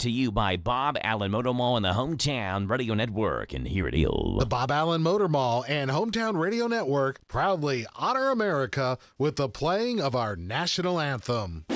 to you by Bob Allen Motor Mall and the Hometown Radio Network. And here it is. The Bob Allen Motor Mall and Hometown Radio Network proudly honor America with the playing of our national anthem.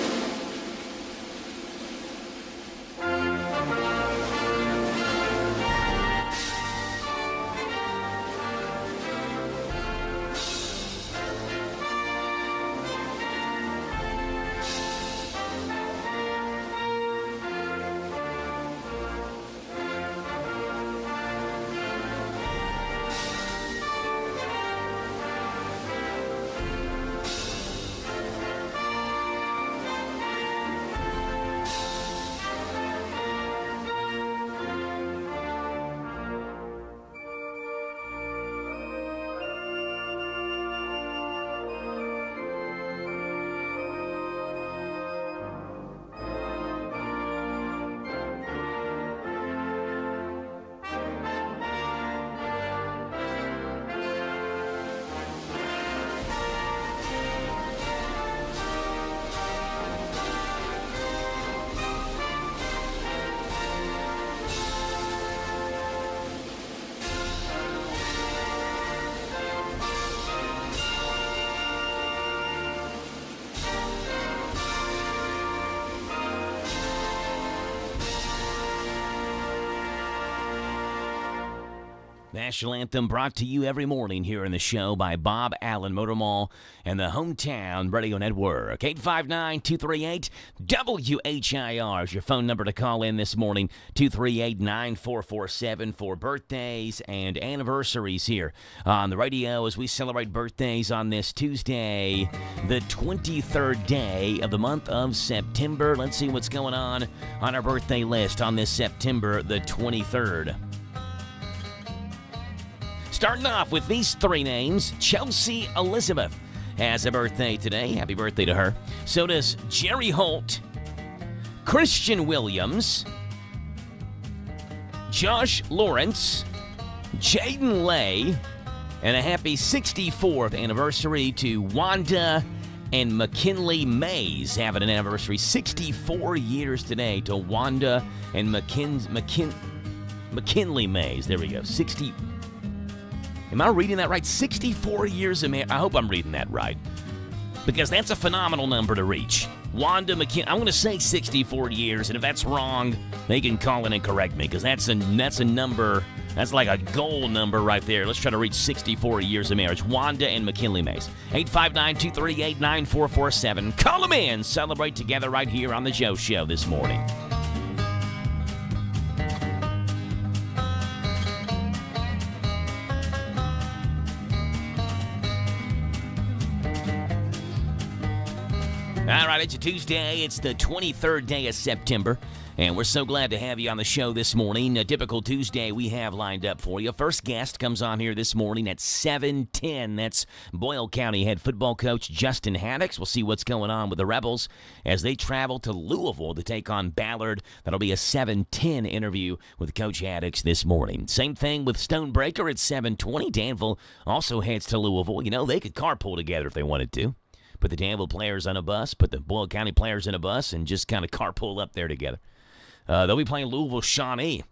National Anthem brought to you every morning here in the show by Bob Allen Motor Mall and the Hometown Radio Network. 859-238-WHIR is your phone number to call in this morning. 238-9447 for birthdays and anniversaries here on the radio as we celebrate birthdays on this Tuesday, the 23rd day of the month of September. Let's see what's going on our birthday list on this September the 23rd. Starting off with these three names, Chelsea Elizabeth has a birthday today. Happy birthday to her. So does Jerry Holt, Christian Williams, Josh Lawrence, Jaden Lay, and a happy 64th anniversary to Wanda and McKinley Mays having an anniversary. 64 years today to Wanda and McKinley Mays. There we go. Am I reading that right? 64 years of marriage. I hope I'm reading that right, because that's a phenomenal number to reach. Wanda McKinley. I'm going to say 64 years, and if that's wrong, they can call in and correct me, because that's a number. That's like a goal number right there. Let's try to reach 64 years of marriage. Wanda and McKinley Mays. 859-238-9447. Call them in. Celebrate together right here on the Joe Show this morning. All right, it's a Tuesday. It's the 23rd day of September, and we're so glad to have you on the show this morning. A typical Tuesday we have lined up for you. First guest comes on here this morning at 7:10. That's Boyle County head football coach Justin Haddix. We'll see what's going on with the Rebels as they travel to Louisville to take on Ballard. That'll be a 7:10 interview with Coach Haddix this morning. Same thing with Stonebreaker at 7:20. Danville also heads to Louisville. You know, they could carpool together if they wanted to. Put the Danville players on a bus, put the Boyle County players in a bus, and just kind of carpool up there together. They'll be playing Louisville Shawnee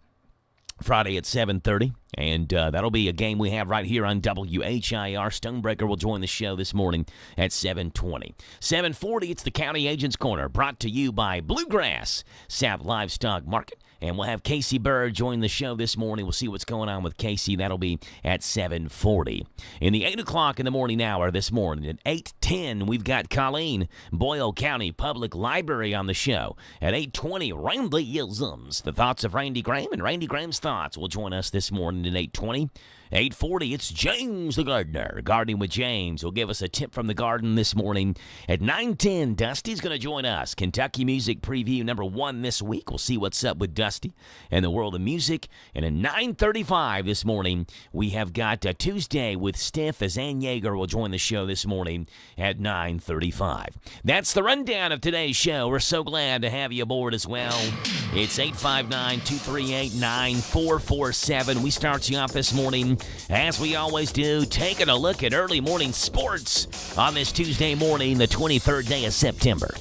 Friday at 7:30, and that'll be a game we have right here on WHIR. Stonebreaker will join the show this morning at 7:20. 7:40, it's the County Agents Corner, brought to you by Bluegrass South Livestock Market. And we'll have Casey Bird join the show this morning. We'll see what's going on with Casey. That'll be at 7:40. In the 8 o'clock in the morning hour this morning, at 8:10, we've got Colleen, Boyle County Public Library on the show. At 8:20, Randyisms, the thoughts of Randy Graham, and Randy Graham's thoughts will join us this morning at 8:20. 8:40, it's James the Gardener. Gardening with James will give us a tip from the garden this morning. At 9:10, Dusty's going to join us. Kentucky Music Preview #1 this week. We'll see what's up with Dusty and the world of music. And at 9:35 this morning, we have got Tuesday with Steph, as Ann Yeager will join the show this morning at 9:35. That's the rundown of today's show. We're so glad to have you aboard as well. It's 859-238-9447. We start you off this morning, as we always do, taking a look at early morning sports on this Tuesday morning, the 23rd day of September.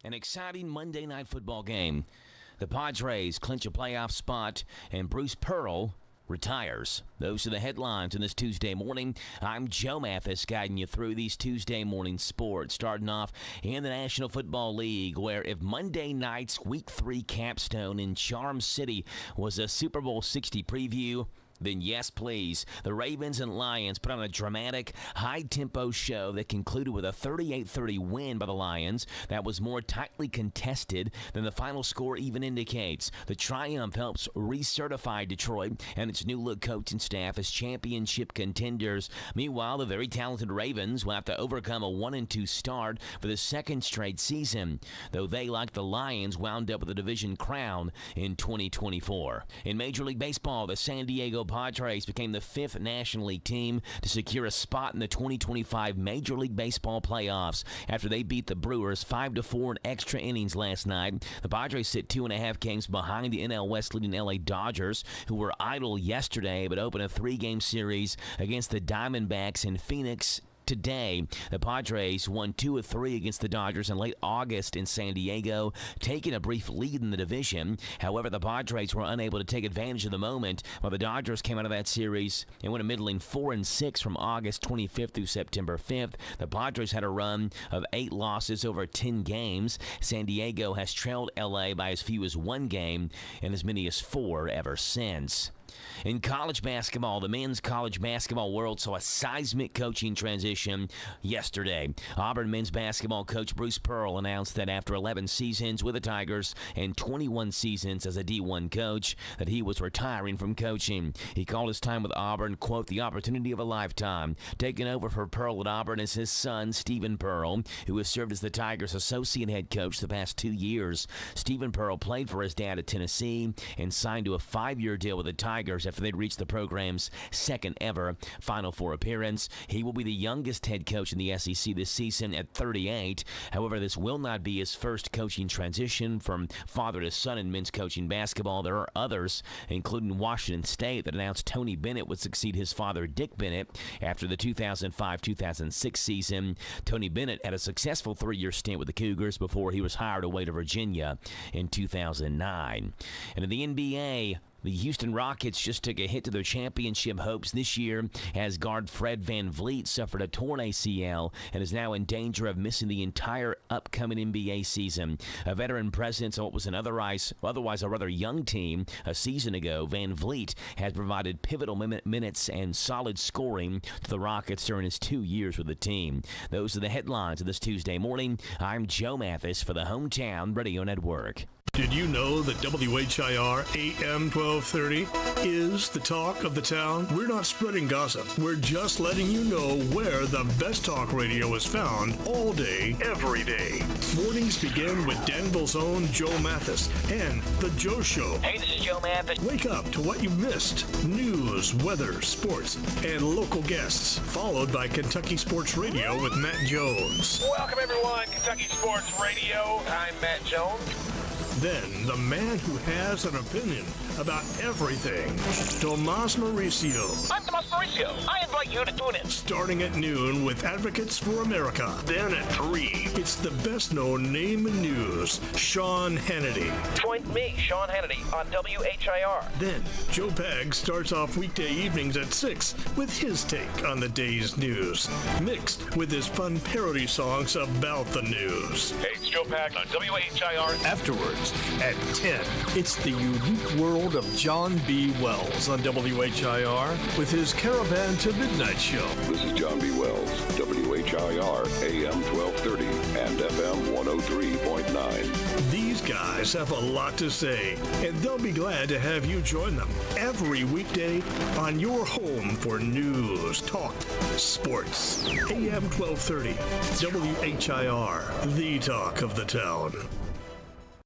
An exciting Monday night football game. The Padres clinch a playoff spot, and Bruce Pearl retires. Those are the headlines on this Tuesday morning. I'm Joe Mathis, guiding you through these Tuesday morning sports. Starting off in the National Football League, where if Monday night's Week 3 capstone in Charm City was a Super Bowl 60 preview, then yes, please. The Ravens and Lions put on a dramatic, high-tempo show that concluded with a 38-30 win by the Lions that was more tightly contested than the final score even indicates. The triumph helps recertify Detroit and its new-look coaching staff as championship contenders. Meanwhile, the very talented Ravens will have to overcome a 1-2 start for the second straight season, though they, like the Lions, wound up with a division crown in 2024. In Major League Baseball, the San Diego Padres became the 5th National League team to secure a spot in the 2025 Major League Baseball playoffs after they beat the Brewers 5-4 in extra innings last night. The Padres sit 2.5 games behind the NL West leading LA Dodgers, who were idle yesterday but opened a 3-game series against the Diamondbacks in Phoenix today. The Padres won 2 of 3 against the Dodgers in late August in San Diego, taking a brief lead in the division. However, the Padres were unable to take advantage of the moment, while the Dodgers came out of that series and went a middling 4-6 from August 25th through September 5th. The Padres had a run of 8 losses over 10 games. San Diego has trailed LA by as few as 1 game and as many as 4 ever since. In college basketball, the men's college basketball world saw a seismic coaching transition yesterday. Auburn men's basketball coach Bruce Pearl announced that after 11 seasons with the Tigers and 21 seasons as a D1 coach, that he was retiring from coaching. He called his time with Auburn, quote, the opportunity of a lifetime. Taking over for Pearl at Auburn is his son, Stephen Pearl, who has served as the Tigers' associate head coach the past 2 years. Stephen Pearl played for his dad at Tennessee and signed to a 5-year deal with the Tigers after they'd reached the program's second ever Final Four appearance. He will be the youngest head coach in the SEC this season at 38. However, this will not be his first coaching transition from father to son in men's coaching basketball. There are others, including Washington State, that announced Tony Bennett would succeed his father, Dick Bennett, after the 2005-2006 season. Tony Bennett had a successful 3-year stint with the Cougars before he was hired away to Virginia in 2009. And in the NBA, the Houston Rockets just took a hit to their championship hopes this year as guard Fred VanVleet suffered a torn ACL and is now in danger of missing the entire upcoming NBA season. A veteran presence on what was an otherwise a rather young team a season ago, VanVleet has provided pivotal minutes and solid scoring to the Rockets during his 2 years with the team. Those are the headlines of this Tuesday morning. I'm Joe Mathis for the Hometown Radio Network. Did you know that WHIR AM 1230 is the talk of the town? We're not spreading gossip. We're just letting you know where the best talk radio is found all day, every day. Mornings begin with Danville's own Joe Mathis and The Joe Show. Hey, this is Joe Mathis. Wake up to what you missed. News, weather, sports, and local guests. Followed by Kentucky Sports Radio with Matt Jones. Welcome, everyone. Kentucky Sports Radio. I'm Matt Jones. Then, the man who has an opinion about everything, Tomas Mauricio. I'm Tomas Mauricio. I invite you to tune in. Starting at noon with Advocates for America. Then at 3, it's the best-known name in news, Sean Hannity. Join me, Sean Hannity, on WHIR. Then, Joe Pag starts off weekday evenings at 6 with his take on the day's news, mixed with his fun parody songs about the news. Hey, it's Joe Pag on WHIR. Afterwards, at 10, it's the unique world of John B. Wells on WHIR with his Caravan to Midnight show. This is John B. Wells, WHIR AM 1230 and FM 103.9. These guys have a lot to say, and they'll be glad to have you join them every weekday on your home for news, talk, sports. AM 1230, WHIR, the talk of the town.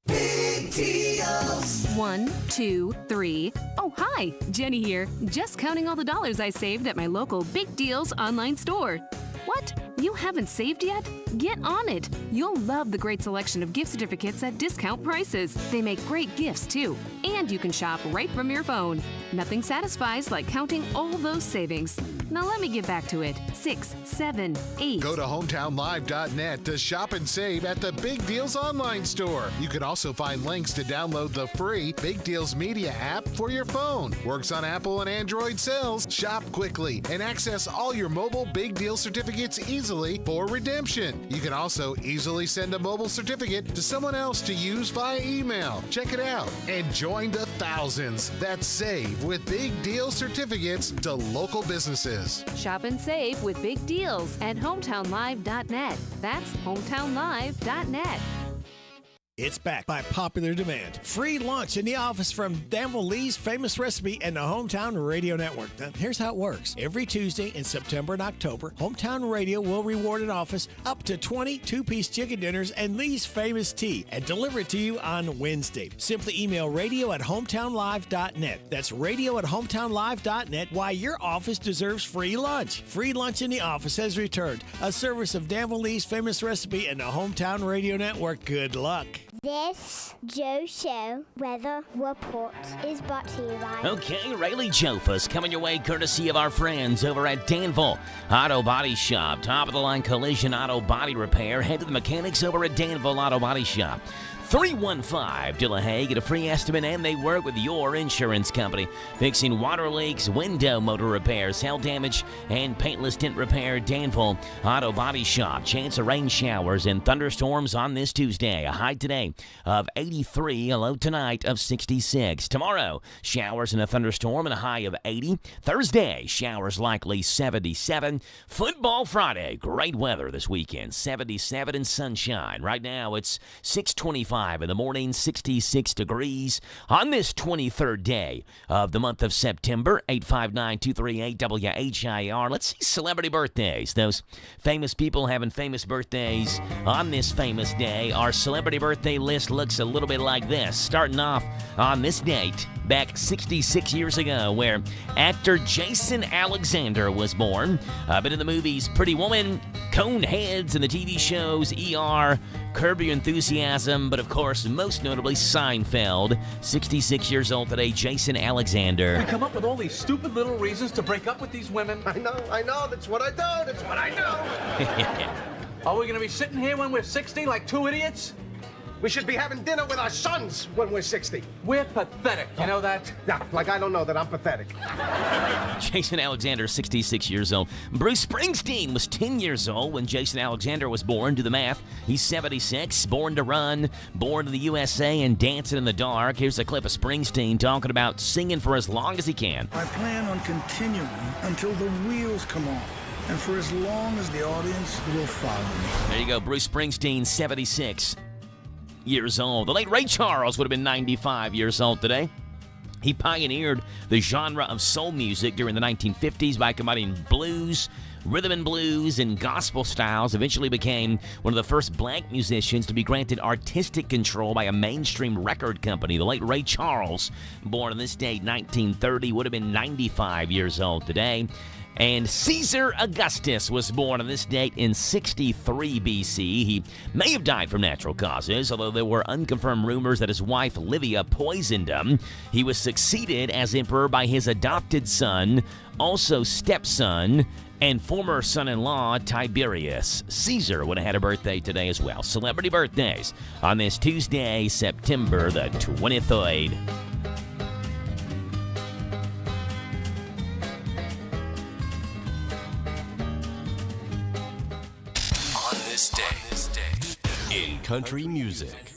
Big deals. 1, 2, 3. Oh, hi, Jenny here. Just counting all the dollars I saved at my local Big Deals online store. What? You haven't saved yet? Get on it. You'll love the great selection of gift certificates at discount prices. They make great gifts, too. And you can shop right from your phone. Nothing satisfies like counting all those savings. Now let me get back to it. 6, 7, 8. Go to hometownlive.net to shop and save at the Big Deals online store. You can also find links to download the free Big Deals Media app for your phone. Works on Apple and Android cells. Shop quickly and access all your mobile Big Deal certificates easily for redemption. You can also easily send a mobile certificate to someone else to use via email. Check it out and join the thousands that save with Big Deal certificates to local businesses. Shop and save with big deals at hometownlive.net. That's hometownlive.net. It's back by popular demand. Free lunch in the office from Danville Lee's Famous Recipe and the Hometown Radio Network. Now, here's how it works. Every Tuesday in September and October, Hometown Radio will reward an office up to 20 two-piece chicken dinners and Lee's Famous Tea and deliver it to you on Wednesday. Simply email radio@hometownlive.net. That's radio@hometownlive.net. Why your office deserves free lunch. Free lunch in the office has returned. A service of Danville Lee's Famous Recipe and the Hometown Radio Network. Good luck. This Joe Show weather report is brought to you by... Okay, Rayleigh Jofas coming your way courtesy of our friends over at Danville Auto Body Shop. Top-of-the-line collision auto body repair. Head to the mechanics over at Danville Auto Body Shop. 315-DeLaHaye. Get a free estimate, and they work with your insurance company. Fixing water leaks, window motor repairs, hail damage, and paintless tint repair. Danville Auto Body Shop. Chance of rain showers and thunderstorms on this Tuesday. A high today of 83, a low tonight of 66. Tomorrow, showers and a thunderstorm and a high of 80. Thursday, showers likely 77. Football Friday, great weather this weekend. 77 and sunshine. Right now, it's 6:25 in the morning, 66 degrees on this 23rd day of the month of September. 859-238 WHIR. Let's see celebrity birthdays. Those famous people having famous birthdays on this famous day. Our celebrity birthday list looks a little bit like this. Starting off on this date, back 66 years ago, where actor Jason Alexander was born. Been in the movies Pretty Woman, Coneheads, and the TV shows ER, Curb Your Enthusiasm, but of course, most notably Seinfeld. 66 years old today, Jason Alexander. We come up with all these stupid little reasons to break up with these women. I know. That's what I do. That's what I do. Are we going to be sitting here when we're 60 like two idiots? We should be having dinner with our sons when we're 60. We're pathetic. You know that? Yeah, like I don't know that I'm pathetic. Jason Alexander, 66 years old. Bruce Springsteen was 10 years old when Jason Alexander was born. Do the math. He's 76, born to run, born to the USA, and dancing in the dark. Here's a clip of Springsteen talking about singing for as long as he can. I plan on continuing until the wheels come off, and for as long as the audience will follow me. There you go, Bruce Springsteen, 76 years old. The late Ray Charles would have been 95 years old today. He pioneered the genre of soul music during the 1950s by combining blues, rhythm and blues, and gospel styles. Eventually became one of the first black musicians to be granted artistic control by a mainstream record company. The late Ray Charles, born on this date, 1930, would have been 95 years old today. And Caesar Augustus was born on this date in 63 BC. He may have died from natural causes, although there were unconfirmed rumors that his wife Livia poisoned him. He was succeeded as emperor by his adopted son, also stepson, and former son-in-law Tiberius. Caesar would have had a birthday today as well. Celebrity birthdays on this Tuesday, September the 23rd. This day in country music.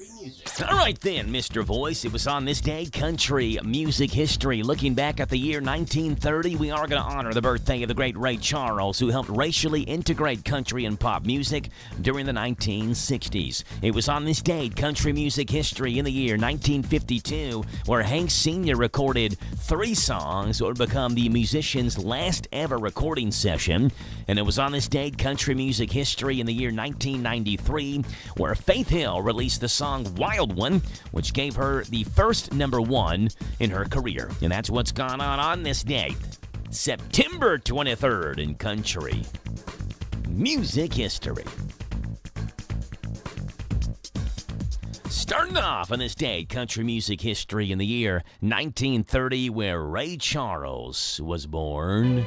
All right then, Mr. Voice. It was on this day, country music history. Looking back at the year 1930, we are going to honor the birthday of the great Ray Charles, who helped racially integrate country and pop music during the 1960s. It was on this day, country music history, in the year 1952, where Hank Sr. recorded 3 songs that would become the musician's last ever recording session. And it was on this date, country music history, in the year 1993, where Faith Hill released the song Wild One, which gave her the first #1 in her career. And that's what's gone on this date, September 23rd in country music history. Starting off on this day, country music history in the year 1930, where Ray Charles was born.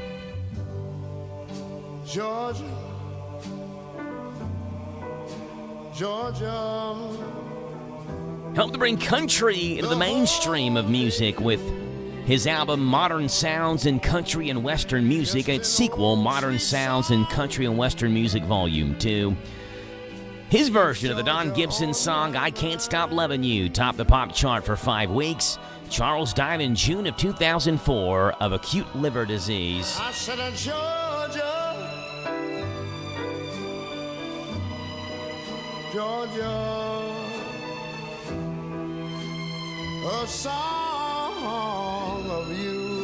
Georgia, Georgia. Helped to bring country into the mainstream of music with his album Modern Sounds in Country and Western Music and its sequel, Modern Sounds in Country and Western Music Volume 2. His version of the Don Gibson song I Can't Stop Lovin' You topped the pop chart for 5 weeks. Charles died in June of 2004 of acute liver disease. I said, Georgia, Georgia, a song of you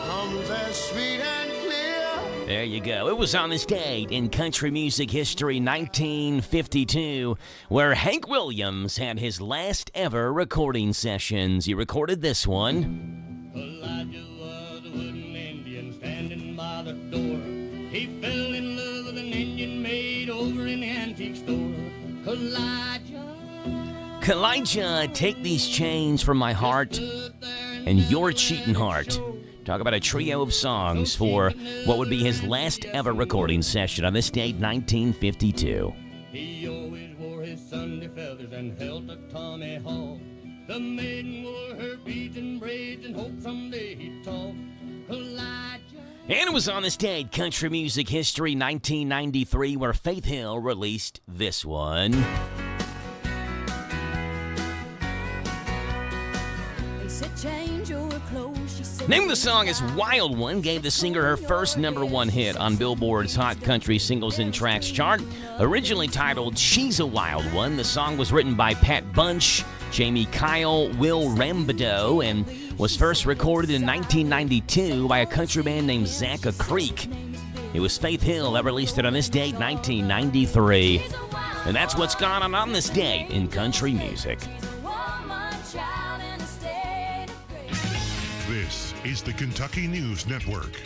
comes as sweet and clear. There you go. It was on this date in country music history, 1952, where Hank Williams had his last ever recording sessions. He recorded this one. Elijah was a wooden Indian standing by the door. He fell in love with an Indian maid over in the antique store. Elijah, take these chains from my heart and your cheating heart. Talk about a trio of songs for what would be his last ever recording session on this date, 1952. He always wore his Sunday feathers and held a tomahawk. The maiden wore her beads and braids and hoped someday he'd talk. And it was on this date, country music history, 1993, where Faith Hill released this one. Name of the song is Wild One, gave the singer her first #1 hit on Billboard's Hot Country Singles and Tracks chart. Originally titled She's a Wild One, the song was written by Pat Bunch, Jamie Kyle, Will Rambodeau, and was first recorded in 1992 by a country band named Zacca Creek. It was Faith Hill that released it on this date, 1993. And that's what's gone on this date in country music. This is the Kentucky News Network.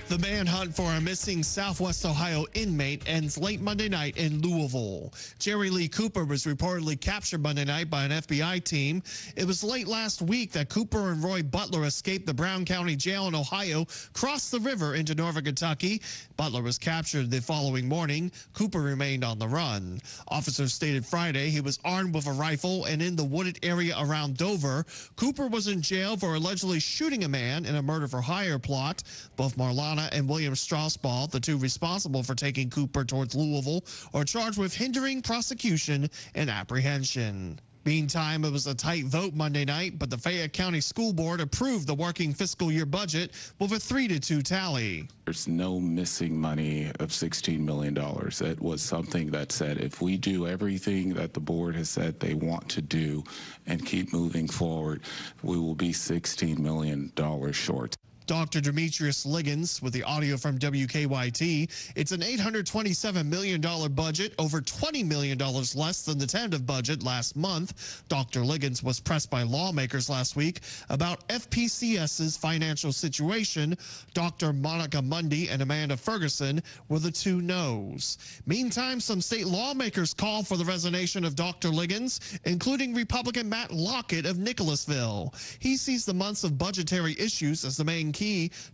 The manhunt for a missing Southwest Ohio inmate ends late Monday night in Louisville. Jerry Lee Cooper was reportedly captured Monday night by an FBI team. It was late last week that Cooper and Roy Butler escaped the Brown County Jail in Ohio, crossed the river into Norfolk, Kentucky. Butler was captured the following morning. Cooper remained on the run. Officers stated Friday he was armed with a rifle and in the wooded area around Dover. Cooper was in jail for allegedly shooting a man in a murder-for-hire plot. Both Marlana and William Straussball, the two responsible for taking Cooper towards Louisville, are charged with hindering prosecution and apprehension. Meantime, it was a tight vote Monday night, but the Fayette County School Board approved the working fiscal year budget with a 3-2 tally. There's no missing money of $16 million. It was something that said if we do everything that the board has said they want to do and keep moving forward, we will be $16 million short. Dr. Demetrius Liggins with the audio from WKYT. It's an $827 million budget, over $20 million less than the tentative budget last month. Dr. Liggins was pressed by lawmakers last week about FPCS's financial situation. Dr. Monica Mundy and Amanda Ferguson were the two no's. Meantime, some state lawmakers called for the resignation of Dr. Liggins, including Republican Matt Lockett of Nicholasville. He sees the months of budgetary issues as the main key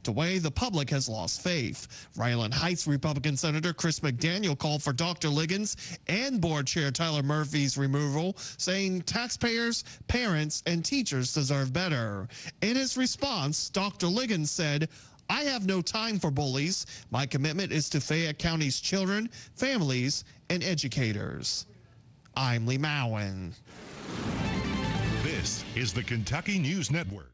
to why the public has lost faith. Ryland Heights Republican Senator Chris McDaniel called for Dr. Liggins and Board Chair Tyler Murphy's removal, saying taxpayers, parents, and teachers deserve better. In his response, Dr. Liggins said, "I have no time for bullies. My commitment is to Fayette County's children, families, and educators." I'm Lee Mowen. This is the Kentucky News Network.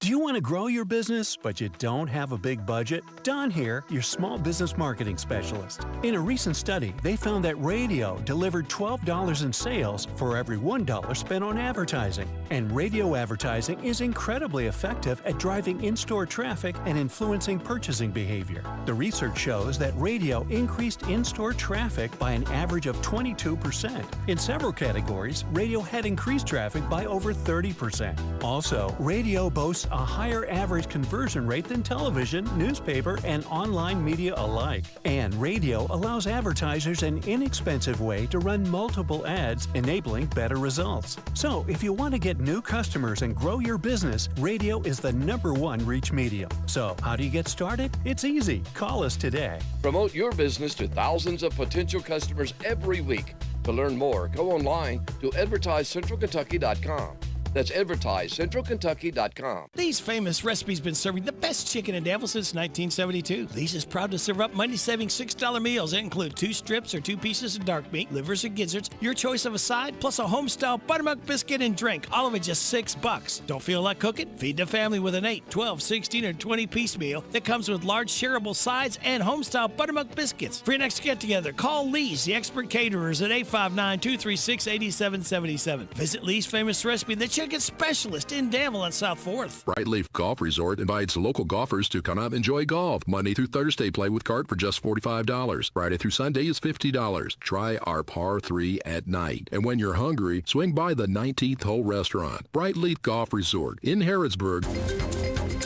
Do you want to grow your business, but you don't have a big budget? Don here, your small business marketing specialist. In a recent study, they found that radio delivered $12 in sales for every $1 spent on advertising. And radio advertising is incredibly effective at driving in-store traffic and influencing purchasing behavior. The research shows that radio increased in-store traffic by an average of 22%. In several categories, radio had increased traffic by over 30%. Also, radio boasts a higher average conversion rate than television, newspaper, and online media alike. And radio allows advertisers an inexpensive way to run multiple ads, enabling better results. So, if you want to get new customers and grow your business, radio is the #1 reach medium. So, how do you get started? It's easy. Call us today. Promote your business to thousands of potential customers every week. To learn more, go online to advertisecentralkentucky.com. That's advertisecentralkentucky.com. Lee's Famous Recipe's been serving the best chicken in Danville since 1972. Lee's is proud to serve up money-saving $6 meals that include 2 strips or 2 pieces of dark meat, livers or gizzards, your choice of a side, plus a home-style buttermilk biscuit and drink, all of it just $6. Don't feel like cooking? Feed the family with an 8, 12, 16, or 20-piece meal that comes with large shareable sides and home-style buttermilk biscuits. For your next get-together, call Lee's, the expert caterers, at 859-236-8777. Visit Lee's Famous Recipe, the chicken specialist in Danville and South 4th. Bright Leaf Golf Resort invites local golfers to come out and enjoy golf. Monday through Thursday, play with cart for just $45. Friday through Sunday is $50. Try our par 3 at night. And when you're hungry, swing by the 19th Hole Restaurant. Bright Leaf Golf Resort in Harrodsburg.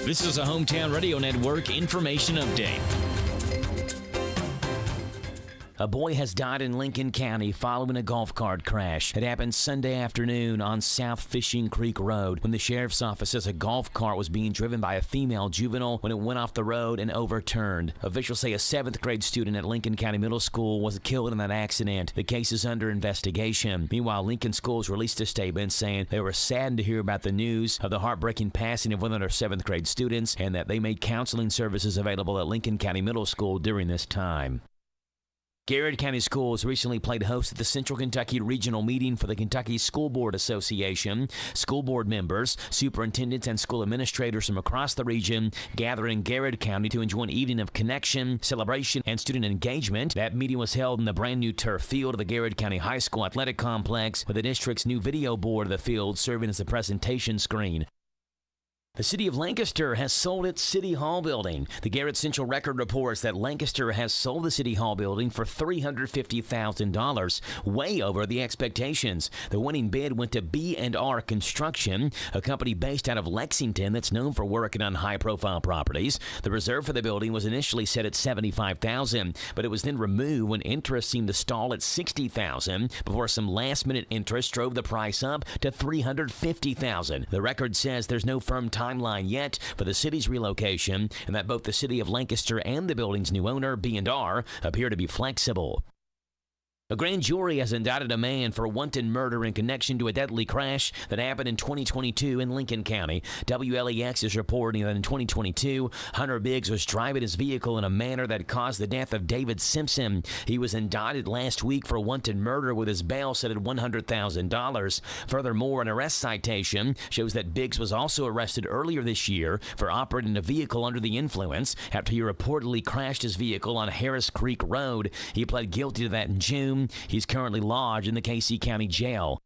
This is a Hometown Radio Network information update. A boy has died in Lincoln County following a golf cart crash. It happened Sunday afternoon on South Fishing Creek Road when the sheriff's office says a golf cart was being driven by a female juvenile when it went off the road and overturned. Officials say a 7th grade student at Lincoln County Middle School was killed in that accident. The case is under investigation. Meanwhile, Lincoln Schools released a statement saying they were saddened to hear about the news of the heartbreaking passing of one of their 7th grade students and that they made counseling services available at Lincoln County Middle School during this time. Garrett County Schools recently played host at the Central Kentucky Regional Meeting for the Kentucky School Board Association. School board members, superintendents, and school administrators from across the region gathered in Garrett County to enjoy an evening of connection, celebration, and student engagement. That meeting was held in the brand new turf field of the Garrett County High School Athletic Complex, with the district's new video board of the field serving as a presentation screen. The city of Lancaster has sold its City Hall building. The Garrett Central Record reports that Lancaster has sold the City Hall building for $350,000, way over the expectations. The winning bid went to B&R Construction, a company based out of Lexington that's known for working on high-profile properties. The reserve for the building was initially set at $75,000, but it was then removed when interest seemed to stall at $60,000 before some last-minute interest drove the price up to $350,000. The record says there's no firm timeline yet for the city's relocation, and that both the city of Lancaster and the building's new owner, B&R, appear to be flexible. A grand jury has indicted a man for wanton murder in connection to a deadly crash that happened in 2022 in Lincoln County. WLEX is reporting that in 2022, Hunter Biggs was driving his vehicle in a manner that caused the death of David Simpson. He was indicted last week for wanton murder with his bail set at $100,000. Furthermore, an arrest citation shows that Biggs was also arrested earlier this year for operating a vehicle under the influence after he reportedly crashed his vehicle on Harris Creek Road. He pled guilty to that in June. He's currently lodged in the Casey County Jail.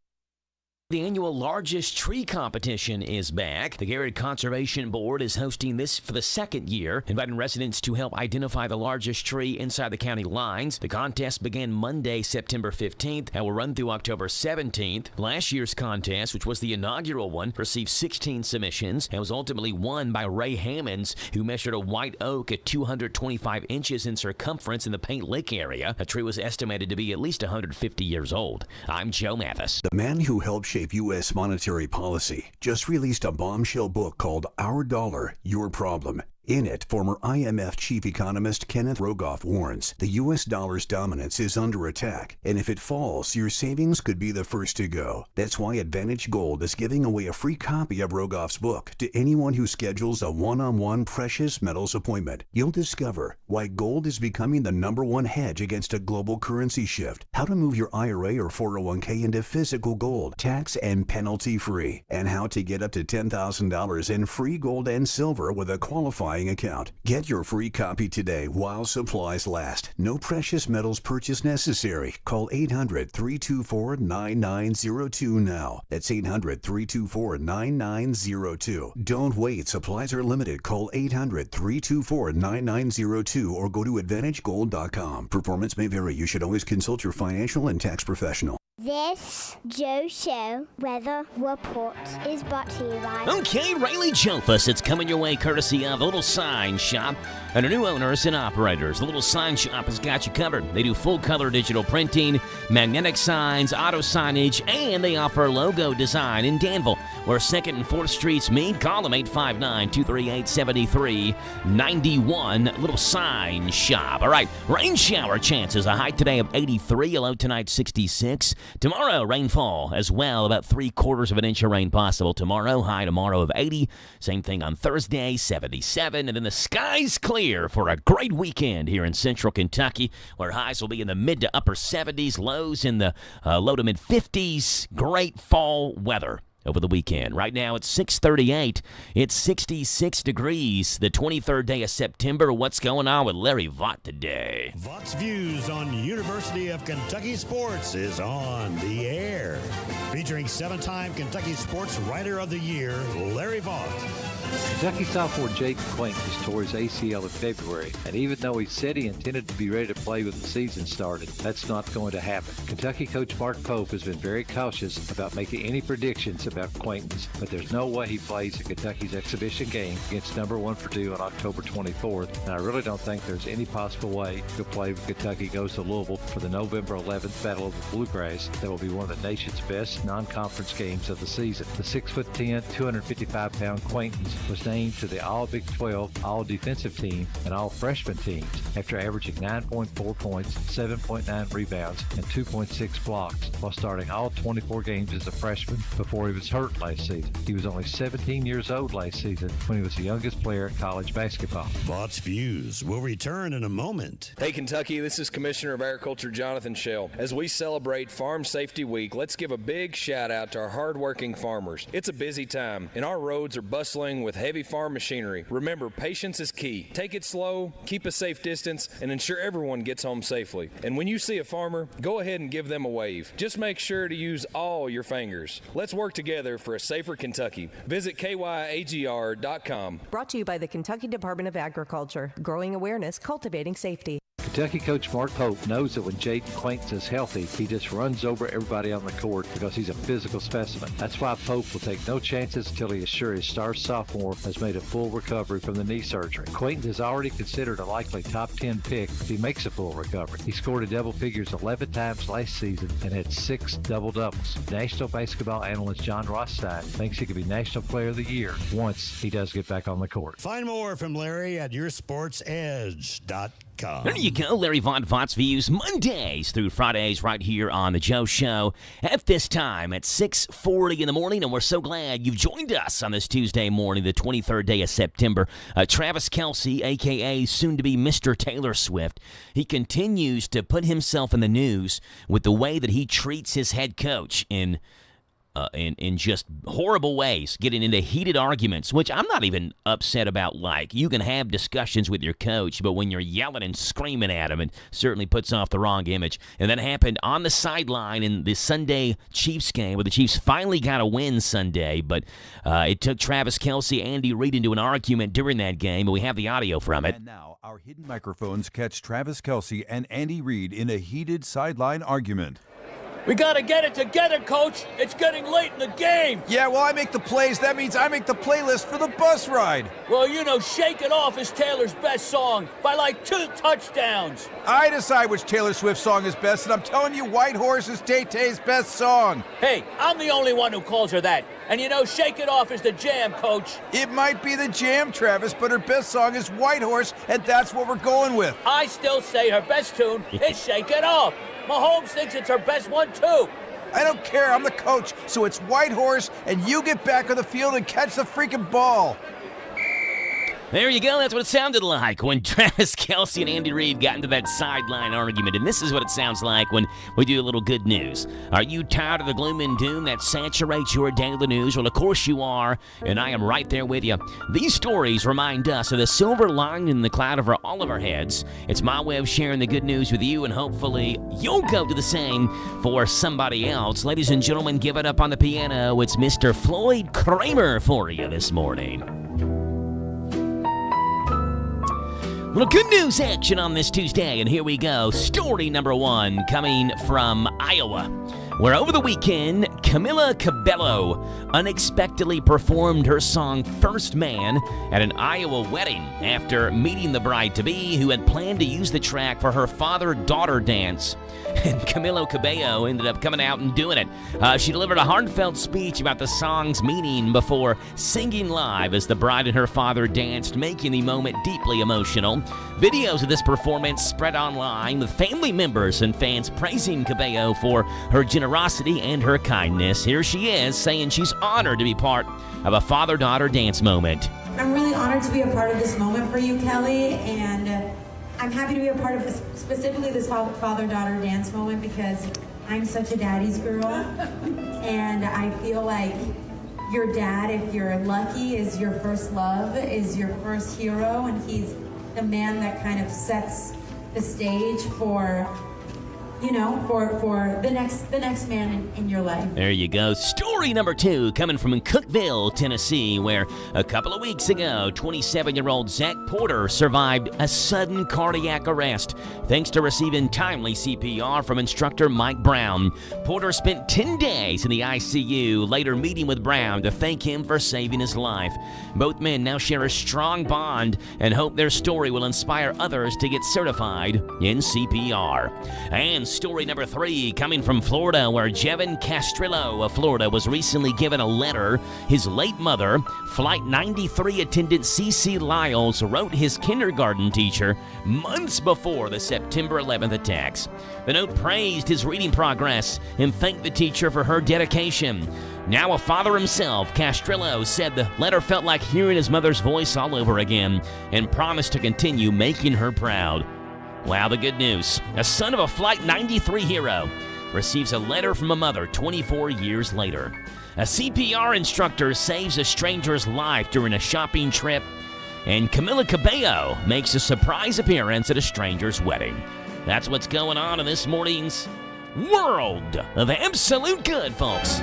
The annual largest tree competition is back. The Garrett Conservation Board is hosting this for the second year, inviting residents to help identify the largest tree inside the county lines. The contest began Monday, September 15th, and will run through October 17th. Last year's contest, which was the inaugural one, received 16 submissions and was ultimately won by Ray Hammonds, who measured a white oak at 225 inches in circumference in the Paint Lick area. A tree was estimated to be at least 150 years old. I'm Joe Mathis. The man who helped shape U.S. monetary policy just released a bombshell book called Our Dollar, Your Problem. In it, former IMF chief economist Kenneth Rogoff warns the U.S. dollar's dominance is under attack, and if it falls, your savings could be the first to go. That's why Advantage Gold is giving away a free copy of Rogoff's book to anyone who schedules a one-on-one precious metals appointment. You'll discover why gold is becoming the #1 hedge against a global currency shift, how to move your IRA or 401k into physical gold, tax and penalty free, and how to get up to $10,000 in free gold and silver with a qualifying account. Get your free copy today while supplies last. No precious metals purchase necessary. Call 800-324-9902 now. That's 800-324-9902. Don't wait. Supplies are limited. Call 800-324-9902 or go to AdvantageGold.com. Performance may vary. You should always consult your financial and tax professional. This Joe Show weather report is brought to you by... Okay, Rayleigh Chofus, it's coming your way courtesy of The Little Sign Shop and our new owners and operators. The Little Sign Shop has got you covered. They do full-color digital printing, magnetic signs, auto signage, and they offer logo design in Danville, where 2nd and 4th Streets meet. Call them 859-238-7391. Little Sign Shop. All right, rain shower chances. A high today of 83, a low tonight 66. Tomorrow, rainfall as well, about 3/4 of an inch of rain possible tomorrow. High tomorrow of 80. Same thing on Thursday, 77. And then the sky's clear for a great weekend here in central Kentucky, where highs will be in the mid to upper 70s, lows in the low to mid 50s. Great fall weather over the weekend. Right now it's 6:38. It's 66 degrees. The 23rd day of September. What's going on with Larry Vaught today? Vaught's Views on University of Kentucky Sports is on the air. Featuring 7-time Kentucky Sports Writer of the Year, Larry Vaught. Kentucky sophomore Jake Quaintance tore his ACL in February, and even though he said he intended to be ready to play when the season started, that's not going to happen. Kentucky coach Mark Pope has been very cautious about making any predictions about Quaintance, but there's no way he plays in Kentucky's exhibition game against #1 Purdue on October 24th, and I really don't think there's any possible way he'll play when Kentucky goes to Louisville for the November 11th Battle of the Bluegrass. That will be one of the nation's best non-conference games of the season. The 6'10", 255-pound Quaintance was named to the All-Big 12, All-Defensive Team, and All-Freshman teams after averaging 9.4 points, 7.9 rebounds, and 2.6 blocks while starting all 24 games as a freshman before he was hurt last season. He was only 17 years old last season when he was the youngest player in college basketball. Vaught's Views will return in a moment. Hey Kentucky, this is Commissioner of Agriculture Jonathan Schell. As we celebrate Farm Safety Week, let's give a big shout out to our hardworking farmers. It's a busy time, and our roads are bustling with heavy farm machinery. Remember, patience is key. Take it slow, keep a safe distance, and ensure everyone gets home safely. And when you see a farmer, go ahead and give them a wave. Just make sure to use all your fingers. Let's work together for a safer Kentucky. Visit kyagr.com. Brought to you by the Kentucky Department of Agriculture. Growing awareness, cultivating safety. Kentucky coach Mark Pope knows that when Jake Quaintance is healthy, he just runs over everybody on the court because he's a physical specimen. That's why Pope will take no chances until he is sure his star sophomore has made a full recovery from the knee surgery. Quaintance is already considered a likely top 10 pick if he makes a full recovery. He scored in double figures 11 times last season and had 6 double-doubles. National basketball analyst John Rothstein thinks he could be National Player of the Year once he does get back on the court. Find more from Larry at yoursportsedge.com. There you go, Larry Vaught, Vaught's Views, Mondays through Fridays right here on The Joe Show at this time at 6:40 in the morning, and we're so glad you've joined us on this Tuesday morning, the 23rd day of September. Travis Kelce, a.k.a. soon-to-be Mr. Taylor Swift, he continues to put himself in the news with the way that he treats his head coach in just horrible ways, getting into heated arguments, which I'm not even upset about. Like, you can have discussions with your coach, but when you're yelling and screaming at him, it certainly puts off the wrong image. And that happened on the sideline in the Sunday Chiefs game, where the Chiefs finally got a win Sunday, but it took Travis Kelce, Andy Reid into an argument during that game, and we have the audio from it. And now, our hidden microphones catch Travis Kelce and Andy Reid in a heated sideline argument. We got to get it together, Coach. It's getting late in the game. Yeah, well, I make the plays. That means I make the playlist for the bus ride. Well, you know, Shake It Off is Taylor's best song by like 2 touchdowns. I decide which Taylor Swift song is best, and I'm telling you, White Horse is Tay-Tay's best song. Hey, I'm the only one who calls her that. And you know, Shake It Off is the jam, Coach. It might be the jam, Travis, but her best song is White Horse, and that's what we're going with. I still say her best tune is Shake It Off. Mahomes thinks it's her best one, too. I don't care. I'm the coach, so it's White Horse, and you get back on the field and catch the freaking ball. There you go. That's what it sounded like when Travis Kelce and Andy Reid got into that sideline argument. And this is what it sounds like when we do a little good news. Are you tired of the gloom and doom that saturates your daily news? Well, of course you are, and I am right there with you. These stories remind us of the silver lining in the cloud over all of our heads. It's my way of sharing the good news with you, and hopefully you'll go do the same for somebody else. Ladies and gentlemen, give it up on the piano. It's Mr. Floyd Kramer for you this morning. Well, good news action on this Tuesday, and here we go. Story number 1 coming from Iowa. where over the weekend, Camila Cabello unexpectedly performed her song First Man at an Iowa wedding after meeting the bride-to-be who had planned to use the track for her father-daughter dance. And Camila Cabello ended up coming out and doing it. She delivered a heartfelt speech about the song's meaning before singing live as the bride and her father danced, making the moment deeply emotional. Videos of this performance spread online with family members and fans praising Cabello for her generosity and her kindness. Here she is saying she's honored to be part of a father-daughter dance moment. I'm really honored to be a part of this moment for you, Kelly, and I'm happy to be a part of specifically this father-daughter dance moment because I'm such a daddy's girl, and I feel like your dad, if you're lucky, is your first love, is your first hero, and he's the man that kind of sets the stage for, you know, for the next man in your life. There you go. Story number 2 coming from Cookeville, Tennessee, where a couple of weeks ago, 27-year-old Zach Porter survived a sudden cardiac arrest thanks to receiving timely CPR from instructor Mike Brown. Porter spent 10 days in the ICU, later meeting with Brown to thank him for saving his life. Both men now share a strong bond and hope their story will inspire others to get certified in CPR. And story number 3 coming from Florida, where Jevin Castrillo of Florida was recently given a letter his late mother, Flight 93 attendant CeCe Lyles, wrote his kindergarten teacher months before the September 11th attacks. The note praised his reading progress and thanked the teacher for her dedication. Now a father himself, Castrillo said the letter felt like hearing his mother's voice all over again and promised to continue making her proud. Wow, the good news. A son of a Flight 93 hero receives a letter from a mother 24 years later. A CPR instructor saves a stranger's life during a shopping trip. And Camila Cabello makes a surprise appearance at a stranger's wedding. That's what's going on in this morning's World of Absolute Good, folks.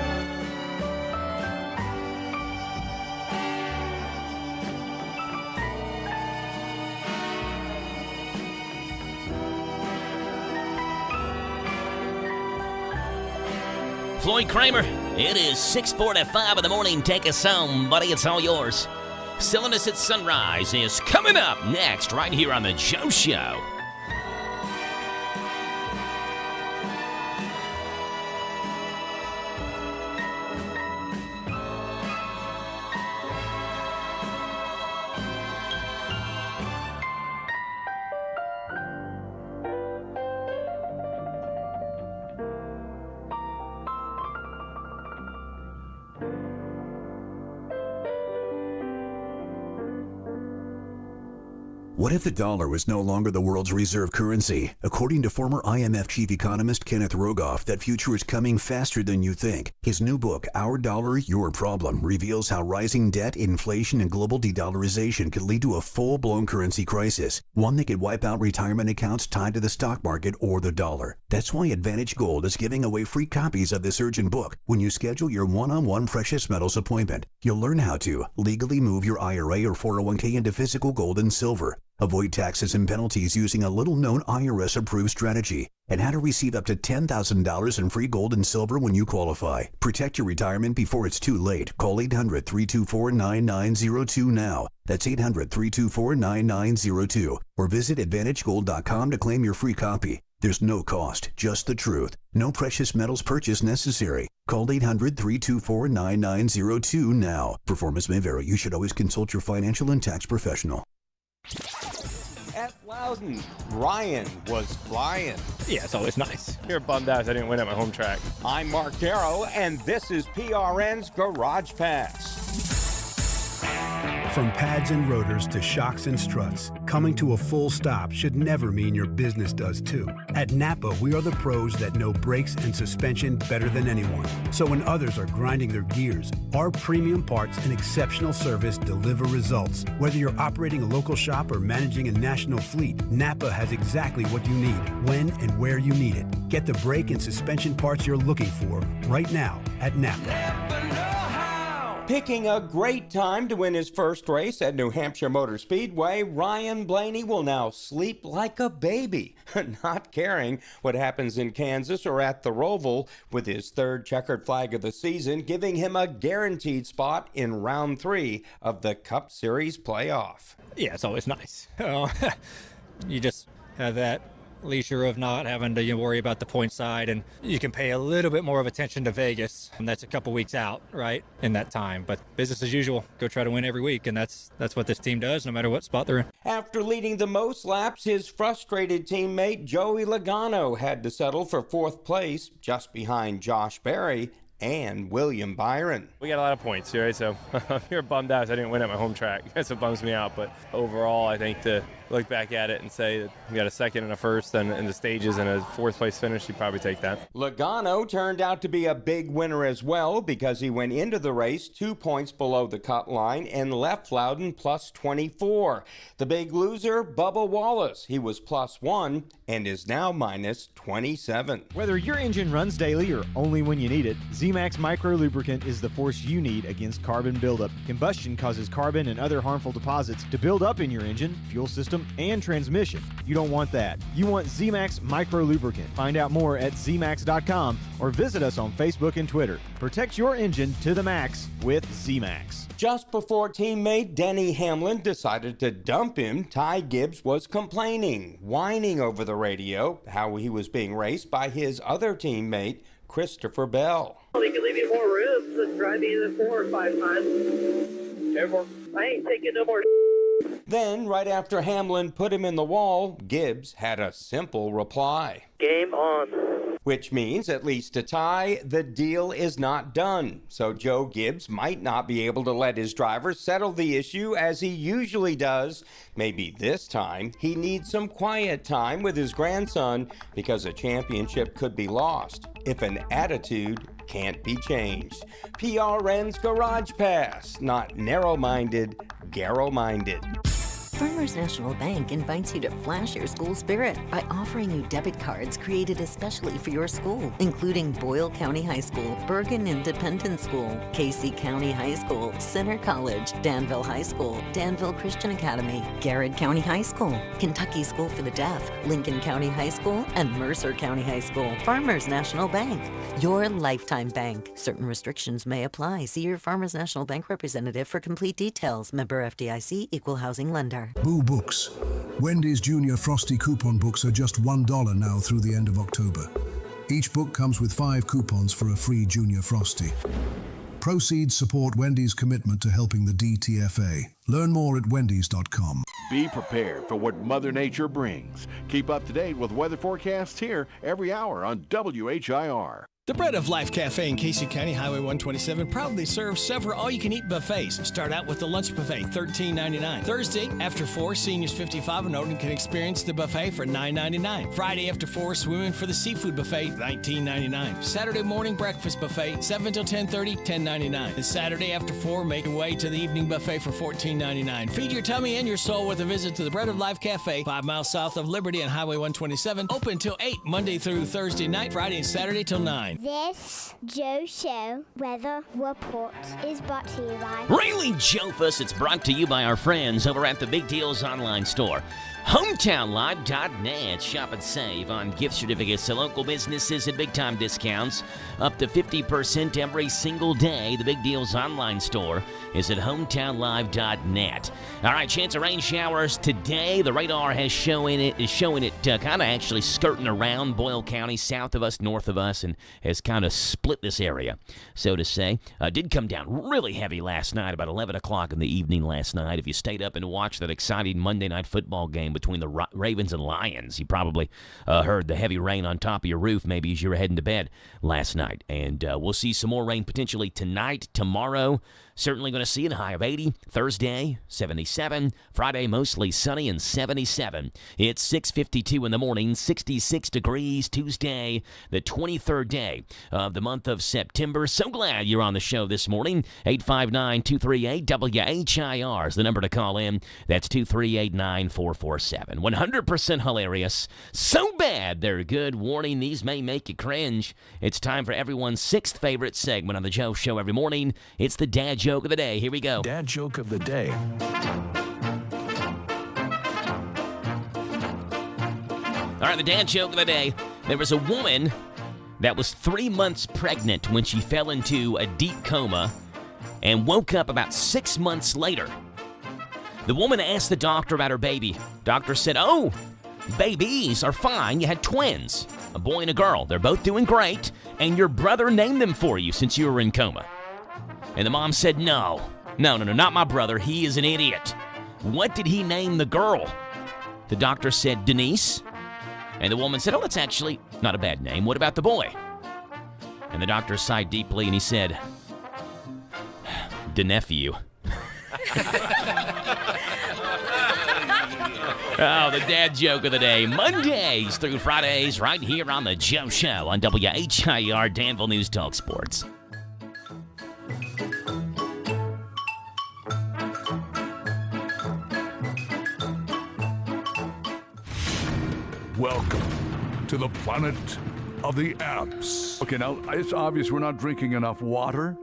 Floyd Kramer, it is 6:45 in the morning. Take us home, buddy. It's all yours. Silliness at Sunrise is coming up next right here on The Joe Show. What if the dollar was no longer the world's reserve currency? According to former IMF chief economist Kenneth Rogoff, that future is coming faster than you think. His new book, Our Dollar, Your Problem, reveals how rising debt, inflation, and global de-dollarization could lead to a full-blown currency crisis, one that could wipe out retirement accounts tied to the stock market or the dollar. That's why Advantage Gold is giving away free copies of this urgent book when you schedule your one-on-one precious metals appointment. You'll learn how to legally move your IRA or 401k into physical gold and silver, avoid taxes and penalties using a little-known IRS-approved strategy, and how to receive up to $10,000 in free gold and silver when you qualify. Protect your retirement before it's too late. Call 800-324-9902 now. That's 800-324-9902. Or visit AdvantageGold.com to claim your free copy. There's no cost, just the truth. No precious metals purchase necessary. Call 800-324-9902 now. Performance may vary. You should always consult your financial and tax professional. At Loudon, Ryan was flying. Yeah, it's always nice. You're bummed out I didn't win at my home track. I'm Mark Darrow, and this is PRN's Garage Pass. From pads and rotors to shocks and struts, coming to a full stop should never mean your business does too. At Napa, we are the pros that know brakes and suspension better than anyone. So when others are grinding their gears, our premium parts and exceptional service deliver results. Whether you're operating a local shop or managing a national fleet, Napa has exactly what you need, when and where you need it. Get the brake and suspension parts you're looking for right now at Napa. Never know how. Picking a great time to win his first race at New Hampshire Motor Speedway, Ryan Blaney will now sleep like a baby, not caring what happens in Kansas or at the Roval, with his third checkered flag of the season, giving him a guaranteed spot in round 3 of the Cup Series playoff. Yeah, it's always nice. You just have that leisure of not having to worry about the point side, and you can pay a little bit more of attention to Vegas, and that's a couple weeks out, right, in that time. But business as usual, go try to win every week, and that's what this team does, no matter what spot they're in. After leading the most laps, his frustrated teammate Joey Logano had to settle for 4th place, just behind Josh Berry and William Byron. We got a lot of points, right? So you're bummed out I didn't win at my home track. That's what bums me out. But overall, I think to look back at it and say that we got a second and a first and in the stages and a 4th place finish, you'd probably take that. Logano turned out to be a big winner as well, because he went into the race 2 points below the cut line and left Loudon plus 24. The big loser, Bubba Wallace. He was plus 1 and is now minus 27. Whether your engine runs daily or only when you need it, Z-Max Micro Lubricant is the force you need against carbon buildup. Combustion causes carbon and other harmful deposits to build up in your engine, fuel system, and transmission. You don't want that. You want Z-Max Micro Lubricant. Find out more at zmax.com or visit us on Facebook and Twitter. Protect your engine to the max with Z-Max. Just before teammate Denny Hamlin decided to dump him, Ty Gibbs was complaining, whining over the radio how he was being raced by his other teammate, Christopher Bell. They can leave you more ribs than drive you either 4 or 5 times. Therefore, I ain't taking no more. Then, right after Hamlin put him in the wall, Gibbs had a simple reply. Game on. Which means, at least to Ty, the deal is not done. So Joe Gibbs might not be able to let his driver settle the issue as he usually does. Maybe this time he needs some quiet time with his grandson, because a championship could be lost if an attitude can't be changed. PRN's Garage Pass, not narrow-minded, Garrow-minded. Farmers National Bank invites you to flash your school spirit by offering you debit cards created especially for your school, including Boyle County High School, Bergen Independent School, Casey County High School, Center College, Danville High School, Danville Christian Academy, Garrett County High School, Kentucky School for the Deaf, Lincoln County High School, and Mercer County High School. Farmers National Bank, your lifetime bank. Certain restrictions may apply. See your Farmers National Bank representative for complete details. Member FDIC, Equal Housing Lender. Boo Books. Wendy's Junior Frosty coupon books are just $1 now through the end of October. Each book comes with 5 coupons for a free Junior Frosty. Proceeds support Wendy's commitment to helping the DTFA. Learn more at wendys.com. Be prepared for what Mother Nature brings. Keep up to date with weather forecasts here every hour on WHIR. The Bread of Life Cafe in Casey County, Highway 127, proudly serves several all-you-can-eat buffets. Start out with the lunch buffet, $13.99. Thursday, after 4, seniors 55 and older can experience the buffet for $9.99. Friday after 4, swimming for the seafood buffet, $19.99. Saturday morning breakfast buffet, 7 till 10:30, $10.99. And Saturday after 4, make your way to the evening buffet for $14.99. Feed your tummy and your soul with a visit to the Bread of Life Cafe, 5 miles south of Liberty on Highway 127. Open till 8, Monday through Thursday night, Friday and Saturday till 9. This Joe Show Weather Report is brought to you by Rayleigh Jofus. It's brought to you by our friends over at the Big Deals online store. HometownLive.net. Shop and save on gift certificates to local businesses and big-time discounts. Up to 50% every single day. The Big Deals online store is at HometownLive.net. All right, chance of rain showers today. The radar is showing it kind of actually skirting around Boyle County, south of us, north of us, and has kind of split this area, so to say. Did come down really heavy last night, about 11 o'clock in the evening last night. If you stayed up and watched that exciting Monday night football game between the Ravens and Lions, you probably heard the heavy rain on top of your roof maybe as you were heading to bed last night. And we'll see some more rain potentially tonight, tomorrow. Certainly going to see a high of 80. Thursday, 77. Friday, mostly sunny and 77. It's 6:52 in the morning, 66 degrees. Tuesday, the 23rd day of the month of September. So glad you're on the show this morning. 859-238-WHIR is the number to call in. That's 238-9447. 100% hilarious. So bad they're good. Warning, these may make you cringe. It's time for everyone's 6th favorite segment on the Joe Show every morning. It's the Dad joke of the day. Here we go. Dad joke of the day. All right, the dad joke of the day. There was a woman that was 3 months pregnant when she fell into a deep coma and woke up about 6 months later. The woman asked the doctor about her baby. Doctor said, "Oh, babies are fine. You had twins, a boy and a girl. They're both doing great, and your brother named them for you since you were in coma." And the mom said, No, not my brother. He is an idiot. What did he name the girl?" The doctor said, "Denise." And the woman said, "Oh, that's actually not a bad name. What about the boy?" And the doctor sighed deeply and he said, "DeNephew." Oh, the dad joke of the day. Mondays through Fridays right here on The Joe Show on WHIR Danville News Talk Sports. Welcome to the planet of the apps. Okay, now it's obvious we're not drinking enough water.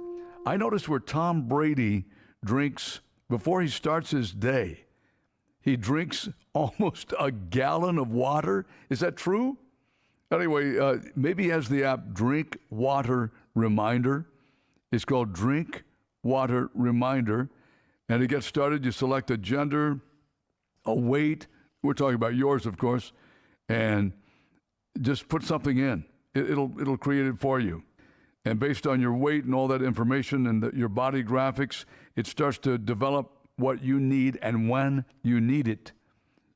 I noticed where Tom Brady drinks before he starts his day. He drinks almost a gallon of water. Is that true? Anyway, maybe he has the app Drink Water Reminder. It's called Drink Water Reminder. And to get started, you select a gender, a weight. We're talking about yours, of course. And just put something in. It'll create it for you. And based on your weight and all that information and your body graphics, it starts to develop what you need and when you need it.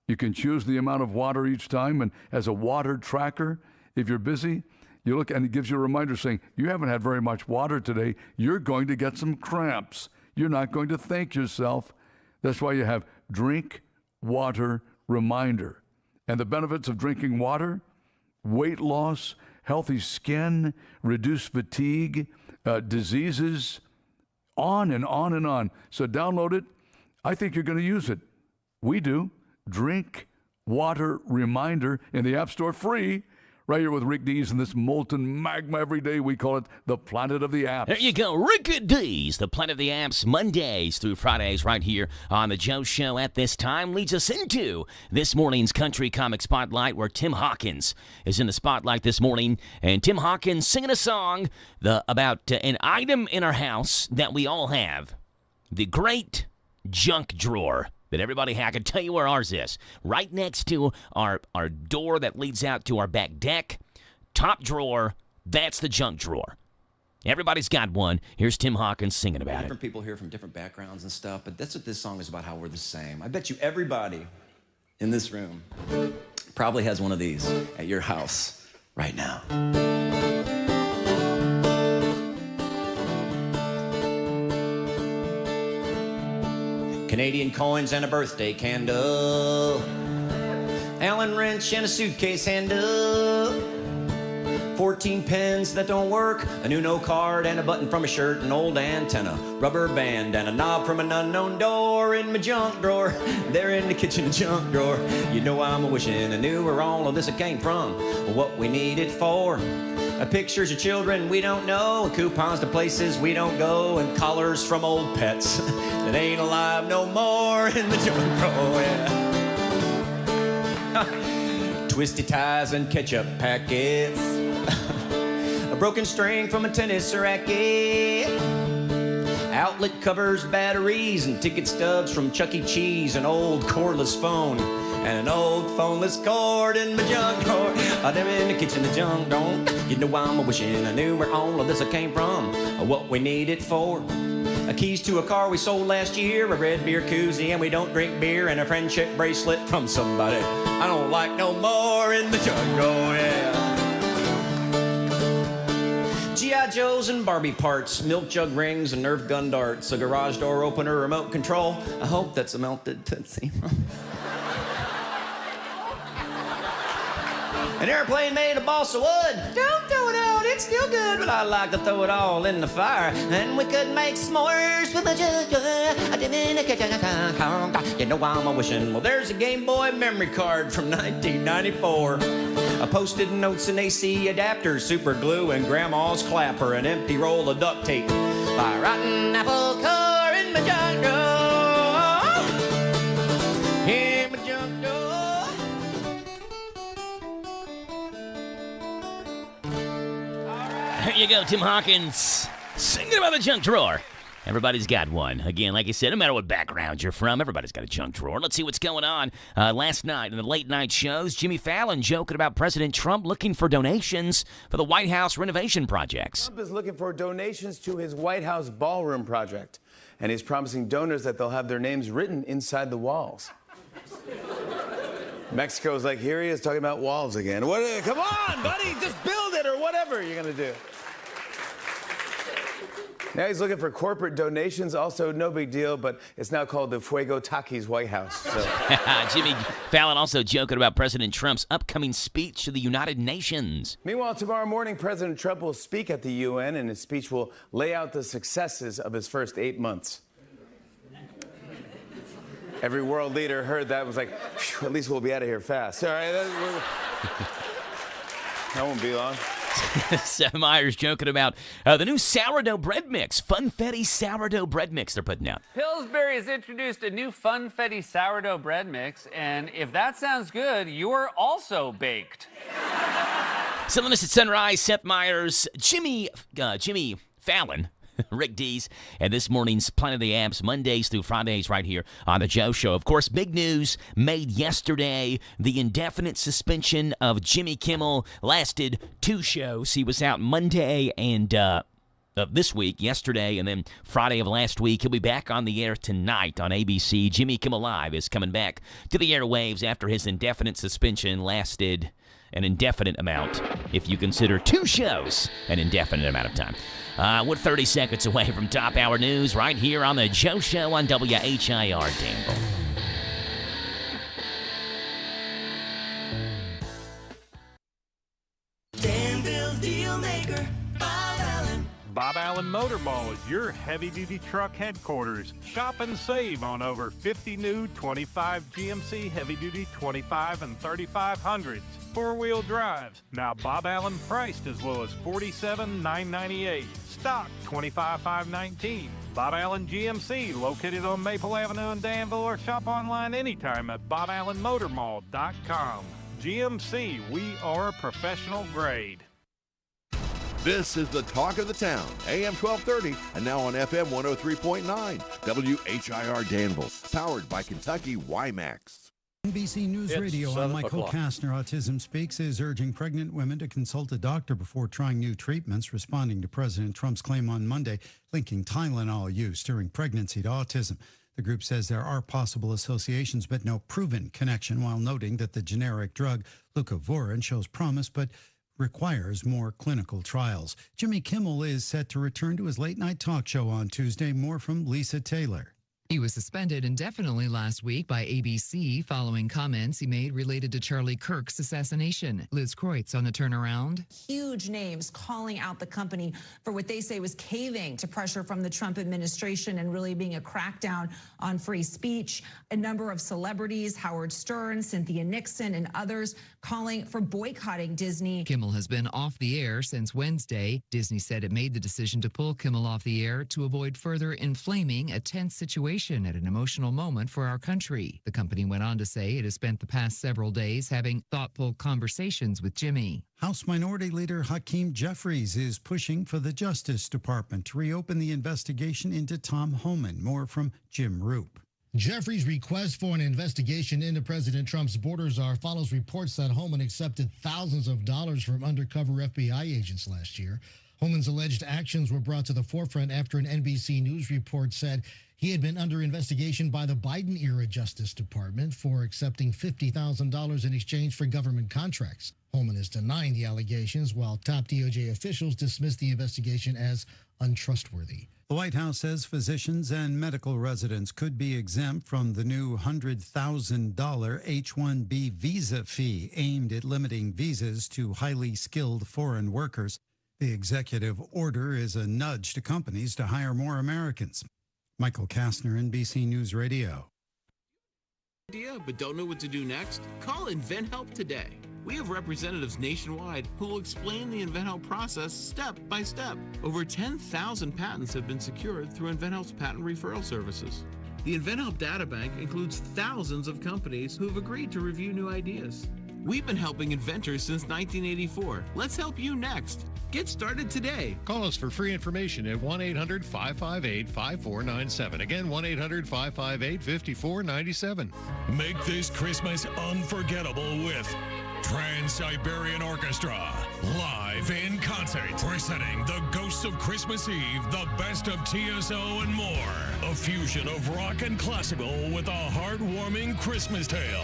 You can choose the amount of water each time, and as a water tracker, if you're busy, you look and it gives you a reminder saying, you haven't had very much water today. You're going to get some cramps. You're not going to thank yourself. That's why you have Drink Water Reminder. And the benefits of drinking water: weight loss, healthy skin, reduced fatigue, diseases, on and on and on. So download it. I think you're going to use it. We do. Drink Water Reminder in the App Store, free. Right here with Rick Dees and this molten magma every day. We call it the planet of the apps. There you go, Rick Dees, the planet of the apps, Mondays through Fridays right here on The Joe Show at this time. Leads us into this morning's Country Comic Spotlight, where Tim Hawkins is in the spotlight this morning. And Tim Hawkins singing a song about an item in our house that we all have, the great junk drawer that everybody had. I can tell you where ours is. Right next to our door that leads out to our back deck. Top drawer, that's the junk drawer. Everybody's got one. Here's Tim Hawkins singing about it. Different people here from different backgrounds and stuff, but that's what this song is about, how we're the same. I bet you everybody in this room probably has one of these at your house right now. Canadian coins and a birthday candle, Allen wrench and a suitcase handle, 14 pens that don't work, a new no card and a button from a shirt, an old antenna, rubber band and a knob from an unknown door in my junk drawer. There in the kitchen junk drawer. You know I'm wishing I knew where all of this came from, what we need it for. Pictures of children we don't know, coupons to places we don't go, and collars from old pets that ain't alive no more in the junk drawer. Yeah. Twisty ties and ketchup packets, a broken string from a tennis racket, outlet covers, batteries, and ticket stubs from Chuck E. Cheese, an old cordless phone, and an old phoneless cord in my junk drawer. I'm in the kitchen, the junk drawer. You know I'm wishing I knew where all of this came from, what we need it for. Keys to a car we sold last year, a red beer koozie, and we don't drink beer, and a friendship bracelet from somebody I don't like no more in the junk drawer, yeah. G.I. Joes and Barbie parts, milk jug rings and Nerf gun darts, a garage door opener, remote control. I hope that's a melted Tootsie. An airplane made of balsa wood. Don't throw it out, it's still good, but I like to throw it all in the fire. And we could make s'mores with a jug. You know I'm wishing. Well, there's a Game Boy memory card from 1994. I posted notes and AC adapters, super glue, and grandma's clapper, an empty roll of duct tape by Rotten Apple Cup. my jungle. In my jungle. There you go, Tim Hawkins, singing about the junk drawer. Everybody's got one. Again, like I said, no matter what background you're from, everybody's got a junk drawer. Let's see what's going on. Last night in the late night shows, Jimmy Fallon joking about President Trump looking for donations for the White House renovation projects. Trump is looking for donations to his White House ballroom project, and he's promising donors that they'll have their names written inside the walls. Mexico's like, here he is talking about walls again. Come on, buddy, just build it or whatever you're going to do. Now he's looking for corporate donations. Also, no big deal, but it's now called the Fuego Takis White House. So. Jimmy Fallon also joking about President Trump's upcoming speech to the United Nations. Meanwhile, tomorrow morning, President Trump will speak at the UN, and his speech will lay out the successes of his first 8 months. Every world leader heard that and was like, at least we'll be out of here fast. All right, that won't be long. Seth Meyers joking about the new sourdough bread mix, Funfetti sourdough bread mix they're putting out. Pillsbury has introduced a new Funfetti sourdough bread mix, and if that sounds good, you're also baked. 7 minutes at sunrise, Seth Meyers, Jimmy Fallon, Rick Dees, and this morning's Planet of the Amps, Mondays through Fridays right here on The Joe Show. Of course, big news made yesterday. The indefinite suspension of Jimmy Kimmel lasted 2 shows. He was out Monday and this week, yesterday, and then Friday of last week. He'll be back on the air tonight on ABC. Jimmy Kimmel Live is coming back to the airwaves after his indefinite suspension lasted an indefinite amount, if you consider 2 shows an indefinite amount of time. We're 30 seconds away from top hour news right here on The Joe Show on WHIR Danville. Danville's deal maker, Bob Allen. Bob Allen Motor Mall is your heavy-duty truck headquarters. Shop and save on over 50 new 25 GMC heavy-duty 25 and 3500s. 4-wheel drives. Now Bob Allen priced as low as $47,998. Stock $25,519. Bob Allen GMC, located on Maple Avenue in Danville, or shop online anytime at boballenmotormall.com. GMC, we are professional grade. This is the talk of the town, AM 1230, and now on FM 103.9, WHIR Danville, powered by Kentucky WiMAX. NBC News It's Radio, 7 I'm Michael o'clock. Kastner. Autism Speaks is urging pregnant women to consult a doctor before trying new treatments, responding to President Trump's claim on Monday linking Tylenol use during pregnancy to autism. The group says there are possible associations but no proven connection, while noting that the generic drug leucovorin shows promise but requires more clinical trials. Jimmy Kimmel is set to return to his late-night talk show on Tuesday. More from Lisa Taylor. He was suspended indefinitely last week by ABC following comments he made related to Charlie Kirk's assassination. Liz Kreutz on the turnaround. Huge names calling out the company for what they say was caving to pressure from the Trump administration and really being a crackdown on free speech. A number of celebrities, Howard Stern, Cynthia Nixon, and others calling for boycotting Disney. Kimmel has been off the air since Wednesday. Disney said it made the decision to pull Kimmel off the air to avoid further inflaming a tense situation at an emotional moment for our country. The company went on to say it has spent the past several days having thoughtful conversations with Jimmy. House Minority Leader Hakeem Jeffries is pushing for the Justice Department to reopen the investigation into Tom Homan. More from Jim Roop. Jeffries' request for an investigation into President Trump's border czar follows reports that Homan accepted thousands of dollars from undercover FBI agents last year. Homan's alleged actions were brought to the forefront after an NBC News report said he had been under investigation by the Biden-era Justice Department for accepting $50,000 in exchange for government contracts. Homan is denying the allegations, while top DOJ officials dismissed the investigation as untrustworthy. The White House says physicians and medical residents could be exempt from the new $100,000 H-1B visa fee aimed at limiting visas to highly skilled foreign workers. The executive order is a nudge to companies to hire more Americans. Michael Kastner, NBC News Radio. Idea, but don't know what to do next? Call InventHelp today. We have representatives nationwide who will explain the InventHelp process step by step. Over 10,000 patents have been secured through InventHelp's patent referral services. The InventHelp Data Bank includes thousands of companies who have agreed to review new ideas. We've been helping inventors since 1984. Let's help you next. Get started today. Call us for free information at 1-800-558-5497. Again, 1-800-558-5497. Make this Christmas unforgettable with Trans-Siberian Orchestra, live in concert, presenting the Ghosts of Christmas Eve, the best of TSO and more. A fusion of rock and classical with a heartwarming Christmas tale.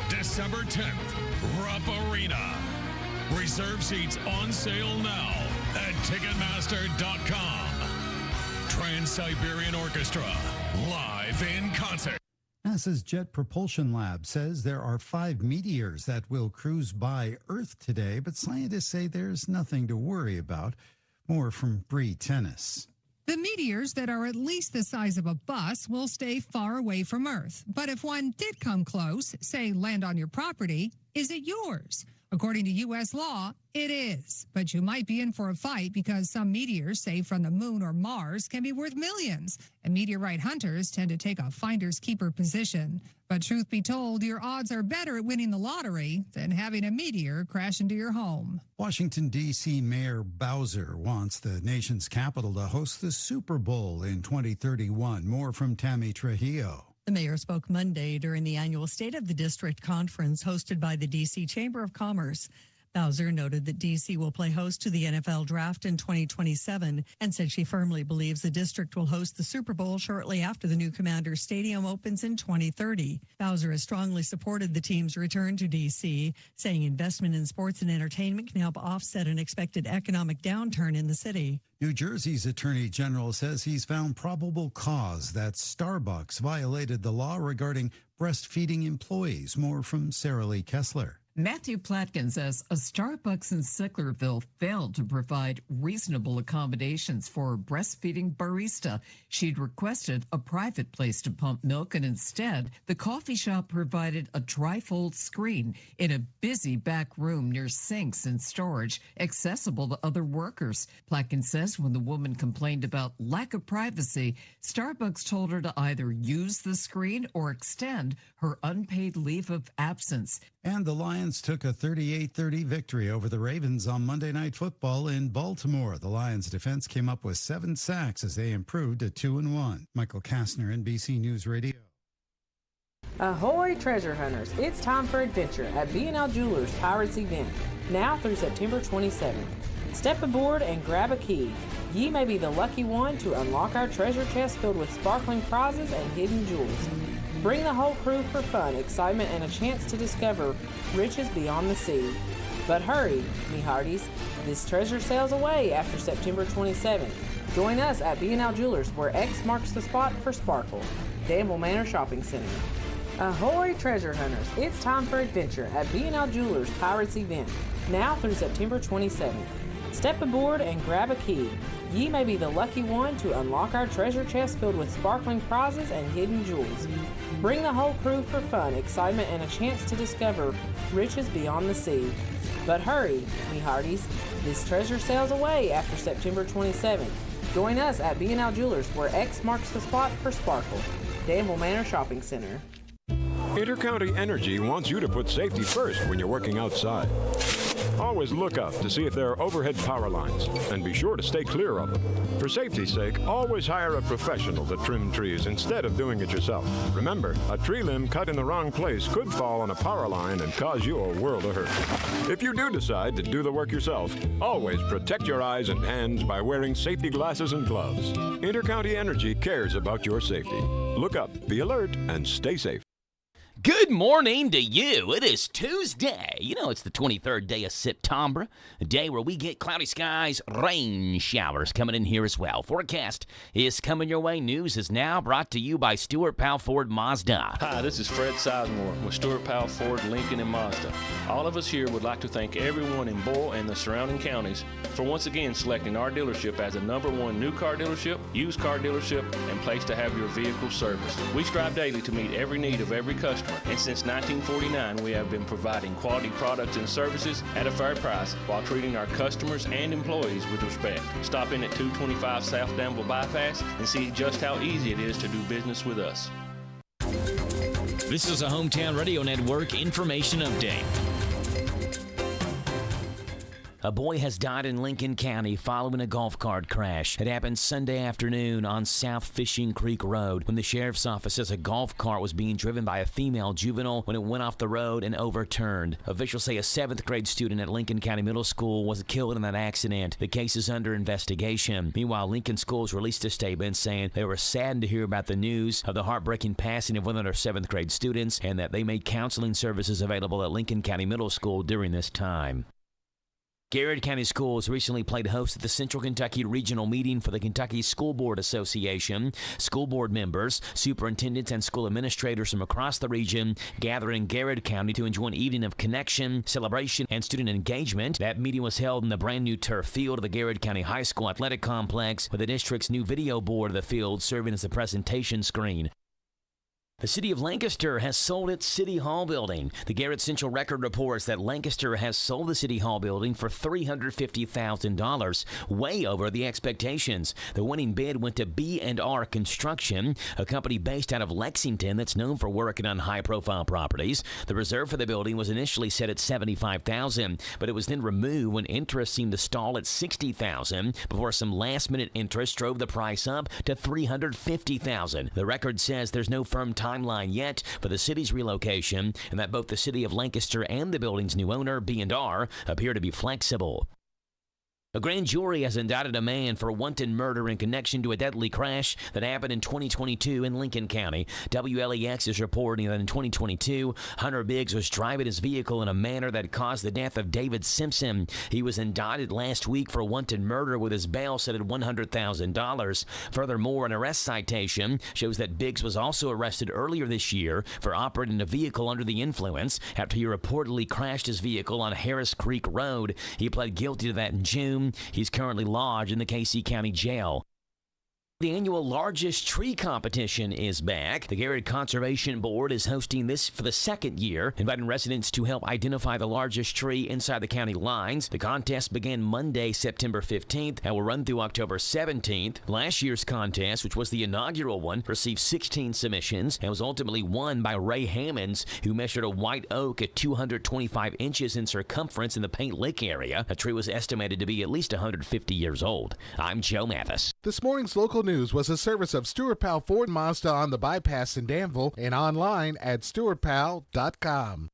December 10th, Rupp Arena. Reserve seats on sale now at Ticketmaster.com. Trans-Siberian Orchestra, live in concert. NASA's Jet Propulsion Lab says there are 5 meteors that will cruise by Earth today, but scientists say there's nothing to worry about. More from Bree Tennis. The meteors that are at least the size of a bus will stay far away from Earth. But if one did come close, say land on your property, is it yours? According to U.S. law, it is. But you might be in for a fight because some meteors, say from the moon or Mars, can be worth millions. And meteorite hunters tend to take a finder's keeper position. But truth be told, your odds are better at winning the lottery than having a meteor crash into your home. Washington, D.C. Mayor Bowser wants the nation's capital to host the Super Bowl in 2031. More from Tammy Trujillo. The mayor spoke Monday during the annual State of the District Conference hosted by the D.C. Chamber of Commerce. Bowser noted that D.C. will play host to the NFL Draft in 2027 and said she firmly believes the district will host the Super Bowl shortly after the new Commander Stadium opens in 2030. Bowser has strongly supported the team's return to D.C., saying investment in sports and entertainment can help offset an expected economic downturn in the city. New Jersey's Attorney General says he's found probable cause that Starbucks violated the law regarding breastfeeding employees. More from Sarah Lee Kessler. Matthew Platkin says a Starbucks in Sicklerville failed to provide reasonable accommodations for a breastfeeding barista. She'd requested a private place to pump milk, and instead, the coffee shop provided a trifold screen in a busy back room near sinks and storage, accessible to other workers. Platkin says when the woman complained about lack of privacy, Starbucks told her to either use the screen or extend her unpaid leave of absence. And the Lions took a 38-30 victory over the Ravens on Monday Night Football in Baltimore. The Lions' defense came up with 7 sacks as they improved to 2-1. Michael Kastner, NBC News Radio. Ahoy, treasure hunters! It's time for adventure at B&L Jewelers Pirates Event, now through September 27th. Step aboard and grab a key. Ye may be the lucky one to unlock our treasure chest filled with sparkling prizes and hidden jewels. Bring the whole crew for fun, excitement, and a chance to discover riches beyond the sea. But hurry, me hearties, this treasure sails away after September 27th. Join us at B&L Jewelers, where X marks the spot for sparkle. Danville Manor Shopping Center. Ahoy, treasure hunters! It's time for adventure at B&L Jewelers Pirates Event, now through September 27th. Step aboard and grab a key. Ye may be the lucky one to unlock our treasure chest filled with sparkling prizes and hidden jewels. Bring the whole crew for fun, excitement, and a chance to discover riches beyond the sea. But hurry, me hearties, this treasure sails away after September 27th. Join us at B&L Jewelers, where X marks the spot for sparkle. Danville Manor Shopping Center. Intercounty Energy wants you to put safety first when you're working outside. Always look up to see if there are overhead power lines, and be sure to stay clear of them. For safety's sake, always hire a professional to trim trees instead of doing it yourself. Remember, a tree limb cut in the wrong place could fall on a power line and cause you a world of hurt. If you do decide to do the work yourself, always protect your eyes and hands by wearing safety glasses and gloves. Intercounty Energy cares about your safety. Look up, be alert, and stay safe. Good morning to you. It is Tuesday. You know, it's the 23rd day of September, a day where we get cloudy skies, rain showers coming in here as well. Forecast is coming your way. News is now brought to you by Stuart Powell Ford Mazda. Hi, this is Fred Sizemore with Stuart Powell Ford, Lincoln, and Mazda. All of us here would like to thank everyone in Boyle and the surrounding counties for once again selecting our dealership as the #1 new car dealership, used car dealership, and place to have your vehicle serviced. We strive daily to meet every need of every customer And since 1949, we have been providing quality products and services at a fair price while treating our customers and employees with respect. Stop in at 225 South Danville Bypass and see just how easy it is to do business with us. This is a Hometown Radio Network information update. A boy has died in Lincoln County following a golf cart crash. It happened Sunday afternoon on South Fishing Creek Road when the sheriff's office says a golf cart was being driven by a female juvenile when it went off the road and overturned. Officials say a 7th grade student at Lincoln County Middle School was killed in that accident. The case is under investigation. Meanwhile, Lincoln Schools released a statement saying they were saddened to hear about the news of the heartbreaking passing of one of their 7th grade students and that they made counseling services available at Lincoln County Middle School during this time. Garrett County Schools recently played host at the Central Kentucky Regional Meeting for the Kentucky School Board Association. School board members, superintendents, and school administrators from across the region gathered in Garrett County to enjoy an evening of connection, celebration, and student engagement. That meeting was held in the brand new turf field of the Garrett County High School Athletic Complex, with the district's new video board of the field serving as a presentation screen. The city of Lancaster has sold its City Hall building. The Garrett Central Record reports that Lancaster has sold the City Hall building for $350,000, way over the expectations. The winning bid went to B&R Construction, a company based out of Lexington that's known for working on high-profile properties. The reserve for the building was initially set at $75,000, but it was then removed when interest seemed to stall at $60,000 before some last-minute interest drove the price up to $350,000. The record says there's no firm timeline yet for the city's relocation, and that both the city of Lancaster and the building's new owner, B&R, appear to be flexible. A grand jury has indicted a man for wanton murder in connection to a deadly crash that happened in 2022 in Lincoln County. WLEX is reporting that in 2022, Hunter Biggs was driving his vehicle in a manner that caused the death of David Simpson. He was indicted last week for wanton murder with his bail set at $100,000. Furthermore, an arrest citation shows that Biggs was also arrested earlier this year for operating a vehicle under the influence after he reportedly crashed his vehicle on Harris Creek Road. He pled guilty to that in June. He's currently lodged in the Casey County Jail. The annual largest tree competition is back. The Garrett Conservation Board is hosting this for the second year, inviting residents to help identify the largest tree inside the county lines. The contest began Monday, September 15th, and will run through October 17th. Last year's contest, which was the inaugural one, received 16 submissions and was ultimately won by Ray Hammonds, who measured a white oak at 225 inches in circumference in the Paint Lick area. The tree was estimated to be at least 150 years old. I'm Joe Mathis. This morning's local news was a service of Stewart Powell Ford Mazda on the bypass in Danville and online at stewartpowell.com.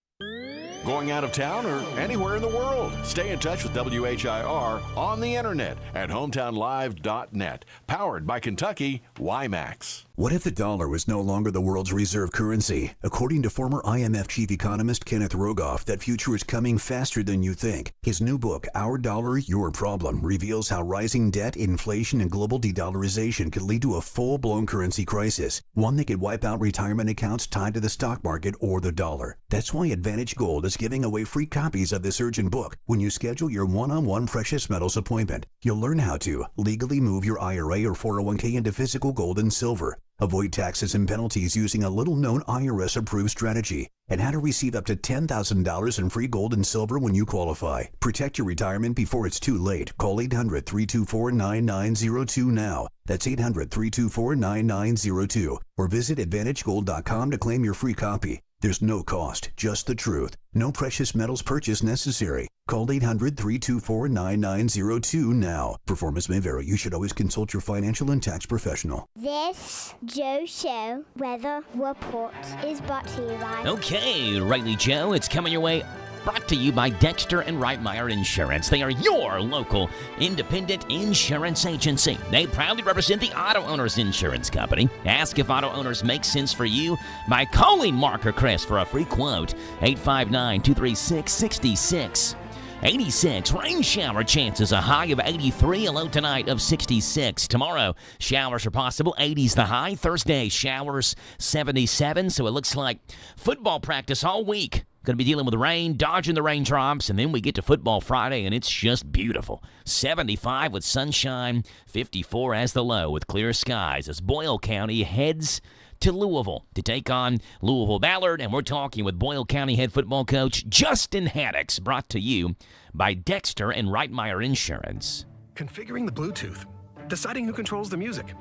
Going out of town or anywhere in the world? Stay in touch with WHIR on the internet at hometownlive.net. Powered by Kentucky WiMAX. What if the dollar was no longer the world's reserve currency? According to former IMF chief economist Kenneth Rogoff, that future is coming faster than you think. His new book, Our Dollar, Your Problem, reveals how rising debt, inflation, and global de-dollarization could lead to a full-blown currency crisis, one that could wipe out retirement accounts tied to the stock market or the dollar. That's why Advantage Gold is giving away free copies of this urgent book when you schedule your one-on-one precious metals appointment. You'll learn how to legally move your IRA or 401k into physical gold and silver, avoid taxes and penalties using a little-known IRS-approved strategy, and how to receive up to $10,000 in free gold and silver when you qualify. Protect your retirement before it's too late. Call 800-324-9902 now. That's 800-324-9902. Or visit AdvantageGold.com to claim your free copy. There's no cost, just the truth. No precious metals purchase necessary. Call 800-324-9902 now. Performance may vary. You should always consult your financial and tax professional. This Joe Show Weather Report is brought to you by... Okay, Rightly Joe, it's coming your way. Brought to you by Dexter and Reitmeyer Insurance. They are your local independent insurance agency. They proudly represent the Auto Owners Insurance Company. Ask if auto owners make sense for you by calling Mark or Chris for a free quote. 859-236-6686. 86. Rain shower chances, a high of 83, a low tonight of 66. Tomorrow, showers are possible, 80s the high. Thursday, showers 77, so it looks like football practice all week. Going to be dealing with rain, dodging the raindrops, and then we get to football Friday, and it's just beautiful. 75 with sunshine, 54 as the low with clear skies as Boyle County heads to Louisville to take on Louisville Ballard, and we're talking with Boyle County head football coach Justin Haddix, brought to you by Dexter and Reitmeyer Insurance. Configuring the Bluetooth, deciding who controls the music,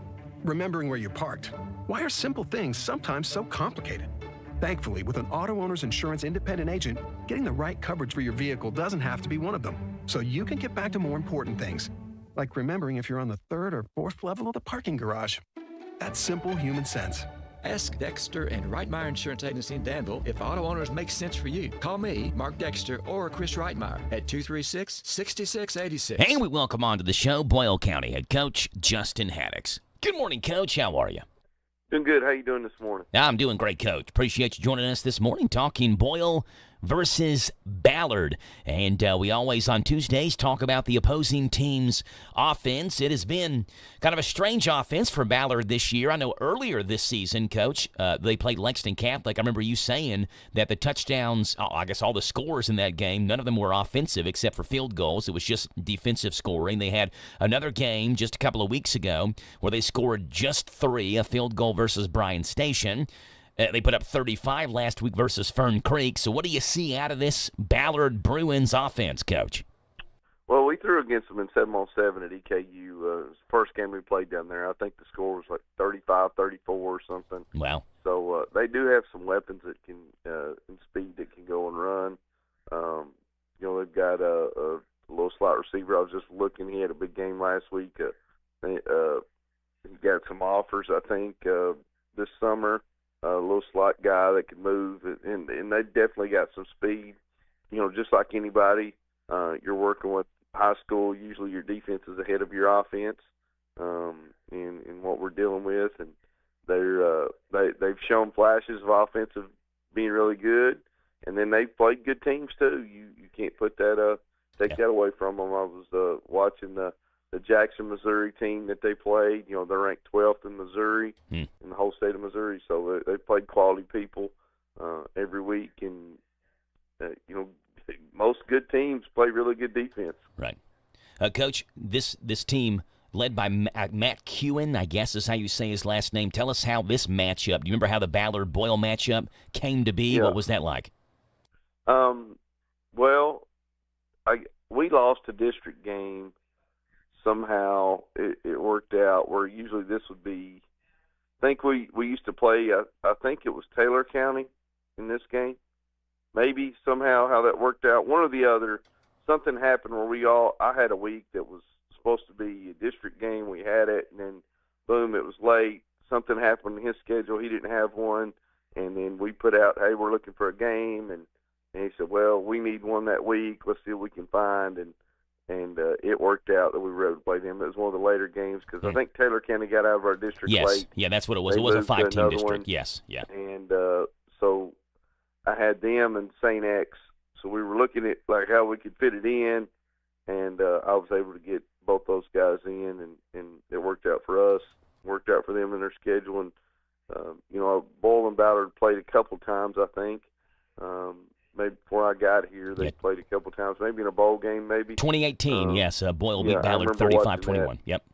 remembering where you parked. Why are simple things sometimes so complicated? Thankfully, with an auto owner's insurance independent agent, getting the right coverage for your vehicle doesn't have to be one of them. So you can get back to more important things, like remembering if you're on the 3rd or 4th level of the parking garage. That's simple human sense. Ask Dexter and Reitmeyer Insurance Agency in Danville if auto owners make sense for you. Call me, Mark Dexter, or Chris Reitmeyer at 236-6686. And we welcome onto the show Boyle County head coach Justin Haddix. Good morning, Coach. How are you? Doing good. How you doing this morning? I'm doing great, Coach. Appreciate you joining us this morning, talking Boyle versus Ballard. And we always, on Tuesdays, talk about the opposing team's offense. It has been kind of a strange offense for Ballard this year. I know earlier this season, Coach, they played Lexington Catholic. I remember you saying that the touchdowns, I guess all the scores in that game, none of them were offensive except for field goals. It was just defensive scoring. They had another game just a couple of weeks ago where they scored just 3, a field goal versus Bryan Station. They put up 35 last week versus Fern Creek. So what do you see out of this Ballard Bruins offense, Coach? Well, we threw against them in 7-on-7 at EKU. It was the first game we played down there. I think the score was like 35-34 or something. Wow. So they do have some weapons that can, and speed that can go and run. They've got a little slot receiver. I was just looking. He had a big game last week. He got some offers, I think, this summer. A little slot guy that can move, and they definitely got some speed. Just like anybody, you're working with high school. Usually, your defense is ahead of your offense, in what we're dealing with, and they've shown flashes of offensive being really good, and then they've played good teams too. You can't put that take that away from them. I was watching the Jackson, Missouri team that they played. They're ranked 12th in Missouri, in the whole state of Missouri. So they played quality people every week, and most good teams play really good defense. Right, Coach. This team led by Matt Kewen, I guess is how you say his last name. Tell us how this matchup. Do you remember how the Ballard Boyle matchup came to be? Yeah. What was that like? Well, we lost a district game. Somehow it worked out where usually this would be, I think we used to play, I think it was Taylor County in this game. Maybe somehow how that worked out. One or the other, something happened where I had a week that was supposed to be a district game. We had it, and then boom, it was late. Something happened in his schedule. He didn't have one. And then we put out, hey, we're looking for a game. And he said, well, we need one that week. Let's see what we can find. And it worked out that we were able to play them. It was one of the later games because I think Taylor County got out of our district late. Yeah, that's what it was. It was a 5-team district. Yes, yeah. And so I had them and St. X. So we were looking at like how we could fit it in, and I was able to get both those guys in, and it worked out for us. Worked out for them in their schedule. And, Boyle and Ballard played a couple times, I think. Maybe before I got here, they played a couple times, maybe in a bowl game, maybe. 2018, yes. Boyle beat Ballard 35-21. Yep.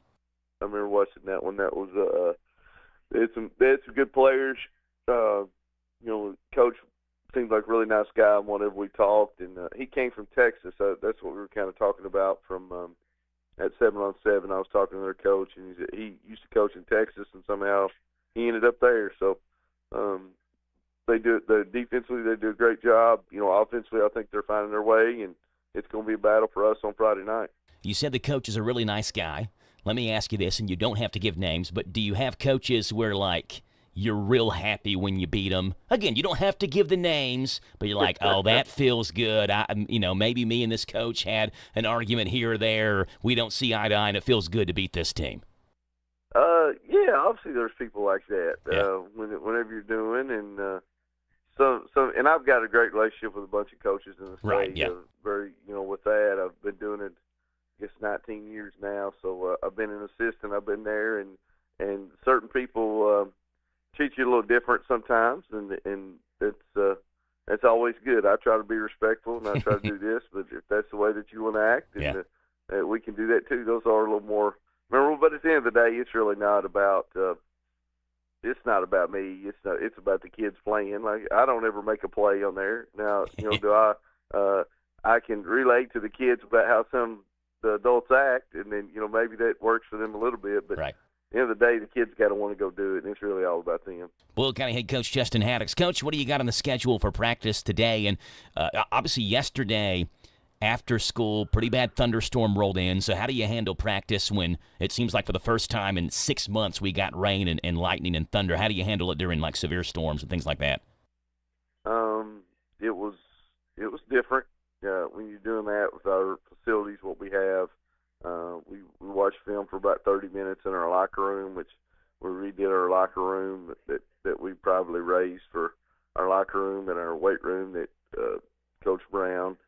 I remember watching that one. That was they had some good players. Coach seemed like a really nice guy whenever we talked, and he came from Texas. That's what we were kind of talking about from at 7-on-7. I was talking to their coach, and he used to coach in Texas, and somehow he ended up there. So. Defensively, they do a great job. Offensively, I think they're finding their way, and it's going to be a battle for us on Friday night. You said the coach is a really nice guy. Let me ask you this, and you don't have to give names, but do you have coaches where, like, you're real happy when you beat them? Again, you don't have to give the names, but you're like, oh, that feels good. Maybe me and this coach had an argument here or there. We don't see eye to eye, and it feels good to beat this team. Yeah, obviously there's people like that whenever you're doing, and and I've got a great relationship with a bunch of coaches in the state. Right, yeah. With that, I've been doing it, I guess, 19 years now. So I've been an assistant. I've been there, and certain people treat you a little different sometimes, and it's always good. I try to be respectful, and I try to do this. But if that's the way that you want to act, and we can do that too. Those are a little more memorable. But at the end of the day, it's really not about it's not about me. It's about the kids playing. Like, I don't ever make a play on there. Now, do I can relate to the kids about how some the adults act, and then maybe that works for them a little bit. But right. At the end of the day, the kids got to want to go do it, and it's really all about them. Bull County head coach Justin Haddix. Coach, what do you got on the schedule for practice today? And obviously yesterday, after school, pretty bad thunderstorm rolled in. So how do you handle practice when it seems like for the first time in 6 months we got rain and lightning and thunder? How do you handle it during like severe storms and things like that? It was different when you're doing that with our facilities. What we have, we watched film for about 30 minutes in our locker room, which we redid our locker room that we probably raised for our locker room and our weight room that Coach Brown.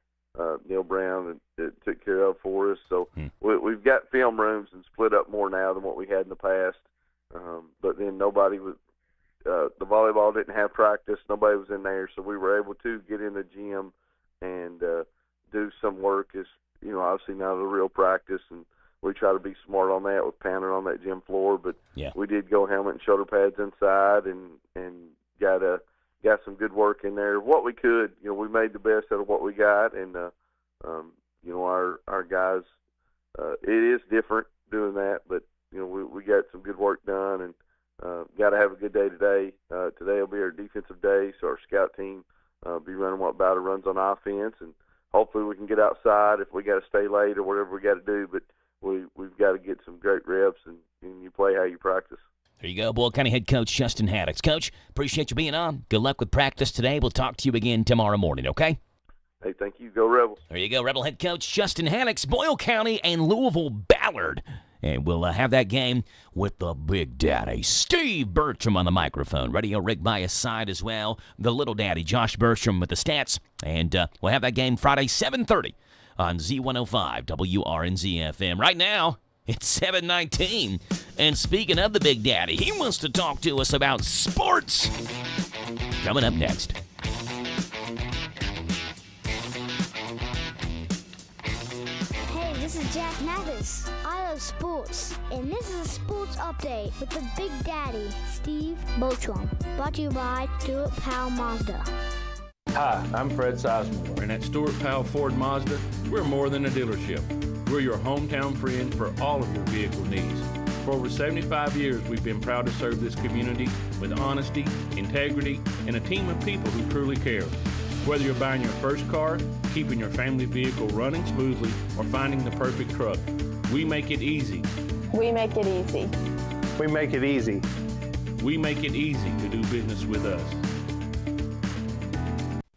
Neil Brown took care of for us. So we've got film rooms and split up more now than what we had in the past. But then nobody was the volleyball didn't have practice. Nobody was in there, so we were able to get in the gym and do some work. Is obviously not a real practice, and we try to be smart on that with pounding on that gym floor. But we did go helmet and shoulder pads inside and got some good work in there. What we could, we made the best out of what we got, and our guys. It is different doing that, but we got some good work done, and got to have a good day today. Today will be our defensive day, so our scout team be running what battle runs on offense, and hopefully we can get outside if we got to stay late or whatever we got to do. But we've got to get some great reps, and you play how you practice. There you go, Bull County head coach Justin Haddix. Coach, appreciate you being on. Good luck with practice today. We'll talk to you again tomorrow morning, okay? Hey, thank you. Go Rebels. There you go, Rebel head coach Justin Haddix, Boyle County and Louisville Ballard. And we'll have that game with the Big Daddy, Steve Bertram, on the microphone. Radio rig by his side as well. The Little Daddy, Josh Bertram, with the stats. And we'll have that game Friday, 7:30 on Z105 WRNZ-FM. Right now, it's 7:19. And speaking of the Big Daddy, he wants to talk to us about sports. Coming up next. Hey, this is Jack Mathis. I love sports. And this is a sports update with the Big Daddy, Steve Bertram. Brought to you by Stuart Powell Mazda. Hi, I'm Fred Sizemore, and at Stuart Powell Ford Mazda, we're more than a dealership. We're your hometown friend for all of your vehicle needs. For over 75 years, we've been proud to serve this community with honesty, integrity, and a team of people who truly care. Whether you're buying your first car, keeping your family vehicle running smoothly, or finding the perfect truck, we make it easy. We make it easy. We make it easy. We make it easy to do business with us.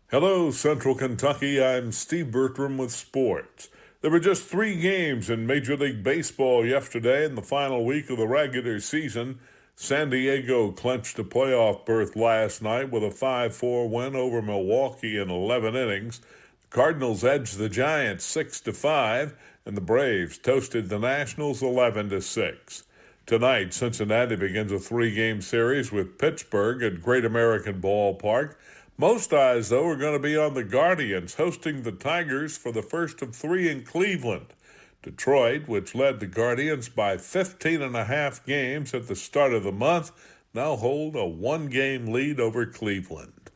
Hello, Central Kentucky. I'm Steve Bertram with sports. There were just 3 games in Major League Baseball yesterday in the final week of the regular season. San Diego clinched a playoff berth last night with a 5-4 win over Milwaukee in 11 innings. The Cardinals edged the Giants 6-5, and the Braves toasted the Nationals 11-6. Tonight, Cincinnati begins a 3-game series with Pittsburgh at Great American Ballpark. Most eyes, though, are going to be on the Guardians hosting the Tigers for the first of 3 in Cleveland. Detroit, which led the Guardians by 15.5 games at the start of the month, now hold a 1-game lead over Cleveland.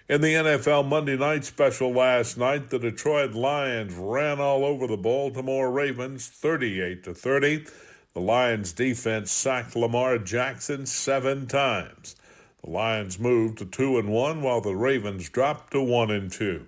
In the NFL Monday night special last night, the Detroit Lions ran all over the Baltimore Ravens 38-30. The Lions defense sacked Lamar Jackson 7 times. The Lions moved to 2-1 while the Ravens dropped to 1-2.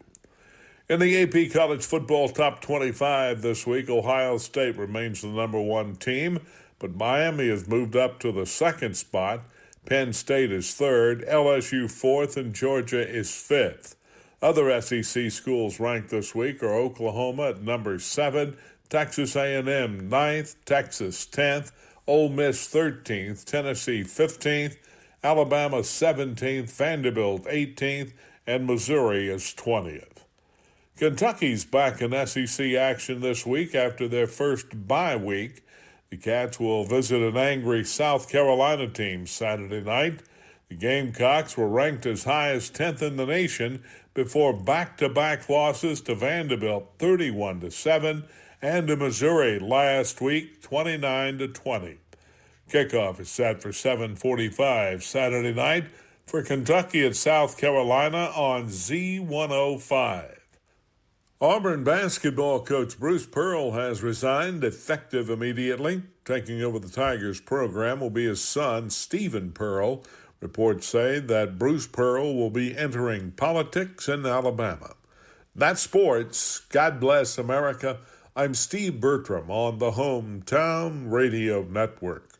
In the AP College Football Top 25 this week, Ohio State remains the number 1 team, but Miami has moved up to the 2nd spot. Penn State is 3rd, LSU 4th, and Georgia is 5th. Other SEC schools ranked this week are Oklahoma at number 7, Texas A&M 9th, Texas 10th, Ole Miss 13th, Tennessee 15th, Alabama 17th, Vanderbilt 18th, and Missouri is 20th. Kentucky's back in SEC action this week after their first bye week. The Cats will visit an angry South Carolina team Saturday night. The Gamecocks were ranked as high as 10th in the nation before back-to-back losses to Vanderbilt 31-7 and to Missouri last week 29-20. Kickoff is set for 7:45 Saturday night for Kentucky at South Carolina on Z105. Auburn basketball coach Bruce Pearl has resigned effective immediately. Taking over the Tigers program will be his son, Stephen Pearl. Reports say that Bruce Pearl will be entering politics in Alabama. That's sports. God bless America. I'm Steve Bertram on the Hometown Radio Network.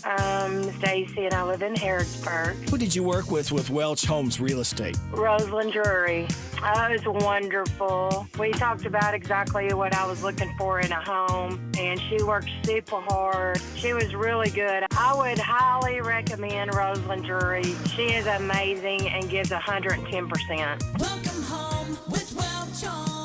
I'm Stacy, and I live in Harrodsburg. Who did you work with Welch Homes Real Estate? Rosalind Drury. It was wonderful. We talked about exactly what I was looking for in a home, and she worked super hard. She was really good. I would highly recommend Rosalind Drury. She is amazing and gives 110%. Welcome home with Welch Homes.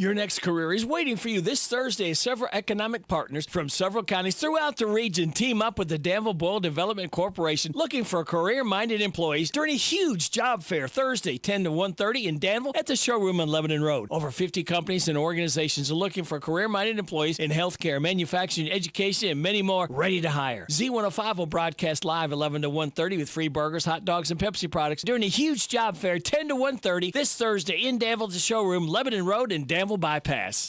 Your next career is waiting for you this Thursday. Several economic partners from several counties throughout the region team up with the Danville Boyle Development Corporation looking for career-minded employees during a huge job fair Thursday, 10 to 1:30 in Danville at the showroom on Lebanon Road. Over 50 companies and organizations are looking for career-minded employees in healthcare, manufacturing, education, and many more ready to hire. Z105 will broadcast live 11 to 1:30 with free burgers, hot dogs, and Pepsi products during a huge job fair 10 to 1:30 this Thursday in Danville at the showroom, Lebanon Road, and Danville Bypass.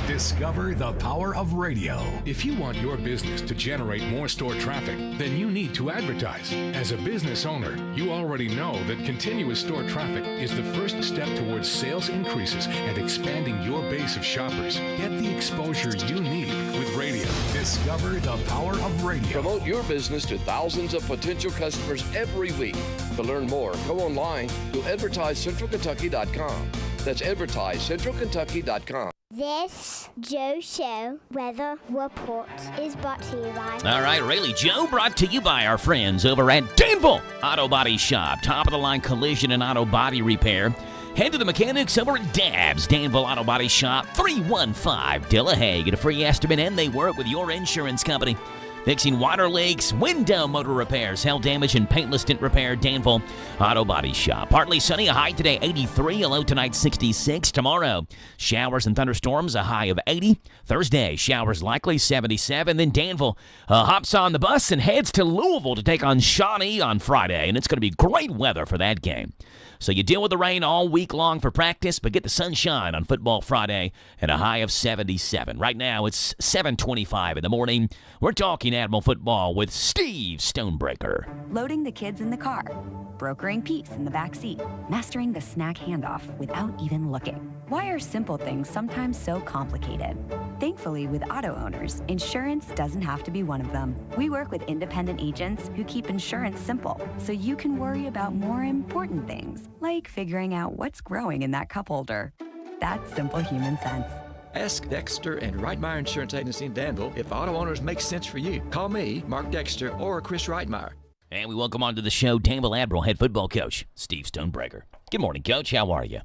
Discover the power of radio. If you want your business to generate more store traffic, then you need to advertise. As a business owner, you already know that continuous store traffic is the first step towards sales increases and expanding your base of shoppers. Get the exposure you need with radio. Discover the power of radio. Promote your business to thousands of potential customers every week. To learn more, go online to advertisecentralkentucky.com. That's advertisecentralkentucky.com. This Joe Show weather report is brought to you by... All right, Rayleigh Joe, brought to you by our friends over at Danville Auto Body Shop. Top-of-the-line collision and auto body repair. Head to the mechanics over at Dabbs, Danville Auto Body Shop, 315 Delahaye. Get a free estimate, and they work with your insurance company. Fixing water leaks, window motor repairs, hail damage, and paintless tint repair, Danville Auto Body Shop. Partly sunny, a high today 83, a low tonight 66. Tomorrow, showers and thunderstorms, a high of 80. Thursday, showers likely 77. Then Danville hops on the bus and heads to Louisville to take on Shawnee on Friday, and it's going to be great weather for that game. So you deal with the rain all week long for practice, but get the sunshine on Football Friday and a high of 77. Right now, it's 7:25 in the morning. We're talking Admiral football with Steve Stonebreaker. Loading the kids in the car, brokering peace in the back seat, mastering the snack handoff without even looking. Why are simple things sometimes so complicated? Thankfully, with auto owners, insurance doesn't have to be one of them. We work with independent agents who keep insurance simple, so you can worry about more important things, like figuring out what's growing in that cup holder. That's simple human sense. Ask Dexter and Reitmeyer Insurance Agency in Danville if auto owners make sense for you. Call me, Mark Dexter, or Chris Reitmeyer. And we welcome onto the show Danville Admiral head football coach Steve Stonebreaker. Good morning, Coach. How are you?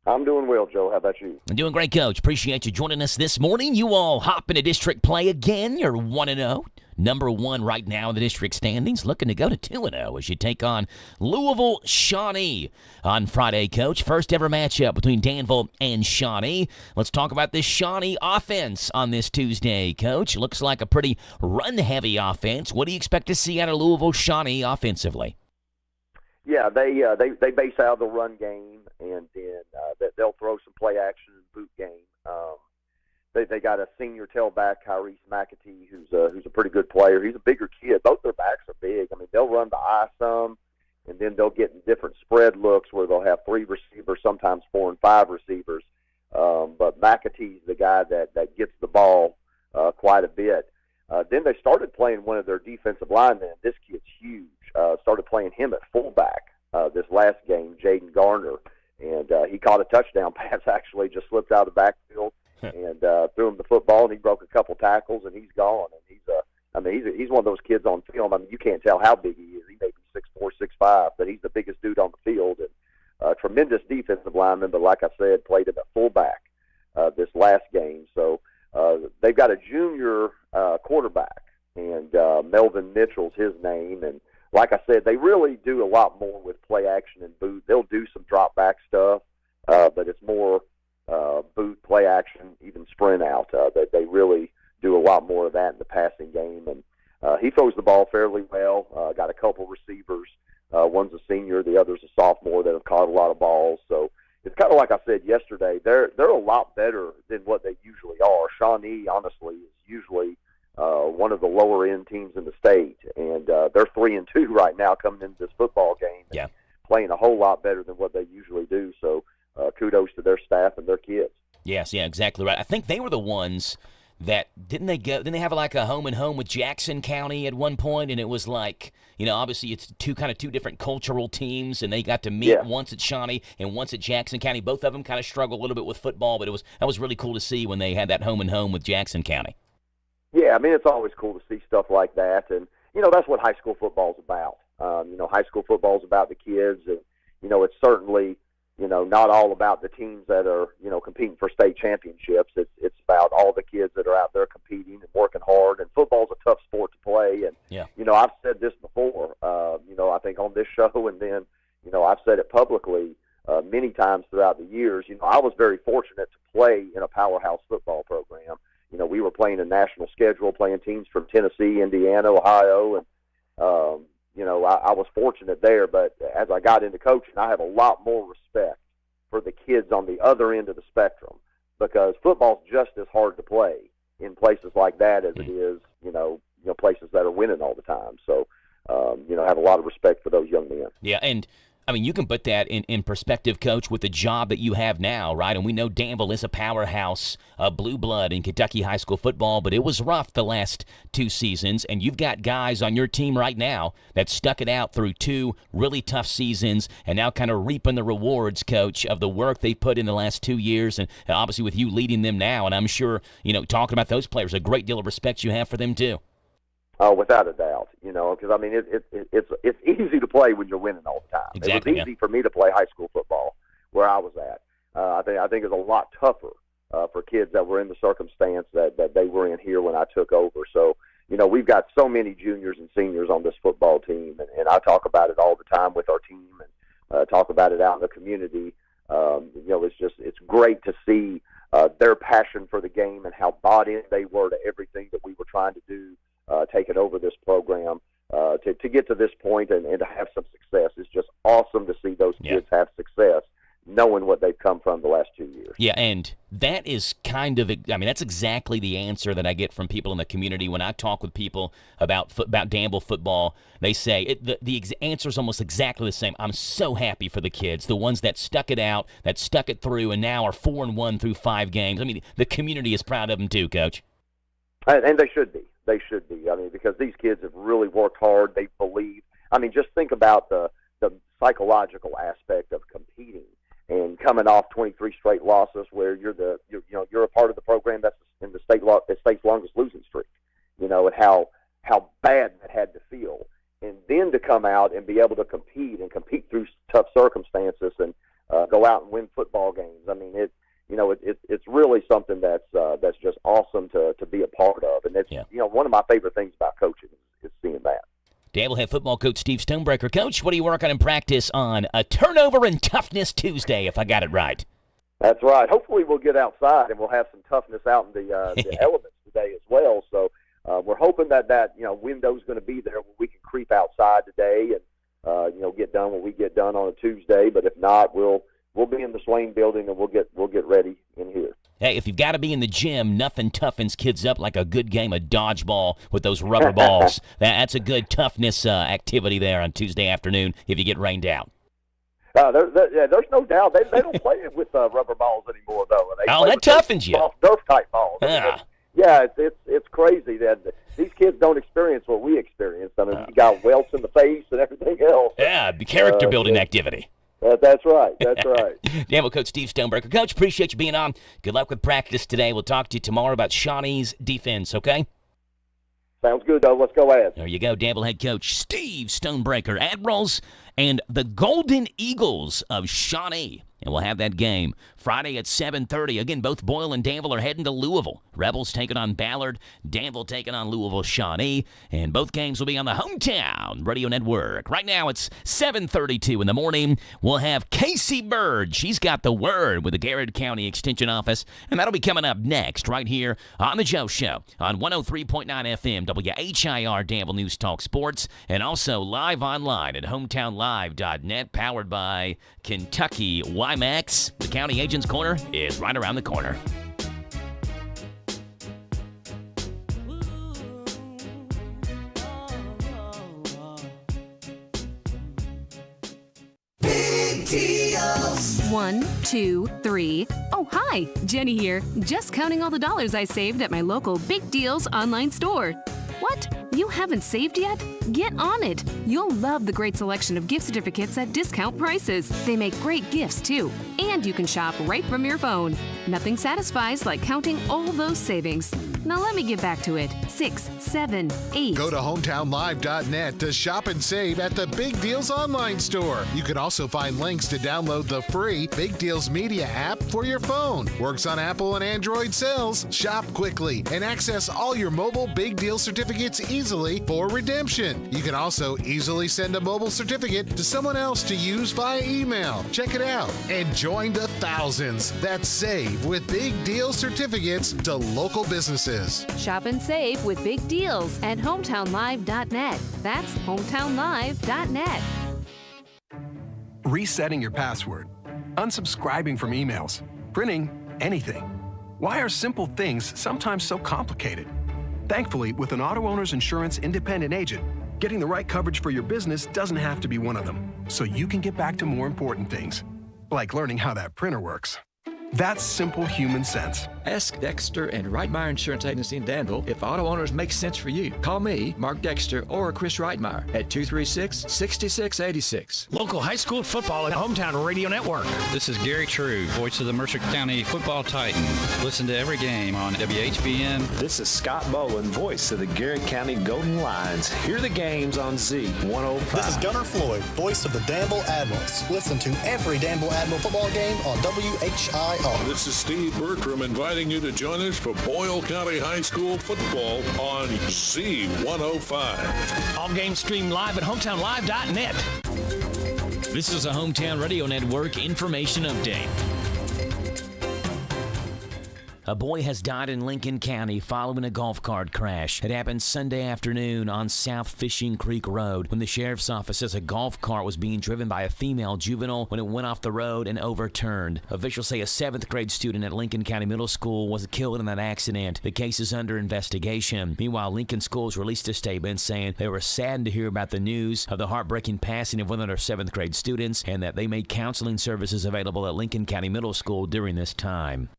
I'm doing well, Joe. How about you? I'm doing great, Coach. Appreciate you joining us this morning. You all hop into district play again. You're 1-0. Number 1 right now in the district standings. Looking to go to 2-0 as you take on Louisville Shawnee on Friday, Coach. First ever matchup between Danville and Shawnee. Let's talk about this Shawnee offense on this Tuesday, Coach. Looks like a pretty run-heavy offense. What do you expect to see out of Louisville Shawnee offensively? Yeah, they base out the run game, and then they'll throw some play action and boot game. They got a senior tailback, Kyrese McAtee, who's a pretty good player. He's a bigger kid. Both their backs are big. I mean, they'll run the eye some, and then they'll get in different spread looks where they'll have 3 receivers, sometimes 4 and 5 receivers. But McAtee's the guy that gets the ball quite a bit. Then they started playing one of their defensive linemen. This kid's huge. Started playing him at fullback this last game, Jaden Garner. And he caught a touchdown pass, actually, just slipped out of the backfield and threw him the football, and he broke a couple tackles, and he's gone. And he's one of those kids on film. I mean, you can't tell how big he is. He may be 6'4", 6'5", but he's the biggest dude on the field. And tremendous defensive lineman, but like I said, played him at fullback this last game. So they've got a junior quarterback, and Melvin Mitchell's his name. And like I said, they really do a lot more with play action and boot. They'll do some drop back stuff, but it's more boot, play action, even sprint out. They really do a lot more of that in the passing game. And he throws the ball fairly well. Got a couple receivers. One's a senior, the other's a sophomore that have caught a lot of balls. So it's kind of like I said yesterday. They're a lot better than what they usually are. Shawnee, honestly, is usually one of the lower end teams in the state, and they're 3-2 right now coming into this football game. Yeah, playing a whole lot better than what they usually do. So kudos to their staff and their kids. Yes, yeah, exactly right. I think they were the ones that didn't they have like a home and home with Jackson County at one point, and it was like, obviously it's two different cultural teams, and they got to meet once at Shawnee and once at Jackson County. Both of them kind of struggled a little bit with football, but that was really cool to see when they had that home and home with Jackson County. Yeah, I mean, it's always cool to see stuff like that, and that's what high school football is about. High school football is about the kids, and it's certainly not all about the teams that are competing for state championships. It's about all the kids that are out there competing and working hard. And football's a tough sport to play. And I've said this before. I think on this show, and then I've said it publicly many times throughout the years. I was very fortunate to play in a powerhouse football program. We were playing a national schedule, playing teams from Tennessee, Indiana, Ohio, and I was fortunate there. But as I got into coaching, I have a lot more respect for the kids on the other end of the spectrum, because football's just as hard to play in places like that as it is, places that are winning all the time. So, I have a lot of respect for those young men. Yeah, and I mean, you can put that in perspective, Coach, with the job that you have now, right? And we know Danville is a powerhouse, blue blood in Kentucky high school football, but it was rough the last 2 seasons, and you've got guys on your team right now that stuck it out through 2 really tough seasons and now kind of reaping the rewards, Coach, of the work they put in the last 2 years, and obviously with you leading them now, and I'm sure, talking about those players, a great deal of respect you have for them too. Oh, without a doubt, because I mean it's easy to play when you're winning all the time. Exactly, it was easy for me to play high school football where I was at. I think it's a lot tougher for kids that were in the circumstance that they were in here when I took over. So we've got so many juniors and seniors on this football team, and I talk about it all the time with our team and talk about it out in the community. It's great to see their passion for the game and how bought in they were to everything that we were trying to do. Taking over this program to get to this point and to have some success. It's just awesome to see those kids have success, knowing what they've come from the last 2 years. Yeah, and that is that's exactly the answer that I get from people in the community when I talk with people about Danville football. They say the answer is almost exactly the same. I'm so happy for the kids, the ones that stuck it out, that stuck it through, and now are 4-1 through 5 games. I mean, the community is proud of them too, Coach. And they should be. They should be. I mean, because these kids have really worked hard. They believe. I mean, just think about the psychological aspect of competing and coming off 23 straight losses, where you're a part of the program that's in the state's longest losing streak. And how bad that had to feel, and then to come out and be able to compete through tough circumstances and go out and win football games. I mean, it's really something that's just awesome to be a part of, and it's one of my favorite things about coaching is seeing that. Danville head football coach Steve Stonebreaker. Coach, what are you working in practice on a turnover and toughness Tuesday, if I got it right? That's right. Hopefully we'll get outside and we'll have some toughness out in the elements today as well. So we're hoping that window's going to be there where we can creep outside today and get done what we get done on a Tuesday. But if not, we'll be in the Swain building and we'll get ready in here. Hey, if you've got to be in the gym, nothing toughens kids up like a good game of dodgeball with those rubber balls. That's a good toughness activity there on Tuesday afternoon if you get rained out. There's no doubt. They don't play it with rubber balls anymore, though. That toughens you. Soft Nerf-type balls. Yeah. It's crazy that these kids don't experience what we experienced. I mean, you got welts in the face and everything else. Yeah, character-building activity. That's right. That's right. Danville coach Steve Stonebreaker. Coach, appreciate you being on. Good luck with practice today. We'll talk to you tomorrow about Shawnee's defense, okay? Sounds good, though. Let's go ahead. There you go. Danville head coach Steve Stonebreaker. Admirals and the Golden Eagles of Shawnee And we'll have that game Friday at 7:30. Again, both Boyle and Danville are heading to Louisville. Rebels taking on Ballard, Danville taking on Louisville Shawnee. And both games will be on the Hometown Radio Network. Right now it's 7:32 in the morning. We'll have Casey Bird. She's got the word with the Garrett County Extension Office. And that'll be coming up next right here on The Joe Show on 103.9 FM WHIR Danville News Talk Sports. And also live online at hometownlive.net, powered by Kentucky WIMAX. The County Agent's Corner is right around the corner. Big deals. 1, 2, 3. Oh, hi, Jenny here. Just counting all the dollars I saved at my local Big Deals online store. What? You haven't saved yet? Get on it. You'll love the great selection of gift certificates at discount prices. They make great gifts, too. And you can shop right from your phone. Nothing satisfies like counting all those savings. Now let me get back to it. 6, 7, 8. Go to hometownlive.net to shop and save at the Big Deals online store. You can also find links to download the free Big Deals Media app for your phone. Works on Apple and Android cells. Shop quickly and access all your mobile Big Deal certificates easily for redemption. You can also easily send a mobile certificate to someone else to use via email. Check it out and join the thousands that save with Big Deal certificates to local businesses. Shop and save with Big Deals at hometownlive.net. That's hometownlive.net. Resetting your password, unsubscribing from emails, printing anything. Why are simple things sometimes so complicated? Thankfully, with an auto owner's insurance independent agent, getting the right coverage for your business doesn't have to be one of them, so you can get back to more important things, like learning how that printer works. That's simple human sense. Ask Dexter and Reitmeyer Insurance Agency in Danville if auto owners make sense for you. Call me, Mark Dexter, or Chris Reitmeyer at 236-6686. Local high school football at Hometown Radio Network. This is Gary True, voice of the Mercer County Football Titan. Listen to every game on WHBN. This is Scott Bowen, voice of the Garrett County Golden Lions. Hear the games on Z105. This is Gunnar Floyd, voice of the Danville Admirals. Listen to every Danville Admiral football game on WHIR. This is Steve Bertram inviting you to join us for Boyle County High School football on Z105. All games streamed live at hometownlive.net. This is a Hometown Radio Network information update. A boy has died in Lincoln County following a golf cart crash. It happened Sunday afternoon on South Fishing Creek Road when the sheriff's office says a golf cart was being driven by a female juvenile when it went off the road and overturned. Officials say a 7th grade student at Lincoln County Middle School was killed in that accident. The case is under investigation. Meanwhile, Lincoln Schools released a statement saying they were saddened to hear about the news of the heartbreaking passing of one of their 7th grade students and that they made counseling services available at Lincoln County Middle School during this time.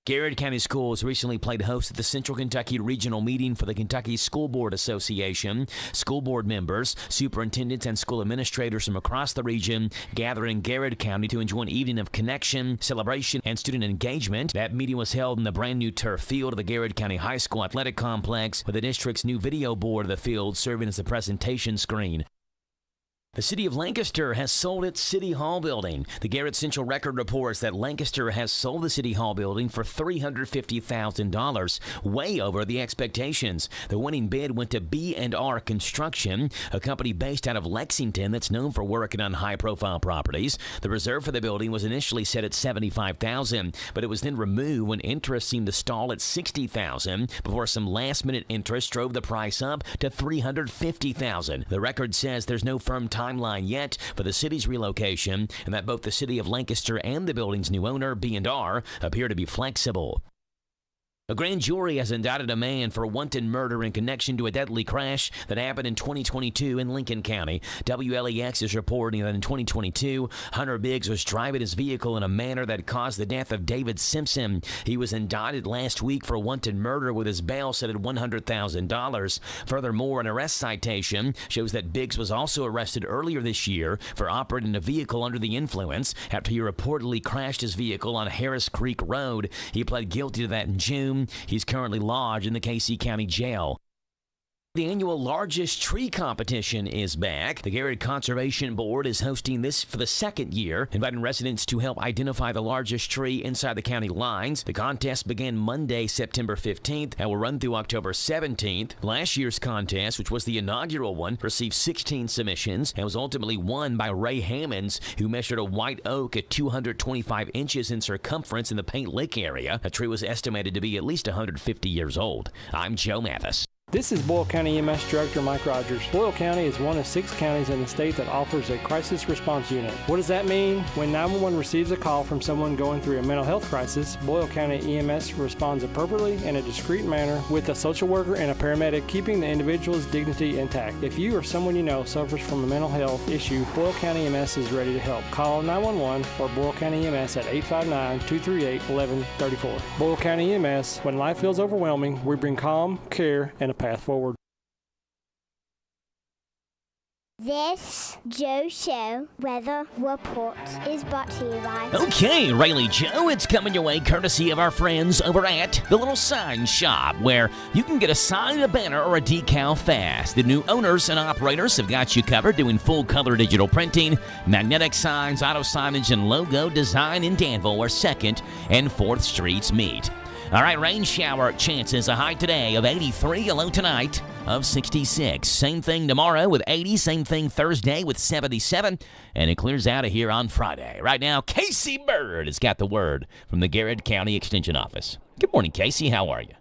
Garrett County Schools recently played host at the Central Kentucky Regional Meeting for the Kentucky School Board Association. School board members, superintendents, and school administrators from across the region gathered in Garrett County to enjoy an evening of connection, celebration, and student engagement. That meeting was held in the brand new turf field of the Garrett County High School Athletic Complex, with the district's new video board of the field serving as a presentation screen. The city of Lancaster has sold its City Hall building. The Garrett Central Record reports that Lancaster has sold the City Hall building for $350,000, way over the expectations. The winning bid went to B&R Construction, a company based out of Lexington that's known for working on high-profile properties. The reserve for the building was initially set at $75,000, but it was then removed when interest seemed to stall at $60,000 before some last-minute interest drove the price up to $350,000. The record says there's no firm timeline yet for the city's relocation, and that both the city of Lancaster and the building's new owner, B&R, appear to be flexible. A grand jury has indicted a man for wanton murder in connection to a deadly crash that happened in 2022 in Lincoln County. WLEX is reporting that in 2022, Hunter Biggs was driving his vehicle in a manner that caused the death of David Simpson. He was indicted last week for wanton murder with his bail set at $100,000. Furthermore, an arrest citation shows that Biggs was also arrested earlier this year for operating a vehicle under the influence after he reportedly crashed his vehicle on Harris Creek Road. He pled guilty to that in June. He's currently lodged in the Casey County Jail. The annual largest tree competition is back. The Garrett Conservation Board is hosting this for the second year, inviting residents to help identify the largest tree inside the county lines. The contest began Monday, September 15th, and will run through October 17th. Last year's contest, which was the inaugural one, received 16 submissions and was ultimately won by Ray Hammonds, who measured a white oak at 225 inches in circumference in the Paint Lick area. The tree was estimated to be at least 150 years old. I'm Joe Mathis. This is Boyle County EMS Director Mike Rogers. Boyle County is one of 6 counties in the state that offers a crisis response unit. What does that mean? When 911 receives a call from someone going through a mental health crisis, Boyle County EMS responds appropriately in a discreet manner with a social worker and a paramedic, keeping the individual's dignity intact. If you or someone you know suffers from a mental health issue, Boyle County EMS is ready to help. Call 911 or Boyle County EMS at 859-238-1134. Boyle County EMS, when life feels overwhelming, we bring calm, care, and a path forward. This Joe Show weather report is brought to you by... Okay, Rayleigh Joe, it's coming your way courtesy of our friends over at the Little Sign Shop, where you can get a sign, a banner, or a decal fast. The new owners and operators have got you covered, doing full-color digital printing, magnetic signs, auto signage, and logo design in Danville, where 2nd and 4th Streets meet. All right, rain shower chances, a high today of 83, a low tonight of 66. Same thing tomorrow with 80, same thing Thursday with 77, and it clears out of here on Friday. Right now, Casey Bird has got the word from the Garrett County Extension Office. Good morning, Casey. How are you?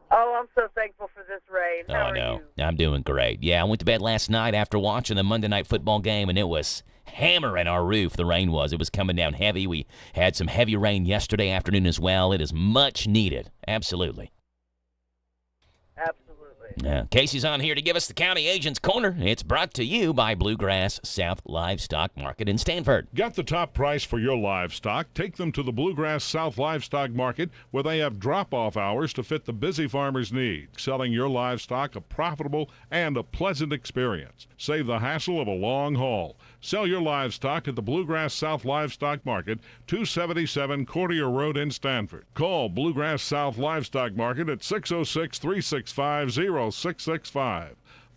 Oh, I'm so thankful for this rain. How are you? I'm doing great. Yeah, I went to bed last night after watching the Monday night football game, and it was hammering our roof. The rain was. It was coming down heavy. We had some heavy rain yesterday afternoon as well. It is much needed. Absolutely. Yeah, Casey's on here to give us the County Agent's Corner. It's brought to you by Bluegrass South Livestock Market in Stanford. Get the top price for your livestock. Take them to the Bluegrass South Livestock Market, where they have drop-off hours to fit the busy farmer's needs. Selling your livestock a profitable and a pleasant experience. Save the hassle of a long haul. Sell your livestock at the Bluegrass South Livestock Market, 277 Courtier Road in Stanford. Call Bluegrass South Livestock Market at 606-365-0665.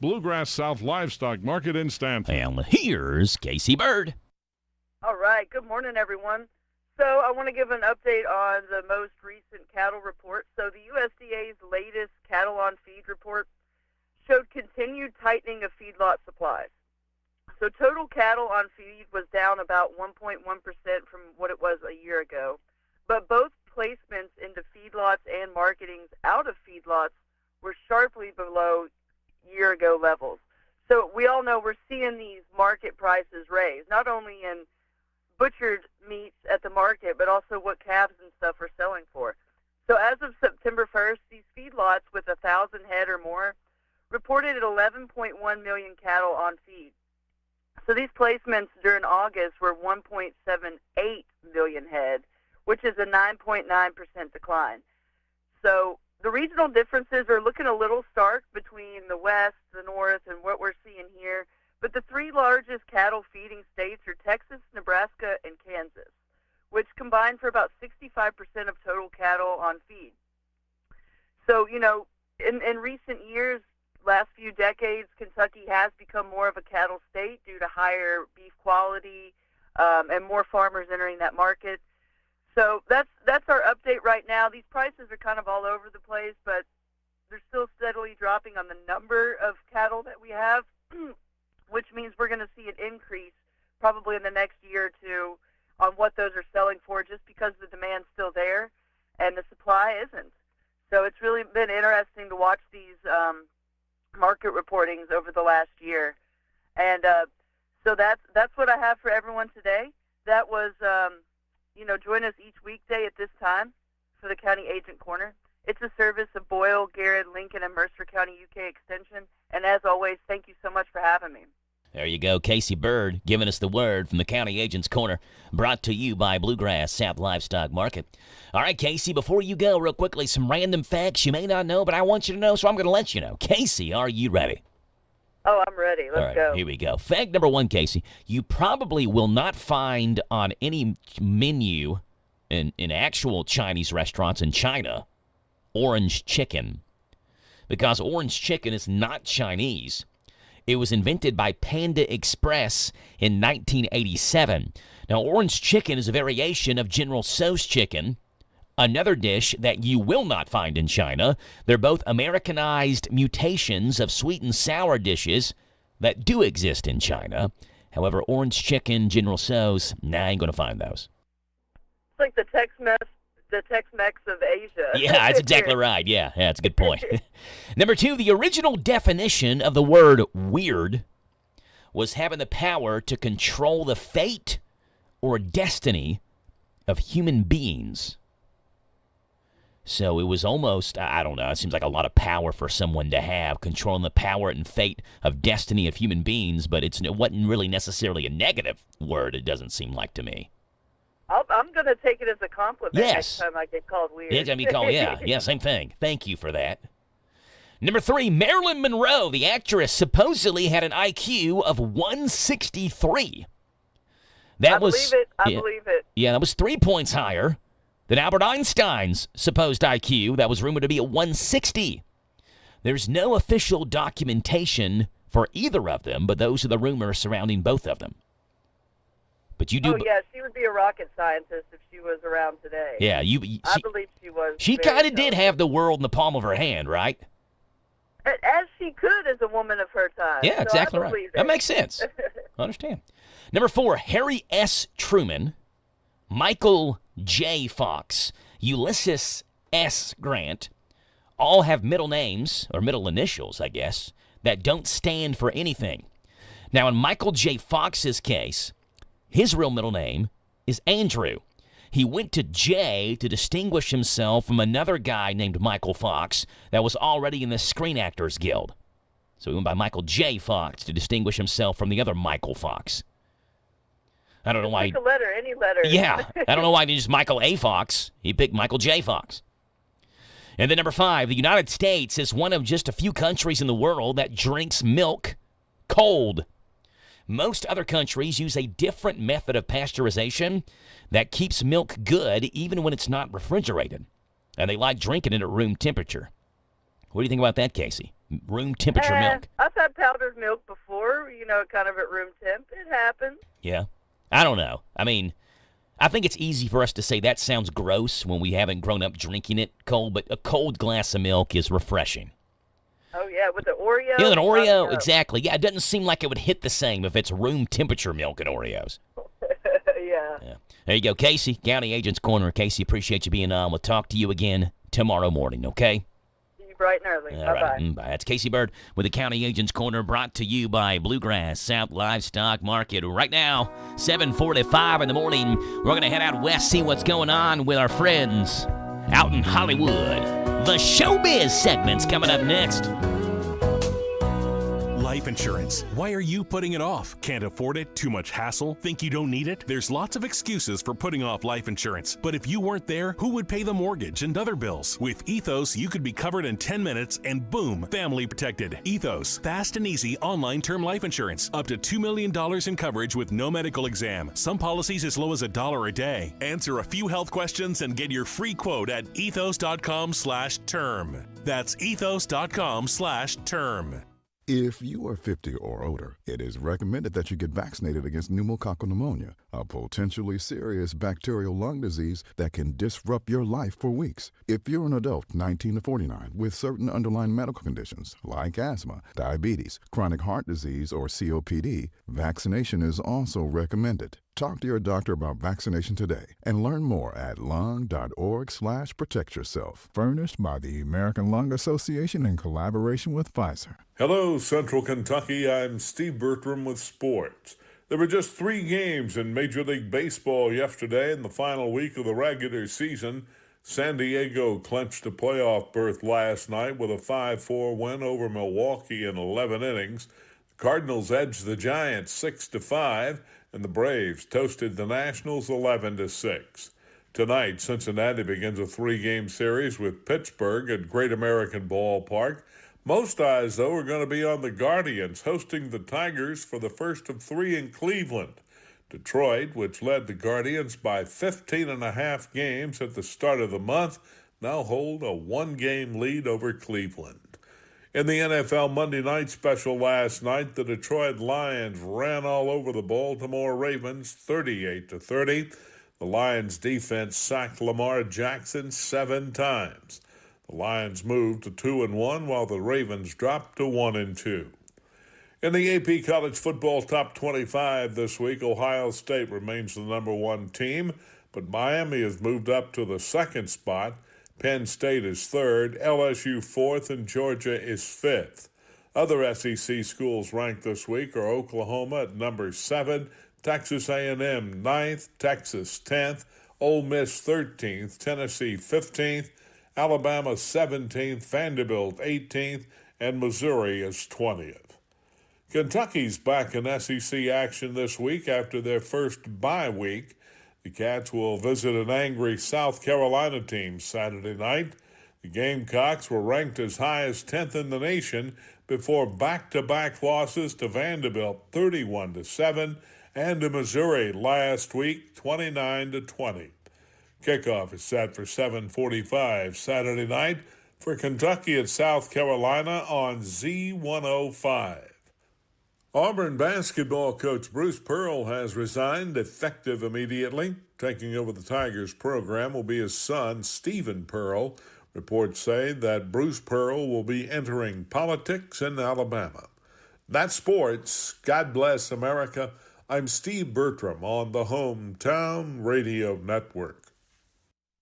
Bluegrass South Livestock Market in Stanford. And here's Casey Bird. All right. Good morning, everyone. So I want to give an update on the most recent cattle report. So the USDA's latest cattle on feed report showed continued tightening of feedlot supplies. So total cattle on feed was down about 1.1% from what it was a year ago. But both placements into feedlots and marketings out of feedlots were sharply below year-ago levels. So we all know we're seeing these market prices raise, not only in butchered meats at the market, but also what calves and stuff are selling for. So as of September 1st, these feedlots with 1,000 head or more reported at 11.1 million cattle on feed. So these placements during August were 1.78 million head, which is a 9.9% decline. So the regional differences are looking a little stark between the West, the North, and what we're seeing here. But the 3 largest cattle feeding states are Texas, Nebraska, and Kansas, which combine for about 65% of total cattle on feed. So, you know, in recent years, last few decades, Kentucky has become more of a cattle state due to higher beef quality and more farmers entering that market. So that's our update right now. These prices are kind of all over the place, but they're still steadily dropping on the number of cattle that we have, which means we're going to see an increase probably in the next year or two on what those are selling for, just because the demand's still there and the supply isn't. So it's really been interesting to watch these market reportings over the last year. And so that's what I have for everyone today. That was, join us each weekday at this time for the County Agent Corner. It's a service of Boyle, Garrett, Lincoln, and Mercer County UK Extension. And as always, thank you so much for having me. There you go, Casey Bird giving us the word from the County Agent's Corner, brought to you by Bluegrass South Livestock Market. All right, Casey, before you go, real quickly, some random facts you may not know, but I want you to know, so I'm going to let you know. Casey, are you ready? Oh, I'm ready. Let's go. Here we go. Fact number 1, Casey. You probably will not find on any menu in actual Chinese restaurants in China orange chicken. because orange chicken is not Chinese. It was invented by Panda Express in 1987. Now, orange chicken is a variation of General Tso's chicken, another dish that you will not find in China. They're both Americanized mutations of sweet and sour dishes that do exist in China. However, orange chicken, General Tso's, I ain't going to find those. It's like the Tex-Mex of Asia. Yeah, that's exactly right. Yeah, that's a good point. Number 2, the original definition of the word weird was having the power to control the fate or destiny of human beings. So it was almost, I don't know, it seems like a lot of power for someone to have, controlling the power and fate of destiny of human beings, but it wasn't really necessarily a negative word, it doesn't seem like to me. I'm going to take it as a compliment Next time I get called weird. It's going to be called, yeah, same thing. Thank you for that. Number 3, Marilyn Monroe, the actress, supposedly had an IQ of 163. I believe it. Yeah, that was 3 points higher than Albert Einstein's supposed IQ. That was rumored to be at 160. There's no official documentation for either of them, but those are the rumors surrounding both of them. But you do. Oh, yeah, she would be a rocket scientist if she was around today. Yeah, I believe she was. She kind of did have the world in the palm of her hand, right? As she could as a woman of her time. Yeah, exactly right. That makes sense. I understand. Number 4, Harry S. Truman, Michael J. Fox, Ulysses S. Grant, all have middle names, or middle initials, I guess, that don't stand for anything. Now, in Michael J. Fox's case, his real middle name is Andrew. He went to J to distinguish himself from another guy named Michael Fox that was already in the Screen Actors Guild. So he went by Michael J. Fox to distinguish himself from the other Michael Fox. I don't know why. Pick a letter, any letter. Yeah, I don't know why he just Michael A. Fox. He picked Michael J. Fox. And then number 5, the United States is one of just a few countries in the world that drinks milk cold. Most other countries use a different method of pasteurization that keeps milk good even when it's not refrigerated. And they like drinking it at room temperature. What do you think about that, Casey? Room temperature milk. I've had powdered milk before, kind of at room temp. It happens. Yeah. I don't know. I mean, I think it's easy for us to say that sounds gross when we haven't grown up drinking it cold, but a cold glass of milk is refreshing. Oh, yeah, with the Oreo? Yeah, an Oreo, exactly. Yeah, it doesn't seem like it would hit the same if it's room temperature milk and Oreos. Yeah. There you go, Casey, County Agent's Corner. Casey, appreciate you being on. We'll talk to you again tomorrow morning, okay? See you bright and early. All Bye-bye. right. Bye. That's Casey Bird with the County Agent's Corner, brought to you by Bluegrass South Livestock Market. Right now, 7:45 in the morning, we're going to head out west, see what's going on with our friends out in Hollywood. The Showbiz segment's coming up next. Life insurance. Why are you putting it off? Can't afford it? Too much hassle? Think you don't need it? There's lots of excuses for putting off life insurance. But if you weren't there, who would pay the mortgage and other bills? With Ethos, you could be covered in 10 minutes and boom, family protected. Ethos, fast and easy online term life insurance. Up to $2 million in coverage with no medical exam. Some policies as low as $1 a day. Answer a few health questions and get your free quote at ethos.com/term. That's ethos.com/term. If you are 50 or older, it is recommended that you get vaccinated against pneumococcal pneumonia, a potentially serious bacterial lung disease that can disrupt your life for weeks. If you're an adult 19 to 49 with certain underlying medical conditions like asthma, diabetes, chronic heart disease, or COPD, vaccination is also recommended. Talk to your doctor about vaccination today and learn more at lung.org/protectyourself. Furnished by the American Lung Association in collaboration with Pfizer. Hello, Central Kentucky. I'm Steve Bertram with sports. There were just 3 games in Major League Baseball yesterday in the final week of the regular season. San Diego clinched a playoff berth last night with a 5-4 win over Milwaukee in 11 innings. The Cardinals edged the Giants 6-5, and the Braves toasted the Nationals 11-6. Tonight, Cincinnati begins a 3-game series with Pittsburgh at Great American Ballpark. Most eyes, though, are going to be on the Guardians hosting the Tigers for the first of 3 in Cleveland. Detroit, which led the Guardians by 15.5 games at the start of the month, now hold a 1-game lead over Cleveland. In the NFL Monday night special last night, the Detroit Lions ran all over the Baltimore Ravens 38-30. The Lions defense sacked Lamar Jackson 7 times. The Lions moved to 2-1 while the Ravens dropped to 1-2. In the AP College Football Top 25 this week, Ohio State remains the number 1 team, but Miami has moved up to the 2nd spot. Penn State is 3rd, LSU 4th, and Georgia is 5th. Other SEC schools ranked this week are Oklahoma at number 7, Texas A&M 9th, Texas 10th, Ole Miss 13th, Tennessee 15th, Alabama 17th, Vanderbilt 18th, and Missouri is 20th. Kentucky's back in SEC action this week after their first bye week. The Cats will visit an angry South Carolina team Saturday night. The Gamecocks were ranked as high as 10th in the nation before back-to-back losses to Vanderbilt 31-7 and to Missouri last week 29-20. Kickoff is set for 7:45 Saturday night for Kentucky at South Carolina on Z105. Auburn basketball coach Bruce Pearl has resigned effective immediately. Taking over the Tigers program will be his son, Stephen Pearl. Reports say that Bruce Pearl will be entering politics in Alabama. That's sports. God bless America. I'm Steve Bertram on the Hometown Radio Network.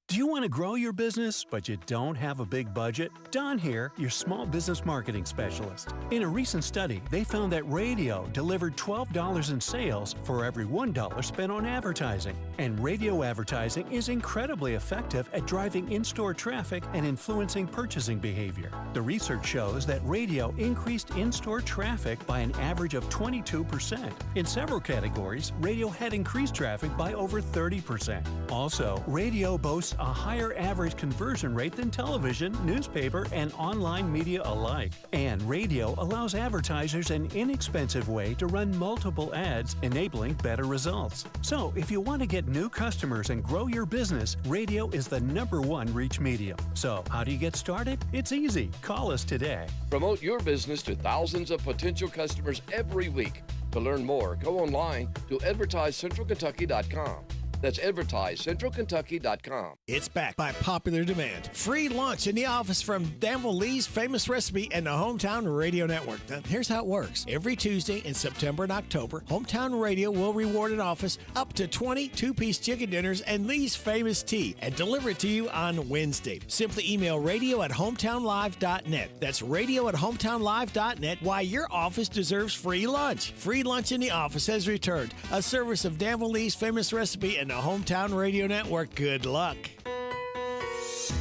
Do you want to grow your business, but you don't have a big budget? Don here, your small business marketing specialist. In a recent study, they found that radio delivered $12 in sales for every $1 spent on advertising. And radio advertising is incredibly effective at driving in-store traffic and influencing purchasing behavior. The research shows that radio increased in-store traffic by an average of 22%. In several categories, radio had increased traffic by over 30%. Also, radio boasts a higher average conversion rate than television, newspaper, and online media alike. And radio allows advertisers an inexpensive way to run multiple ads, enabling better results. So, if you want to get new customers and grow your business, radio is the #1 reach medium. So, how do you get started? It's easy. Call us today. Promote your business to thousands of potential customers every week. To learn more, go online to advertisecentralkentucky.com. That's advertisecentralkentucky.com. It's back by popular demand. Free lunch in the office from Danville Lee's Famous Recipe and the Hometown Radio Network. Now, here's how it works. Every Tuesday in September and October, Hometown Radio will reward an office up to 20 two-piece chicken dinners and Lee's Famous Tea and deliver it to you on Wednesday. Simply email radio@hometownlive.net. That's radio@hometownlive.net. Why your office deserves free lunch. Free lunch in the office has returned. A service of Danville Lee's Famous Recipe and the Hometown Radio Network. Good luck.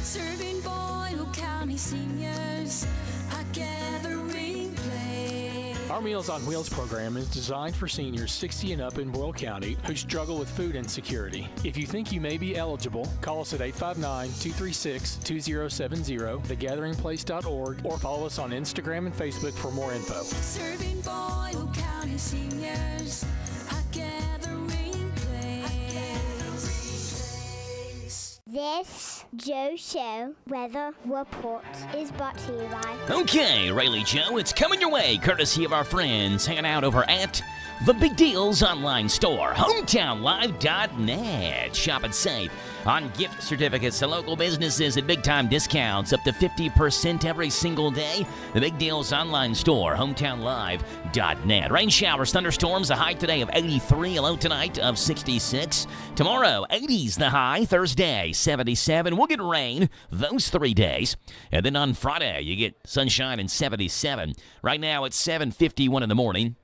Serving Boyle County seniors a gathering place. Our Meals on Wheels program is designed for seniors 60 and up in Boyle County who struggle with food insecurity. If you think you may be eligible, call us at 859-236-2070, thegatheringplace.org, or follow us on Instagram and Facebook for more info. Serving Boyle County seniors a gathering place. This Joe Show Weather Report is brought to you by... Okay, Rayleigh Joe, it's coming your way, courtesy of our friends hanging out over at the Big Deals online store, hometownlive.net. Shop and save on gift certificates to local businesses at big-time discounts, up to 50% every single day. The Big Deals online store, hometownlive.net. Rain showers, thunderstorms, a high today of 83, a low tonight of 66. Tomorrow, 80s the high, Thursday, 77. We'll get rain those 3 days. And then on Friday, you get sunshine and 77. Right now, it's 7:51 in the morning.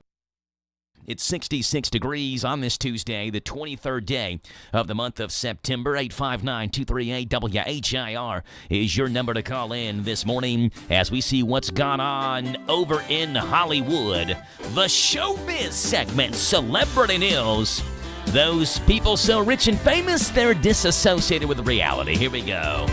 It's 66 degrees on this Tuesday, the 23rd day of the month of September. 859-238-WHIR is your number to call in this morning as we see what's gone on over in Hollywood. The showbiz segment, Celebrity News. Those people so rich and famous, they're disassociated with reality. Here we go.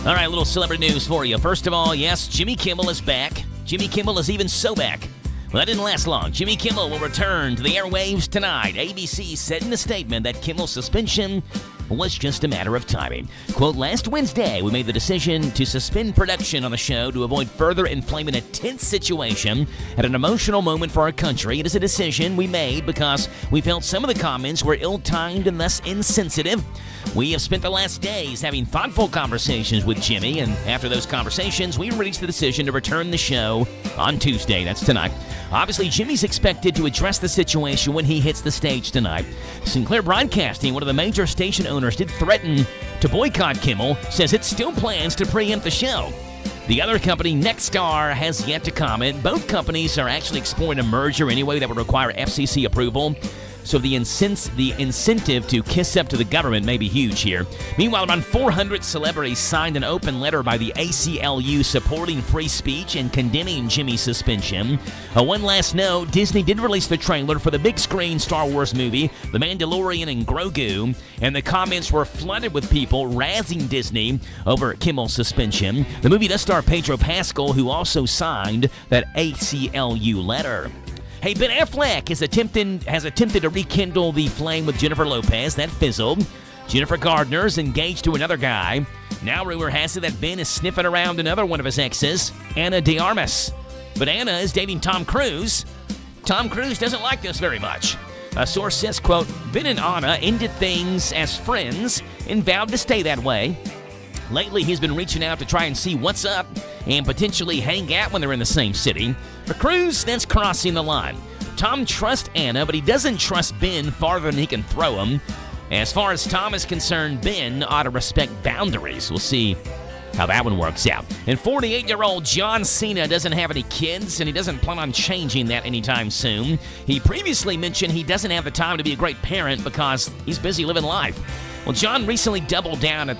All right, a little celebrity news for you. First of all, yes, Jimmy Kimmel is back. Jimmy Kimmel is even so back. Well, that didn't last long. Jimmy Kimmel will return to the airwaves tonight. ABC said in a statement that Kimmel's suspension was just a matter of timing. Quote, last Wednesday, we made the decision to suspend production on the show to avoid further inflaming a tense situation at an emotional moment for our country. It is a decision we made because we felt some of the comments were ill-timed and thus insensitive. We have spent the last days having thoughtful conversations with Jimmy, and after those conversations, we reached the decision to return the show on Tuesday. That's tonight. Obviously, Jimmy's expected to address the situation when he hits the stage tonight. Sinclair Broadcasting, one of the major station owners, did threaten to boycott Kimmel, says it still plans to preempt the show. The other company, Nexstar, has yet to comment. Both companies are actually exploring a merger anyway that would require FCC approval. So the incentive to kiss up to the government may be huge here. Meanwhile, around 400 celebrities signed an open letter by the ACLU supporting free speech and condemning Jimmy's suspension. One last note, Disney did release the trailer for the big screen Star Wars movie, The Mandalorian and Grogu, and the comments were flooded with people razzing Disney over Kimmel's suspension. The movie does star Pedro Pascal, who also signed that ACLU letter. Hey, Ben Affleck has attempted to rekindle the flame with Jennifer Lopez. That fizzled. Jennifer Gardner's engaged to another guy. Now rumor has it that Ben is sniffing around another one of his exes, Ana de Armas. But Ana is dating Tom Cruise. Tom Cruise doesn't like this very much. A source says, quote, Ben and Ana ended things as friends and vowed to stay that way. Lately, he's been reaching out to try and see what's up and potentially hang out when they're in the same city. For Cruise, that's crossing the line. Tom trusts Anna, but he doesn't trust Ben farther than he can throw him. As far as Tom is concerned, Ben ought to respect boundaries. We'll see how that one works out. And 48-year-old John Cena doesn't have any kids, and he doesn't plan on changing that anytime soon. He previously mentioned he doesn't have the time to be a great parent because he's busy living life. Well, John recently doubled down on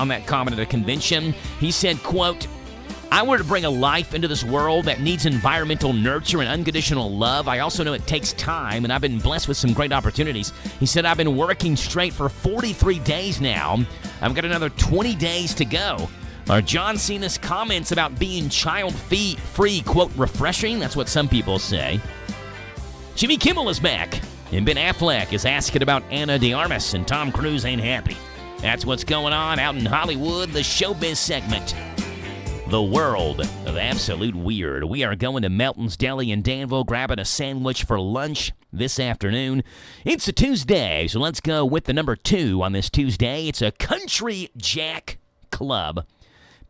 that comment at a convention. He said, quote, I were to bring a life into this world that needs environmental nurture and unconditional love. I also know it takes time, and I've been blessed with some great opportunities. He said, I've been working straight for 43 days now. I've got another 20 days to go. Are John Cena's comments about being child-free, quote, refreshing? That's what some people say. Jimmy Kimmel is back, and Ben Affleck is asking about Ana de Armas, and Tom Cruise ain't happy. That's what's going on out in Hollywood, the showbiz segment. The world of absolute weird. We are going to Melton's Deli in Danville, grabbing a sandwich for lunch this afternoon. It's a Tuesday, so let's go with the number 2 on this Tuesday. It's a Country Jack Club.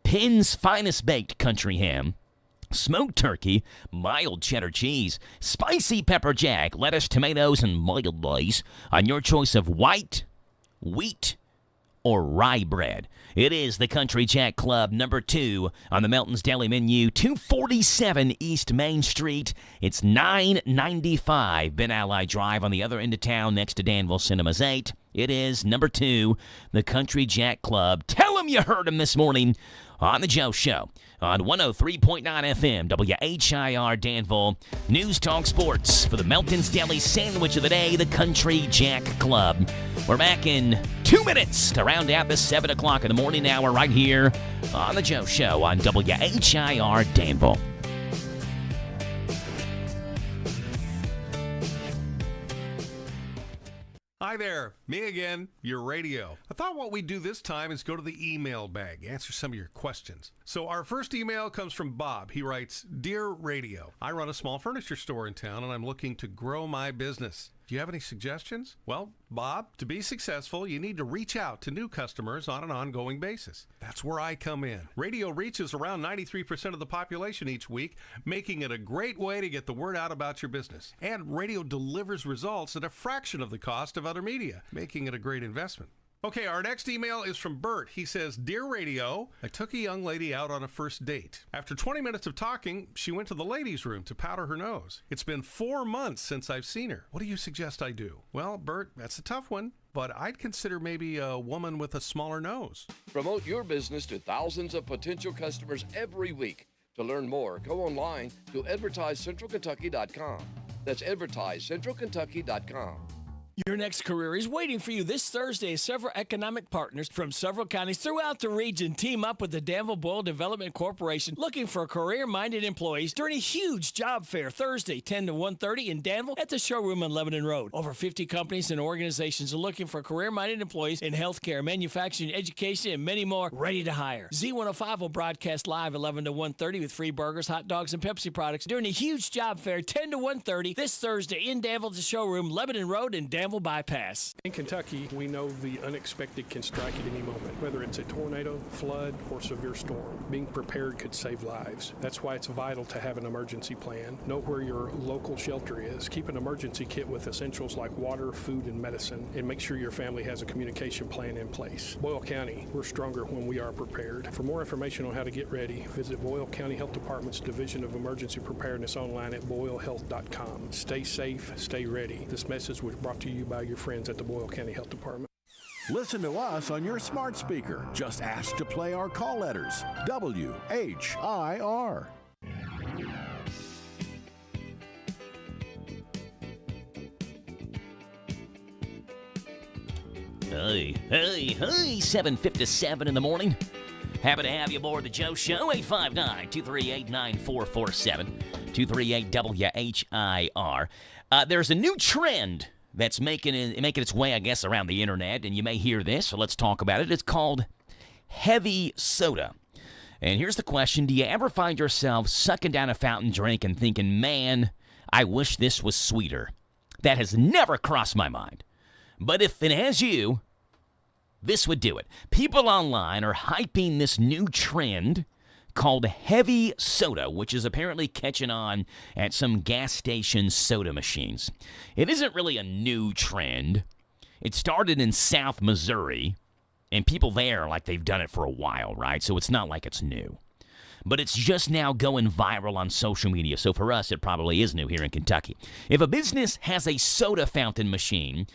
Penn's finest baked country ham, smoked turkey, mild cheddar cheese, spicy pepper jack, lettuce, tomatoes, and mayonnaise on your choice of white, wheat, or rye bread. It is the Country Jack Club, number 2 on the Melton's Deli menu, 247 East Main Street. It's $9.95 Ben Ally Drive on the other end of town next to Danville Cinemas 8. It is number 2, the Country Jack Club. Tell them you heard him this morning on The Joe Show on 103.9 FM, WHIR Danville. News Talk Sports for the Melton's Deli sandwich of the day, the Country Jack Club. We're back in 2 minutes to round out the 7 o'clock in the morning hour right here on The Joe Show on WHIR Danville. Hi there, me again, your radio. I thought what we'd do this time is go to the email bag, answer some of your questions. So our first email comes from Bob. He writes, Dear Radio, I run a small furniture store in town and I'm looking to grow my business. Do you have any suggestions? Well, Bob, to be successful, you need to reach out to new customers on an ongoing basis. That's where I come in. Radio reaches around 93% of the population each week, making it a great way to get the word out about your business. And radio delivers results at a fraction of the cost of other media, making it a great investment. Okay, our next email is from Bert. He says, Dear Radio, I took a young lady out on a first date. After 20 minutes of talking, she went to the ladies' room to powder her nose. It's been 4 months since I've seen her. What do you suggest I do? Well, Bert, that's a tough one, but I'd consider maybe a woman with a smaller nose. Promote your business to thousands of potential customers every week. To learn more, go online to advertisecentralkentucky.com. That's advertisecentralkentucky.com. Your next career is waiting for you this Thursday. Several economic partners from several counties throughout the region team up with the Danville Boyle Development Corporation looking for career-minded employees during a huge job fair Thursday, 10 to 1:30 in Danville at the showroom on Lebanon Road. Over 50 companies and organizations are looking for career-minded employees in healthcare, manufacturing, education, and many more ready to hire. Z105 will broadcast live 11 to 1:30 with free burgers, hot dogs, and Pepsi products during a huge job fair 10 to 1:30 this Thursday in Danville at the showroom, Lebanon Road, and Danville Bypass. In Kentucky, we know the unexpected can strike at any moment, whether it's a tornado, flood, or severe storm. Being prepared could save lives. That's why it's vital to have an emergency plan. Know where your local shelter is. Keep an emergency kit with essentials like water, food, and medicine, and make sure your family has a communication plan in place. Boyle County, we're stronger when we are prepared. For more information on how to get ready, visit Boyle County Health Department's Division of Emergency Preparedness online at boylehealth.com. Stay safe, stay ready. This message was brought to you by your friends at the Boyle County Health Department. Listen to us on your smart speaker. Just ask to play our call letters. WHIR. Hey, 7:57 in the morning. Happy to have you aboard the Joe Show, 859-238-9447, 238-WHIR. There's a new trend that's making its way, I guess, around the internet, and you may hear this, so let's talk about it. It's called heavy soda. And here's the question. Do you ever find yourself sucking down a fountain drink and thinking, man, I wish this was sweeter? That has never crossed my mind. But if it has you, this would do it. People online are hyping this new trend called heavy soda, which is apparently catching on at some gas station soda machines. It isn't really a new trend. It started in South Missouri, and people there, like, they've done it for a while, right? So it's not like it's new. But it's just now going viral on social media, so for us, it probably is new here in Kentucky. If a business has a soda fountain machine,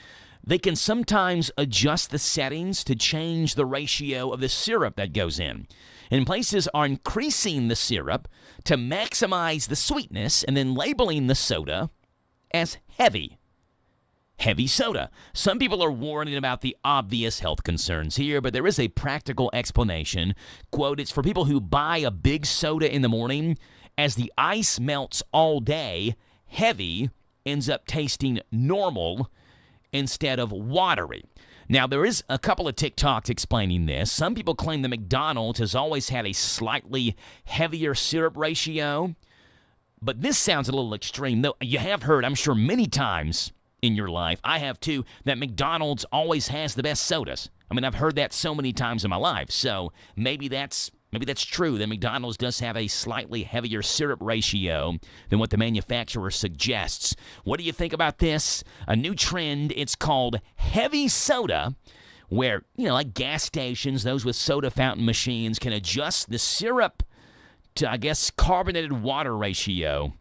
they can sometimes adjust the settings to change the ratio of the syrup that goes in. And places are increasing the syrup to maximize the sweetness and then labeling the soda as heavy soda. Some people are warning about the obvious health concerns here, but there is a practical explanation. Quote, it's for people who buy a big soda in the morning. As the ice melts all day, heavy ends up tasting normal instead of watery. Now, there is a couple of TikToks explaining this. Some people claim that McDonald's has always had a slightly heavier syrup ratio, but this sounds a little extreme. Though you have heard, I'm sure, many times in your life, I have too, that McDonald's always has the best sodas. I mean, I've heard that so many times in my life, so maybe that's true, that McDonald's does have a slightly heavier syrup ratio than what the manufacturer suggests. What do you think about this? A new trend, it's called heavy soda, where, like gas stations, those with soda fountain machines can adjust the syrup to, I guess, carbonated water ratio,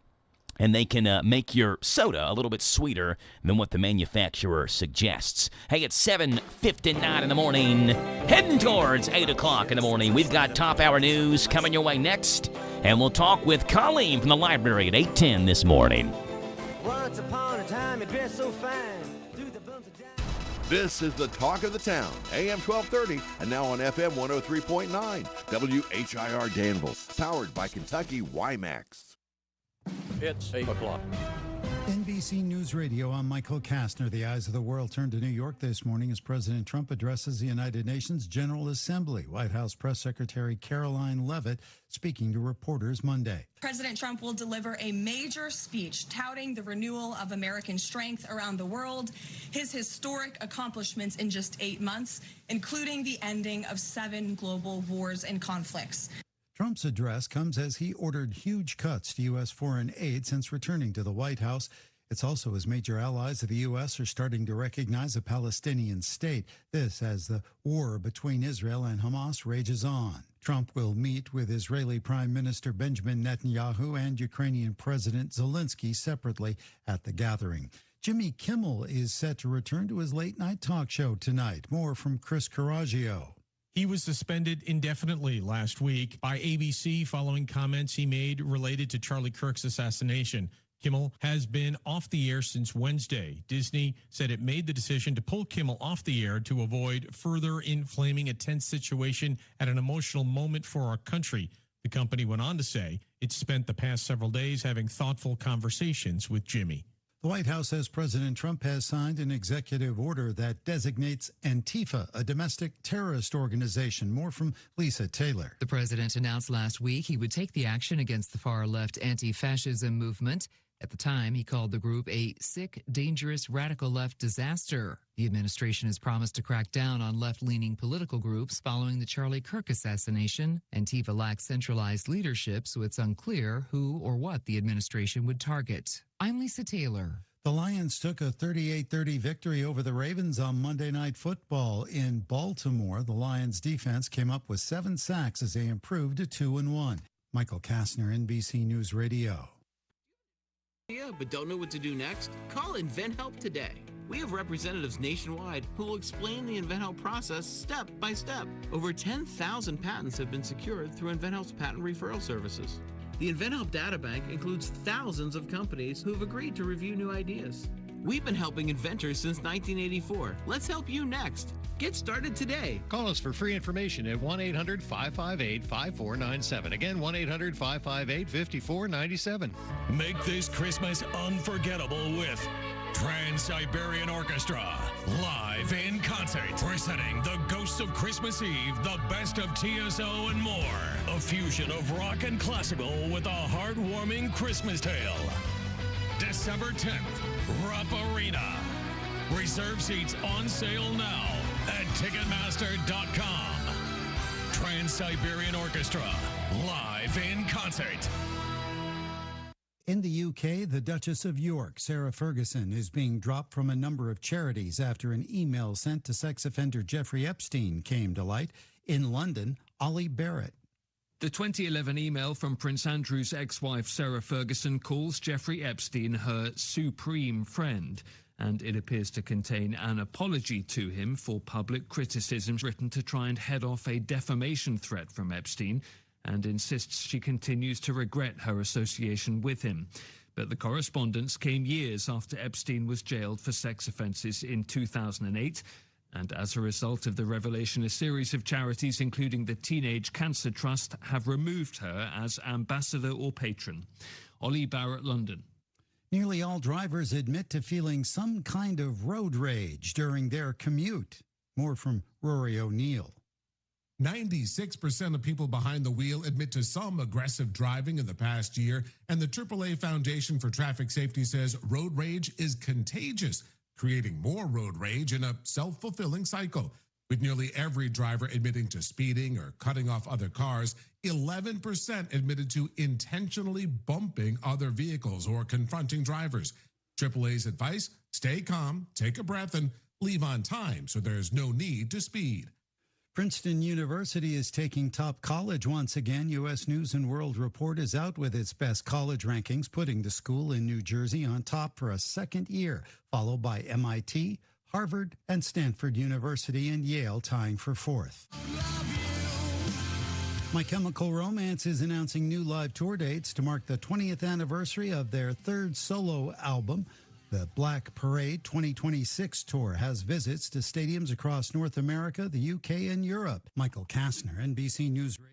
and they can make your soda a little bit sweeter than what the manufacturer suggests. Hey, it's 7:59 in the morning, heading towards 8 o'clock in the morning. We've got top hour news coming your way next, and we'll talk with Colleen from the library at 8:10 this morning. Once upon a time, you dressed so fine. This is the talk of the town, AM 1230, and now on FM 103.9, WHIR Danville, powered by Kentucky WiMAX. It's 8 o'clock. NBC News Radio, I'm Michael Kastner. The eyes of the world turn to New York this morning as President Trump addresses the United Nations General Assembly. White House Press Secretary Caroline Leavitt speaking to reporters Monday. President Trump will deliver a major speech touting the renewal of American strength around the world, his historic accomplishments in just 8 months, including the ending of 7 global wars and conflicts. Trump's address comes as he ordered huge cuts to U.S. foreign aid since returning to the White House. It's also as major allies of the U.S. are starting to recognize a Palestinian state. This as the war between Israel and Hamas rages on. Trump will meet with Israeli Prime Minister Benjamin Netanyahu and Ukrainian President Zelensky separately at the gathering. Jimmy Kimmel is set to return to his late-night talk show tonight. More from Chris Caraggio. He was suspended indefinitely last week by ABC following comments he made related to Charlie Kirk's assassination. Kimmel has been off the air since Wednesday. Disney said it made the decision to pull Kimmel off the air to avoid further inflaming a tense situation at an emotional moment for our country. The company went on to say it spent the past several days having thoughtful conversations with Jimmy. The White House says President Trump has signed an executive order that designates Antifa a domestic terrorist organization. More from Lisa Taylor. The president announced last week he would take the action against the far-left anti-fascism movement. At the time, he called the group a sick, dangerous, radical left disaster. The administration has promised to crack down on left-leaning political groups following the Charlie Kirk assassination. Antifa lacks centralized leadership, so it's unclear who or what the administration would target. I'm Lisa Taylor. The Lions took a 38-30 victory over the Ravens on Monday Night Football in Baltimore. The Lions defense came up with 7 sacks as they improved to 2-1. Michael Kastner, NBC News Radio. But don't know what to do next? Call InventHelp today. We have representatives nationwide who will explain the InventHelp process step by step. Over 10,000 patents have been secured through InventHelp's patent referral services. The InventHelp databank includes thousands of companies who have agreed to review new ideas. We've been helping inventors since 1984. Let's help you next. Get started today. Call us for free information at 1-800-558-5497. Again, 1-800-558-5497. Make this Christmas unforgettable with Trans-Siberian Orchestra, live in concert, presenting The Ghosts of Christmas Eve, The Best of TSO, and more. A fusion of rock and classical with a heartwarming Christmas tale. December 10th, Rupp Arena. Reserve seats on sale now at Ticketmaster.com. Trans-Siberian Orchestra, live in concert. In the UK, the Duchess of York, Sarah Ferguson, is being dropped from a number of charities after an email sent to sex offender Jeffrey Epstein came to light. In London, Ollie Barrett. The 2011 email from Prince Andrew's ex-wife Sarah Ferguson calls Jeffrey Epstein her supreme friend, and it appears to contain an apology to him for public criticisms written to try and head off a defamation threat from Epstein, and insists she continues to regret her association with him. But the correspondence came years after Epstein was jailed for sex offences in 2008, and as a result of the revelation, a series of charities, including the Teenage Cancer Trust, have removed her as ambassador or patron. Ollie Barrett, London. Nearly all drivers admit to feeling some kind of road rage during their commute. More from Rory O'Neill. 96% of people behind the wheel admit to some aggressive driving in the past year, and the AAA Foundation for Traffic Safety says road rage is contagious, creating more road rage in a self-fulfilling cycle. With nearly every driver admitting to speeding or cutting off other cars, 11% admitted to intentionally bumping other vehicles or confronting drivers. AAA's advice: stay calm, take a breath, and leave on time so there's no need to speed. Princeton University is taking top college once again. U.S. News & World Report is out with its best college rankings, putting the school in New Jersey on top for a second year, followed by MIT, Harvard, and Stanford University, and Yale tying for fourth. My Chemical Romance is announcing new live tour dates to mark the 20th anniversary of their third solo album. The Black Parade 2026 tour has visits to stadiums across North America, the UK, and Europe. Michael Kastner, NBC News Radio.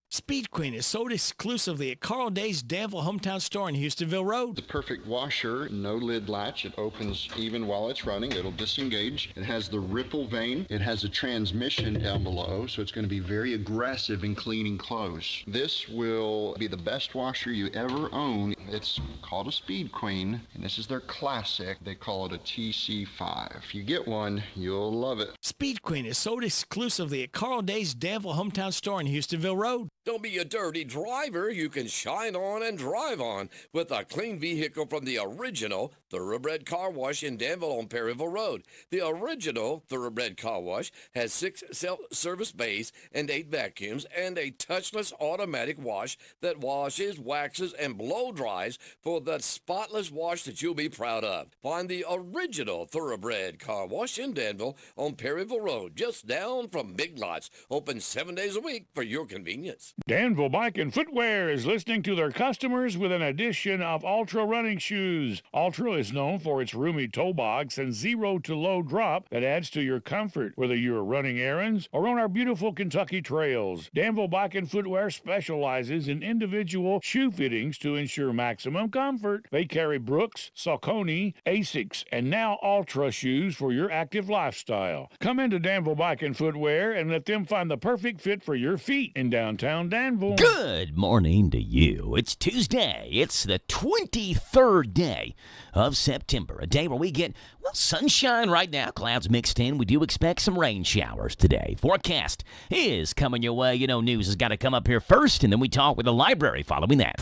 Speed Queen is sold exclusively at Carl Day's Danville hometown store on Houstonville Road. The perfect washer, no lid latch. It opens even while it's running. It'll disengage. It has the ripple vane. It has a transmission down below, so it's going to be very aggressive in cleaning clothes. This will be the best washer you ever own. It's called a Speed Queen, and this is their classic. They call it a TC5. If you get one, you'll love it. Speed Queen is sold exclusively at Carl Day's Danville hometown store on Houstonville Road. Don't be a dirty driver. You can shine on and drive on with a clean vehicle from the original Thoroughbred Car Wash in Danville on Perryville Road. The original Thoroughbred Car Wash has 6 self-service bays and 8 vacuums and a touchless automatic wash that washes, waxes, and blow dries for that spotless wash that you'll be proud of. Find the original Thoroughbred Car Wash in Danville on Perryville Road, just down from Big Lots. Open 7 days a week for your convenience. Danville Bike and Footwear is listening to their customers with an edition of Ultra running shoes. Ultra is known for its roomy toe box and zero to low drop that adds to your comfort, whether you're running errands or on our beautiful Kentucky trails. Danville Bike and Footwear specializes in individual shoe fittings to ensure maximum comfort. They carry Brooks, Saucony, Asics, and now Ultra shoes for your active lifestyle. Come into Danville Bike and Footwear and let them find the perfect fit for your feet in downtown Danville. Good morning to you. It's Tuesday. It's the 23rd day of September, a day where we get, well, sunshine right now. Clouds mixed in. We do expect some rain showers today. Forecast is coming your way. You know, news has got to come up here first, and then we talk with the library following that.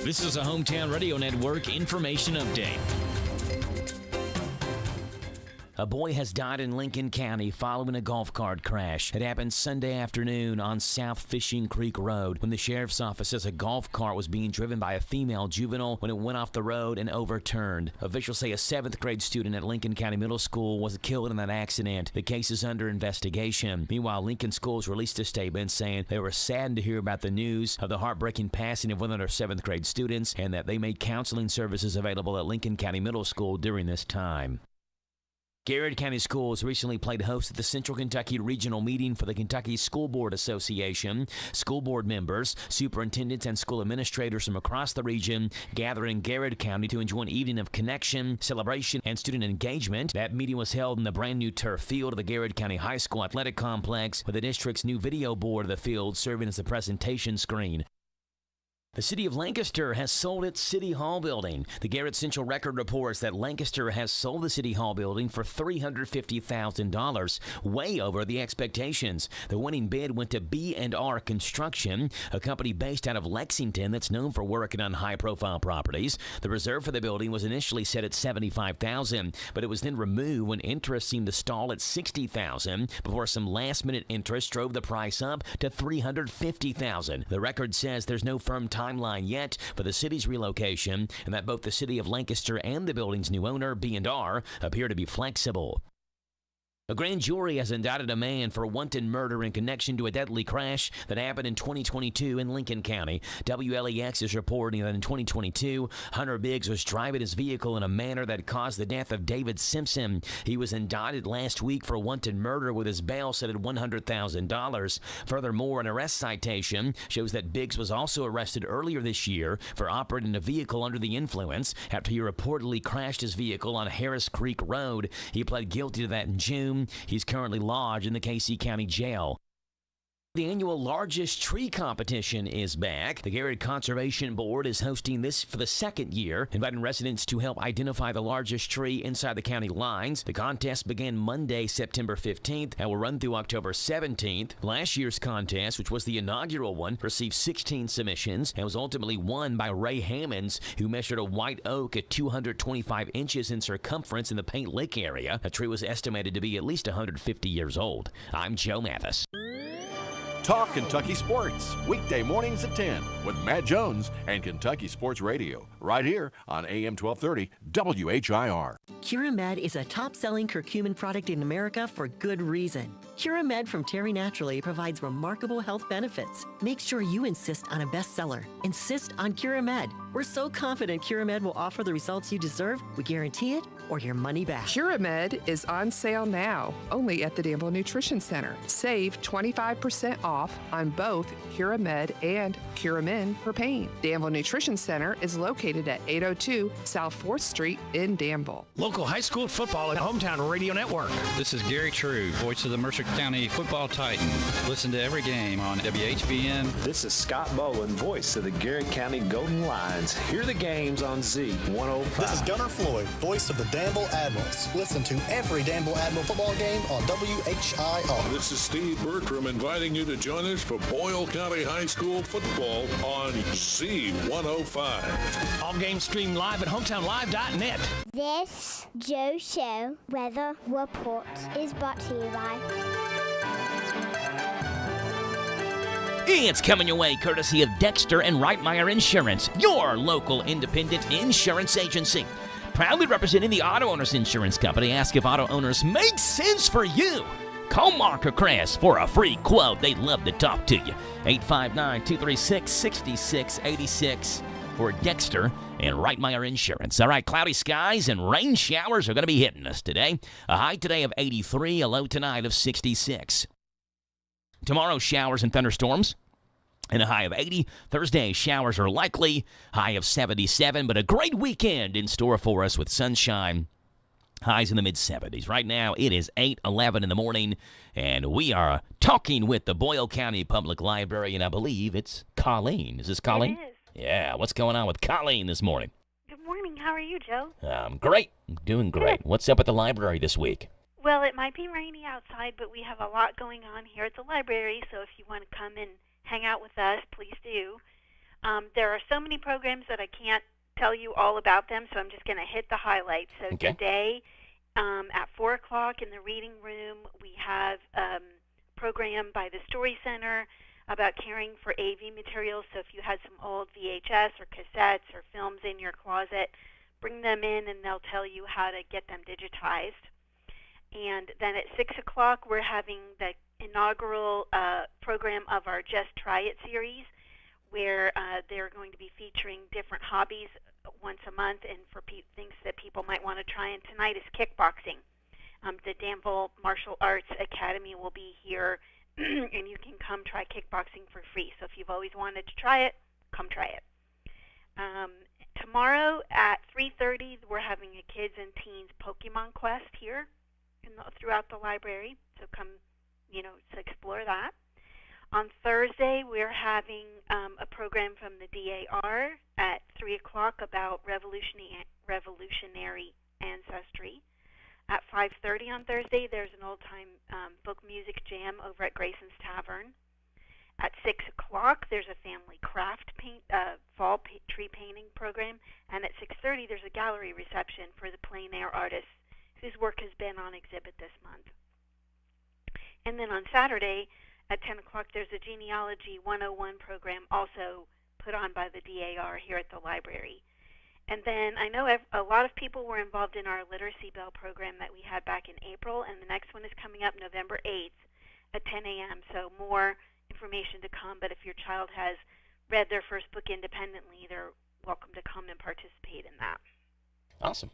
This is a Hometown Radio Network information update. A boy has died in Lincoln County following a golf cart crash. It happened Sunday afternoon on South Fishing Creek Road when the sheriff's office says a golf cart was being driven by a female juvenile when it went off the road and overturned. Officials say a 7th grade student at Lincoln County Middle School was killed in that accident. The case is under investigation. Meanwhile, Lincoln Schools released a statement saying they were saddened to hear about the news of the heartbreaking passing of one of their 7th grade students and that they made counseling services available at Lincoln County Middle School during this time. Garrett County Schools recently played host at the Central Kentucky Regional Meeting for the Kentucky School Board Association. School board members, superintendents, and school administrators from across the region gathered in Garrett County to enjoy an evening of connection, celebration, and student engagement. That meeting was held in the brand new turf field of the Garrett County High School Athletic Complex, with the district's new video board of the field serving as the presentation screen. The city of Lancaster has sold its City Hall building. The Garrett Central Record reports that Lancaster has sold the City Hall building for $350,000, way over the expectations. The winning bid went to B&R Construction, a company based out of Lexington that's known for working on high-profile properties. The reserve for the building was initially set at $75,000, but it was then removed when interest seemed to stall at $60,000 before some last-minute interest drove the price up to $350,000. The record says there's no firm timeline yet for the city's relocation, and that both the city of Lancaster and the building's new owner, B&R, appear to be flexible. A grand jury has indicted a man for wanton murder in connection to a deadly crash that happened in 2022 in Lincoln County. WLEX is reporting that in 2022, Hunter Biggs was driving his vehicle in a manner that caused the death of David Simpson. He was indicted last week for wanton murder with his bail set at $100,000. Furthermore, an arrest citation shows that Biggs was also arrested earlier this year for operating a vehicle under the influence after he reportedly crashed his vehicle on Harris Creek Road. He pled guilty to that in June. He's currently lodged in the Casey County Jail. The annual largest tree competition is back. The Garrett Conservation Board is hosting this for the second year, inviting residents to help identify the largest tree inside the county lines. The contest began Monday, September 15th, and will run through October 17th. Last year's contest, which was the inaugural one, received 16 submissions and was ultimately won by Ray Hammonds, who measured a white oak at 225 inches in circumference in the Paint Lick area. The tree was estimated to be at least 150 years old. I'm Joe Mathis. Talk Kentucky Sports, weekday mornings at 10 with Matt Jones and Kentucky Sports Radio, right here on AM 1230 WHIR. Curamed is a top-selling curcumin product in America for good reason. Curamed from Terry Naturally provides remarkable health benefits. Make sure you insist on a bestseller. Insist on Curamed. We're so confident Curamed will offer the results you deserve, we guarantee it, or your money back. Curamed is on sale now, only at the Danville Nutrition Center. Save 25% off on both Curamed and Curamin for pain. Danville Nutrition Center is located at 802 South 4th Street in Danville. Local high school football at Hometown Radio Network. This is Gary True, voice of the Mercer Patrick County football titan. Listen to every game on WHBN. This is Scott Boland, voice of the Garrett County Golden Lions. Hear the games on Z105. This is Gunnar Floyd, voice of the Danville Admirals. Listen to every Danville Admiral football game on WHIR. This is Steve Bertram inviting you to join us for Boyle County High School football on Z105. All games streamed live at hometownlive.net. This Joe Show weather report is brought to you by... It's coming your way courtesy of Dexter and Reitmeyer Insurance, your local independent insurance agency. Proudly representing the Auto Owners Insurance Company. Ask if auto owners make sense for you. Call Mark or Chris for a free quote. They'd love to talk to you. 859-236-6686 for Dexter and Reitmeyer Insurance. All right, cloudy skies and rain showers are going to be hitting us today. A high today of 83, a low tonight of 66. Tomorrow, showers and thunderstorms and a high of 80. Thursday, showers are likely, high of 77, but a great weekend in store for us with sunshine. Highs in the mid-70s. Right now, it is 8:11 in the morning, and we are talking with the Boyle County Public Library, and I believe it's Colleen. Is this Colleen? It is. Yeah, what's going on with Colleen this morning? Good morning. How are you, Joe? Great. I'm doing great. Good. What's up at the library this week? Well, it might be rainy outside, but we have a lot going on here at the library, so if you want to come and hang out with us, please do. There are so many programs that I can't tell you all about them, so I'm just going to hit the highlights. So today, at 4 o'clock in the reading room, we have a program by the Story Center about caring for AV materials. So if you had some old VHS or cassettes or films in your closet, bring them in and they'll tell you how to get them digitized. And then at 6 o'clock, we're having the inaugural program of our Just Try It series, where they're going to be featuring different hobbies once a month and for things that people might want to try. And tonight is kickboxing. The Danville Martial Arts Academy will be here, and you can come try kickboxing for free. So if you've always wanted to try it, come try it. Tomorrow at 3:30, we're having a kids and teens Pokemon Quest here throughout the library. So come, to explore that. On Thursday, we're having a program from the DAR at 3 o'clock about revolutionary ancestry. At 5:30 on Thursday, there's an old-time book music jam over at Grayson's Tavern. At 6 o'clock, there's a family craft fall tree painting program. And at 6:30, there's a gallery reception for the plein air artists whose work has been on exhibit this month. And then on Saturday, at 10 o'clock, there's a Genealogy 101 program also put on by the DAR here at the library. And then I know a lot of people were involved in our Literacy Bell program that we had back in April, and the next one is coming up November 8th at 10 a.m., so more information to come. But if your child has read their first book independently, they're welcome to come and participate in that. Awesome.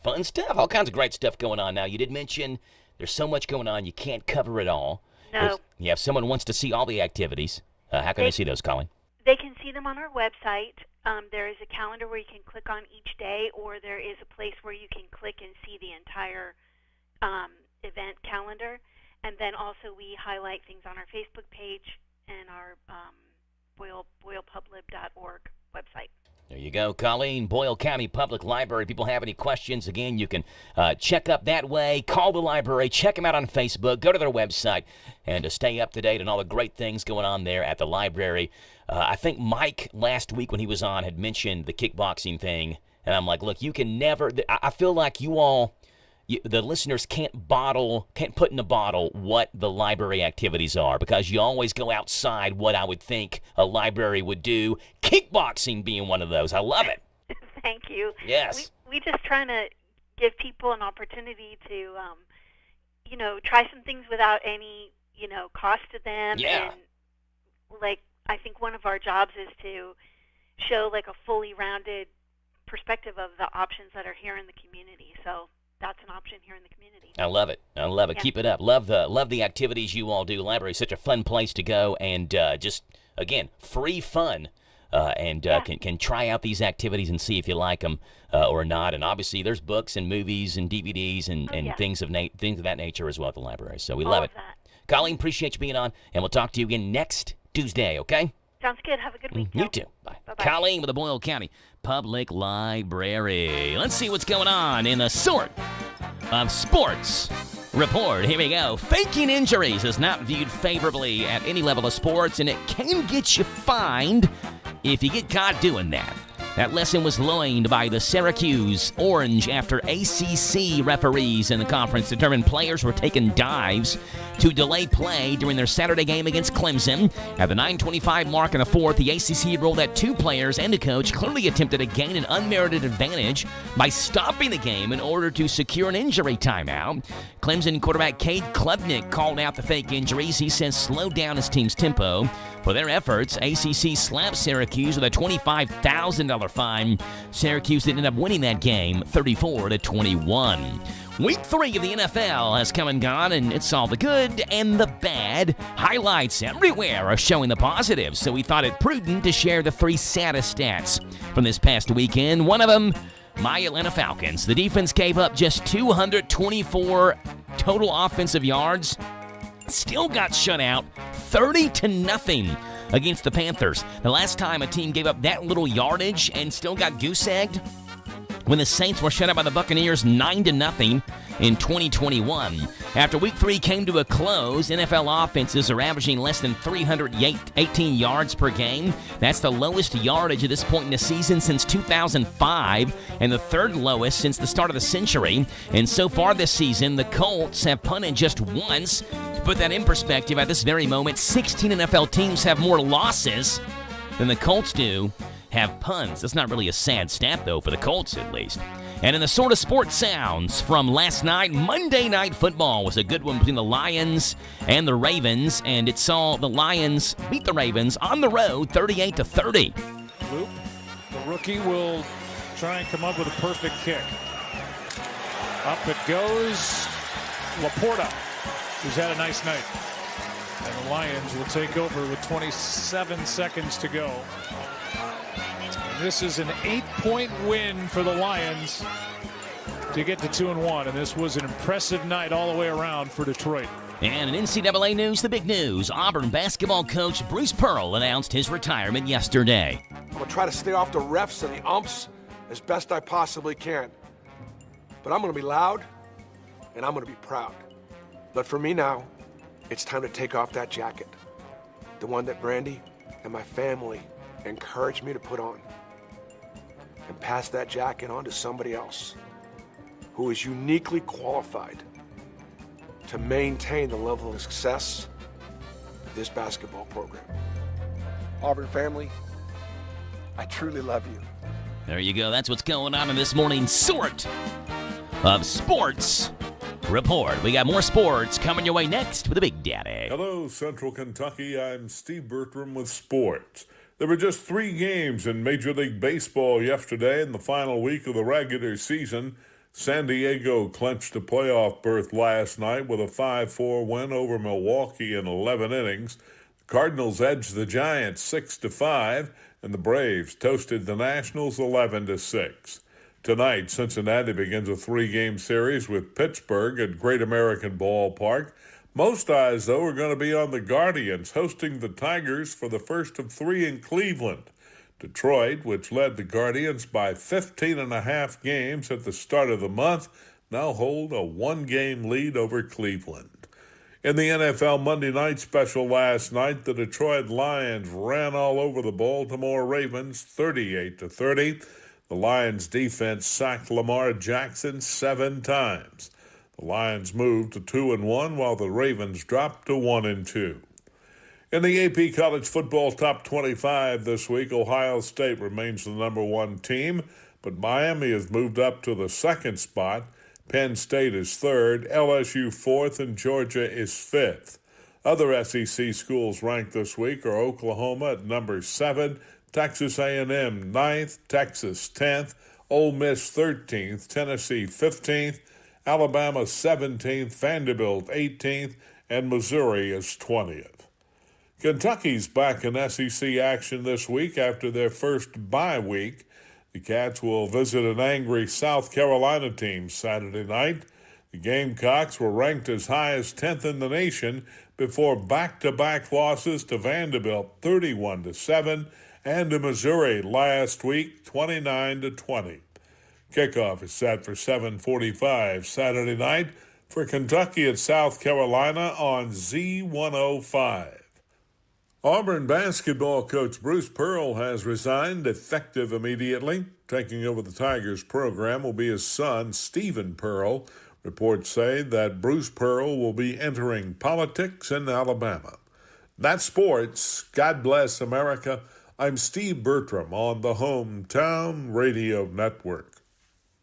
Fun stuff. All kinds of great stuff going on now. You did mention there's so much going on, you can't cover it all. No. If someone wants to see all the activities, how can they see those, Colleen? They can see them on our website. There is a calendar where you can click on each day, or there is a place where you can click and see the entire event calendar. And then also we highlight things on our Facebook page and our boylepublib.org website. There you go, Colleen, Boyle County Public Library. People have any questions, again, you can check up that way, call the library, check them out on Facebook, go to their website, and to stay up to date on all the great things going on there at the library. I think Mike, last week when he was on, had mentioned the kickboxing thing, and I'm like, look, you can never, I feel like you all, the listeners can't put in a bottle what the library activities are, because you always go outside what I would think a library would do, kickboxing being one of those. I love it. Thank you. Yes. We just trying to give people an opportunity to, try some things without any, cost to them. Yeah. And, I think one of our jobs is to show, a fully rounded perspective of the options that are here in the community. So that's an option here in the community. I love it. I love it. Yeah. Keep it up. Love the activities you all do. Library is such a fun place to go, and just, again, free fun and can try out these activities and see if you like them or not. And obviously, there's books and movies and DVDs and things of that nature as well at the library. So we love it. Colleen, appreciate you being on, and we'll talk to you again next Tuesday, okay? Sounds good. Have a good week. You too. Bye. Bye-bye. Colleen with the Boyle County Public Library. Let's see what's going on in the sort of sports report. Here we go. Faking injuries is not viewed favorably at any level of sports, and it can get you fined if you get caught doing that. That lesson was learned by the Syracuse Orange after ACC referees in the conference determined players were taking dives to delay play during their Saturday game against Clemson. At the 9:25 mark in the fourth, the ACC ruled that two players and a coach clearly attempted to gain an unmerited advantage by stopping the game in order to secure an injury timeout. Clemson quarterback Cade Klubnik called out the fake injuries. He says slowed down his team's tempo. For their efforts, ACC slapped Syracuse with a $25,000 fine. Syracuse ended up winning that game 34-21. Week 3 of the NFL has come and gone, and it's all the good and the bad. Highlights everywhere are showing the positives, so we thought it prudent to share the 3 saddest stats from this past weekend. One of them, my Atlanta Falcons. The defense gave up just 224 total offensive yards. Still got shut out 30-0 against the Panthers. The last time a team gave up that little yardage and still got goose-egged, when the Saints were shut out by the Buccaneers 9-0 in 2021. After Week 3 came to a close, NFL offenses are averaging less than 318 yards per game. That's the lowest yardage at this point in the season since 2005, and the third lowest since the start of the century. And so far this season, the Colts have punted just once. To put that in perspective, at this very moment, 16 NFL teams have more losses than the Colts do have punts. That's not really a sad stat, though, for the Colts at least. And in the sort of sports sounds from last night, Monday Night Football was a good one between the Lions and the Ravens, and it saw the Lions beat the Ravens on the road 38-30. Loop, the rookie will try and come up with a perfect kick. Up it goes. Laporta, who's had a nice night. And the Lions will take over with 27 seconds to go. This is an 8-point win for the Lions to get to 2-1, and this was an impressive night all the way around for Detroit. And in NCAA news, the big news. Auburn basketball coach Bruce Pearl announced his retirement yesterday. I'm going to try to stay off the refs and the umps as best I possibly can. But I'm going to be loud, and I'm going to be proud. But for me now, it's time to take off that jacket. The one that Brandy and my family encouraged me to put on. And pass that jacket on to somebody else who is uniquely qualified to maintain the level of success of this basketball program. Auburn family, I truly love you. There you go. That's what's going on in this morning's sort of sports report. We got more sports coming your way next with the Big Daddy. Hello, Central Kentucky. I'm Steve Bertram with sports. There were just 3 games in Major League Baseball yesterday in the final week of the regular season. San Diego clinched a playoff berth last night with a 5-4 win over Milwaukee in 11 innings. The Cardinals edged the Giants 6-5, and the Braves toasted the Nationals 11-6. Tonight, Cincinnati begins a 3-game series with Pittsburgh at Great American Ballpark. Most eyes, though, are going to be on the Guardians hosting the Tigers for the first of 3 in Cleveland. Detroit, which led the Guardians by 15.5 games at the start of the month, now hold a 1-game lead over Cleveland. In the NFL Monday night special last night, the Detroit Lions ran all over the Baltimore Ravens 38-30. The Lions defense sacked Lamar Jackson 7 times. The Lions moved to 2-1 while the Ravens dropped to 1-2. In the AP College Football Top 25 this week, Ohio State remains the number 1 team, but Miami has moved up to the 2nd spot. Penn State is 3rd, LSU 4th, and Georgia is 5th. Other SEC schools ranked this week are Oklahoma at number 7, Texas A&M 9th, Texas 10th, Ole Miss 13th, Tennessee 15th, Alabama 17th, Vanderbilt 18th, and Missouri is 20th. Kentucky's back in SEC action this week after their first bye week. The Cats will visit an angry South Carolina team Saturday night. The Gamecocks were ranked as high as 10th in the nation before back-to-back losses to Vanderbilt 31-7 and to Missouri last week 29-20. Kickoff is set for 7:45 Saturday night for Kentucky at South Carolina on Z105. Auburn basketball coach Bruce Pearl has resigned effective immediately. Taking over the Tigers program will be his son, Stephen Pearl. Reports say that Bruce Pearl will be entering politics in Alabama. That's sports. God bless America. I'm Steve Bertram on the Hometown Radio Network.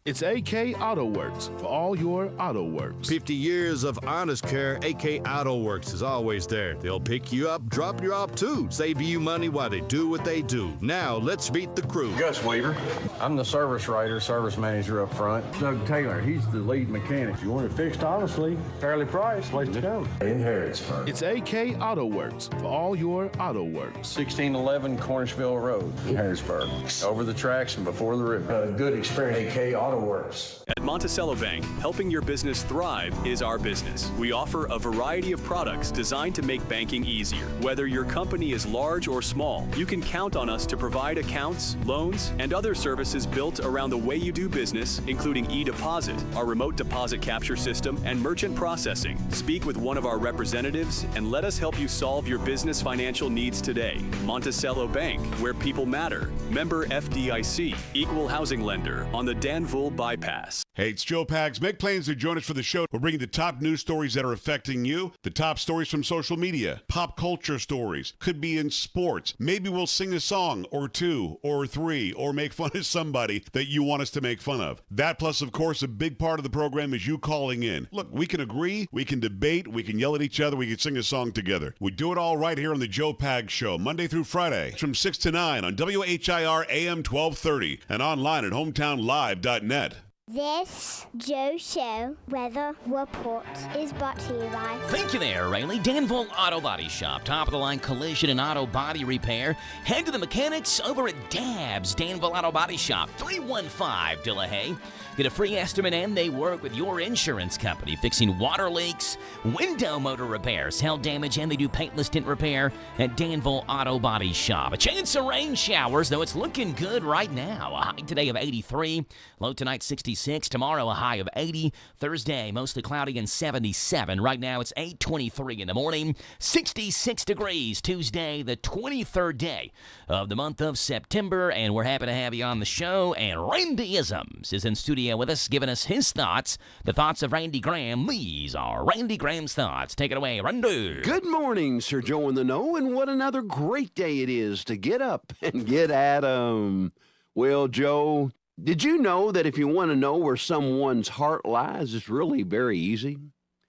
It's AK Auto Works for all your auto works. 50 years of honest care, AK Auto Works is always there. They'll pick you up, drop you off too, save you money while they do what they do. Now, let's meet the crew. Gus Weaver. I'm the service writer, service manager up front. Doug Taylor, he's the lead mechanic. If you want it fixed honestly, fairly priced, place to go. In Harrisburg. It's AK Auto Works for all your auto works. 1611 Cornishville Road in Harrisburg. Over the tracks and before the river. A good experience. AK Auto Works. At Monticello Bank, helping your business thrive is our business. We offer a variety of products designed to make banking easier. Whether your company is large or small, you can count on us to provide accounts, loans, and other services built around the way you do business, including e-deposit, our remote deposit capture system, and merchant processing. Speak with one of our representatives and let us help you solve your business financial needs today. Monticello Bank, where people matter. Member FDIC, equal housing lender on the Danville bypass. Hey, it's Joe Pags. Make plans to join us for the show. We're bringing the top news stories that are affecting you, the top stories from social media, pop culture stories, could be in sports. Maybe we'll sing a song or two or three or make fun of somebody that you want us to make fun of. That plus, of course, a big part of the program is you calling in. Look, we can agree, we can debate, we can yell at each other, we can sing a song together. We do it all right here on the Joe Pags Show, Monday through Friday from 6 to 9 on WHIR AM 1230 and online at hometownlive.net. This Joe Show weather report is brought to you by... Thank you there, Rayleigh. Danville Auto Body Shop. Top-of-the-line collision and auto body repair. Head to the mechanics over at Dab's Danville Auto Body Shop, 315 Dillahay. Get a free estimate, and they work with your insurance company, fixing water leaks, window motor repairs, hail damage, and they do paintless tint repair at Danville Auto Body Shop. A chance of rain showers, though it's looking good right now. A high today of 83, low tonight 66, tomorrow a high of 80, Thursday mostly cloudy and 77. Right now it's 8:23 in the morning, 66 degrees, Tuesday the 23rd day of the month of September, and we're happy to have you on the show. And Randy Isms is in studio with us, giving us his thoughts, the thoughts of Randy Graham. These are Randy Graham's thoughts. Take it away, Randy. Good morning, Sir Joe in the Know, and what another great day it is to get up and get at 'em. Well, Joe, did you know that if you want to know where someone's heart lies, it's really very easy?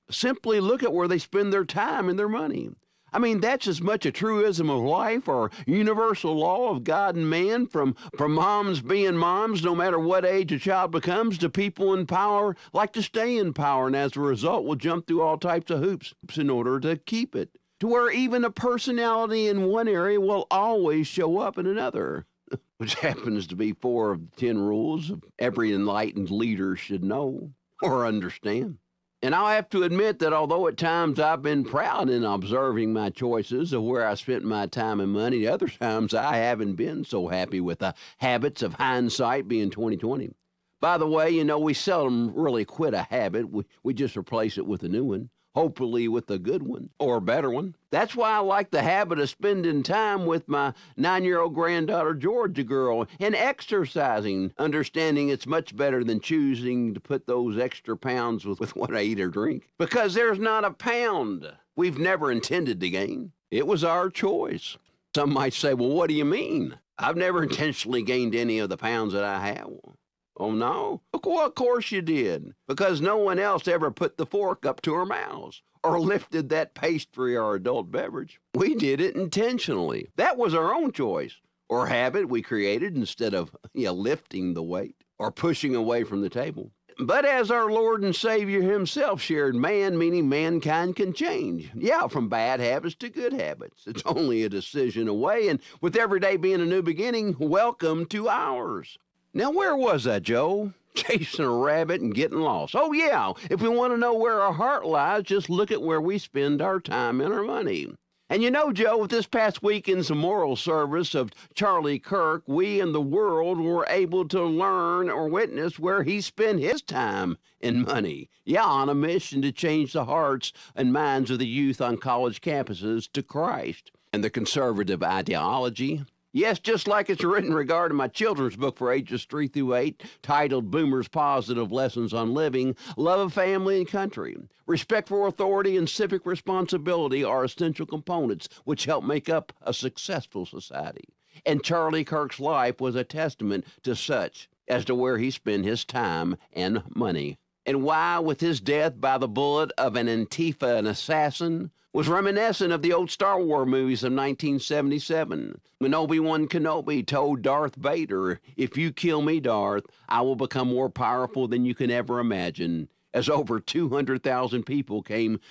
Simply look at where they spend their time and their money. I mean, that's as much a truism of life or universal law of God and man, from moms being moms, no matter what age a child becomes, to people in power like to stay in power, and as a result will jump through all types of hoops in order to keep it, to where even a personality in one area will always show up in another, which happens to be 4 of the 10 rules every enlightened leader should know or understand. And I'll have to admit that although at times I've been proud in observing my choices of where I spent my time and money, other times I haven't been so happy with the habits of hindsight being 20/20. By the way, you know, we seldom really quit a habit. We just replace it with a new one, hopefully with a good one or a better one. That's why I like the habit of spending time with my 9-year-old granddaughter, Georgia girl, and exercising, understanding it's much better than choosing to put those extra pounds with what I eat or drink. Because there's not a pound we've never intended to gain. It was our choice. Some might say, well, what do you mean? I've never intentionally gained any of the pounds that I have. Oh, no? Well, of course you did, because no one else ever put the fork up to our mouths or lifted that pastry or adult beverage. We did it intentionally. That was our own choice or habit we created instead of lifting the weight or pushing away from the table. But as our Lord and Savior himself shared, man, meaning mankind, can change. Yeah, from bad habits to good habits. It's only a decision away, and with every day being a new beginning, welcome to ours. Now, where was that, Joe? Chasing a rabbit and getting lost. Oh, yeah, if we want to know where our heart lies, just look at where we spend our time and our money. And you know, Joe, with this past weekend's memorial service of Charlie Kirk, we and the world were able to learn or witness where he spent his time and money. Yeah, on a mission to change the hearts and minds of the youth on college campuses to Christ and the conservative ideology. Yes, just like it's written regarding my children's book for ages 3 through 8, titled Boomer's Positive Lessons on Living, Love of Family and Country. Respect for authority and civic responsibility are essential components which help make up a successful society. And Charlie Kirk's life was a testament to such as to where he spent his time and money. And why, with his death by the bullet of an Antifa assassin, was reminiscent of the old Star Wars movies of 1977, when Obi-Wan Kenobi told Darth Vader, "If you kill me, Darth, I will become more powerful than you can ever imagine," as over 200,000 people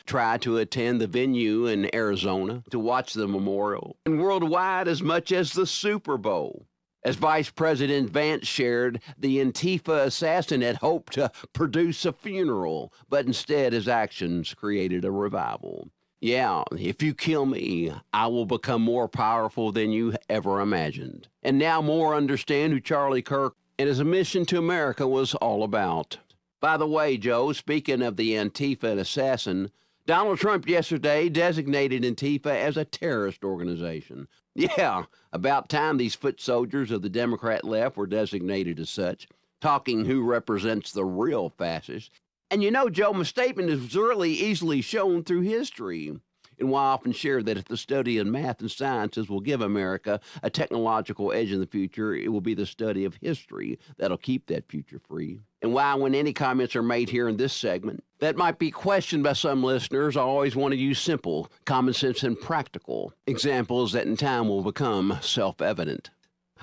try to attend the venue in Arizona to watch the memorial, and worldwide as much as the Super Bowl. As Vice President Vance shared, the Antifa assassin had hoped to produce a funeral, but instead his actions created a revival. Yeah, if you kill me, I will become more powerful than you ever imagined. And now more understand who Charlie Kirk and his mission to America was all about. By the way, Joe, speaking of the Antifa assassin, Donald Trump yesterday designated Antifa as a terrorist organization. Yeah, about time these foot soldiers of the Democrat left were designated as such, talking who represents the real fascists. And you know, Joe, my statement is really easily shown through history. And why I often share that if the study of math and sciences will give America a technological edge in the future, it will be the study of history that'll keep that future free. And why, when any comments are made here in this segment that might be questioned by some listeners, I always want to use simple, common sense, and practical examples that in time will become self-evident.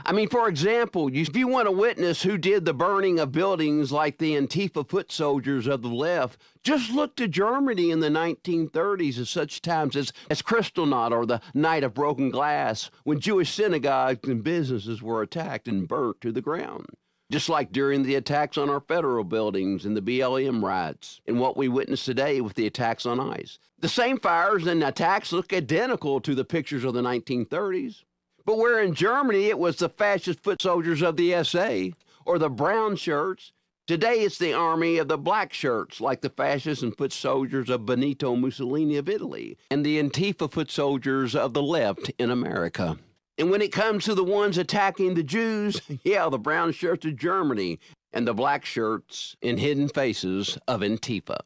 I mean, for example, if you want to witness who did the burning of buildings like the Antifa foot soldiers of the left, just look to Germany in the 1930s at such times as Kristallnacht or the Night of Broken Glass, when Jewish synagogues and businesses were attacked and burnt to the ground. Just like during the attacks on our federal buildings and the BLM riots, and what we witness today with the attacks on ICE. The same fires and attacks look identical to the pictures of the 1930s. But where in Germany it was the fascist foot soldiers of the SA or the brown shirts, today it's the army of the black shirts like the fascists and foot soldiers of Benito Mussolini of Italy and the Antifa foot soldiers of the left in America. And when it comes to the ones attacking the Jews, yeah, the brown shirts of Germany and the black shirts and hidden faces of Antifa,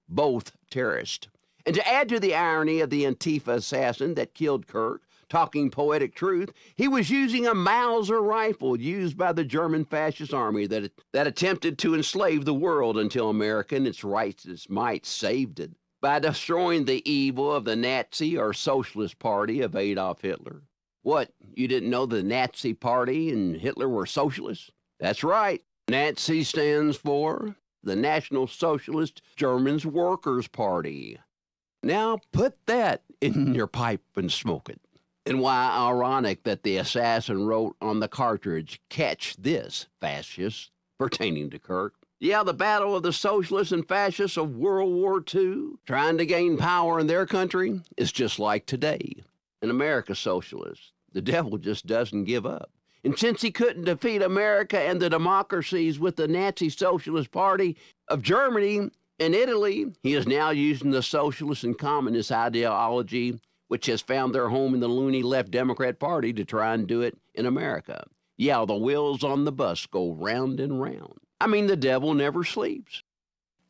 both terrorists. And to add to the irony of the Antifa assassin that killed Kirk, talking poetic truth, he was using a Mauser rifle used by the German fascist army that attempted to enslave the world until America and its rights and its might saved it by destroying the evil of the Nazi or Socialist Party of Adolf Hitler. What, you didn't know the Nazi Party and Hitler were socialists? That's right. Nazi stands for the National Socialist Germans Workers' Party. Now put that in your pipe and smoke it. And why ironic that the assassin wrote on the cartridge, "Catch this, fascists," pertaining to Kirk. Yeah, the battle of the socialists and fascists of World War II, trying to gain power in their country, is just like today. In America's socialists, the devil just doesn't give up. And since he couldn't defeat America and the democracies with the Nazi Socialist Party of Germany and Italy, he is now using the socialist and communist ideology, which has found their home in the loony left Democrat Party, to try and do it in America. Yeah, the wheels on the bus go round and round. I mean, the devil never sleeps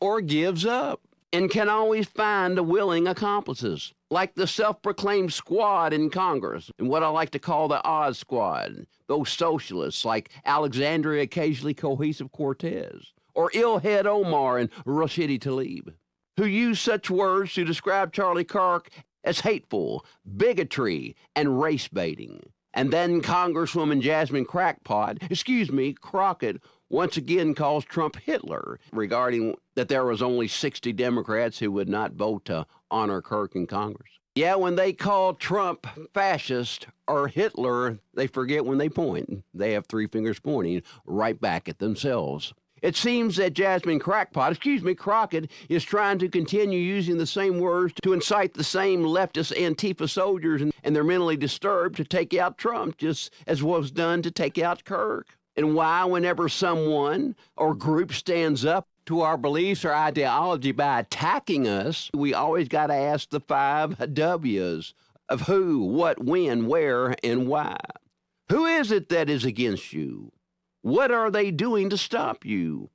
or gives up and can always find willing accomplices, like the self-proclaimed squad in Congress and what I like to call the Oz Squad, those socialists like Alexandria Occasionally Cohesive Cortez or Ilhead Omar and Rashidi Tlaib, who use such words to describe Charlie Kirk as hateful, bigotry, and race baiting. And then Congresswoman Jasmine Crockett, once again calls Trump Hitler regarding that there was only 60 Democrats who would not vote to honor Kirk in Congress. Yeah, when they call Trump fascist or Hitler, they forget when they point. They have three fingers pointing right back at themselves. It seems that Jasmine Crockett is trying to continue using the same words to incite the same leftist Antifa soldiers and they're mentally disturbed to take out Trump, just as was done to take out Kirk. And why, whenever someone or group stands up to our beliefs or ideology by attacking us, we always got to ask the 5 W's of who, what, when, where, and why. Who is it that is against you? What are they doing to stop you?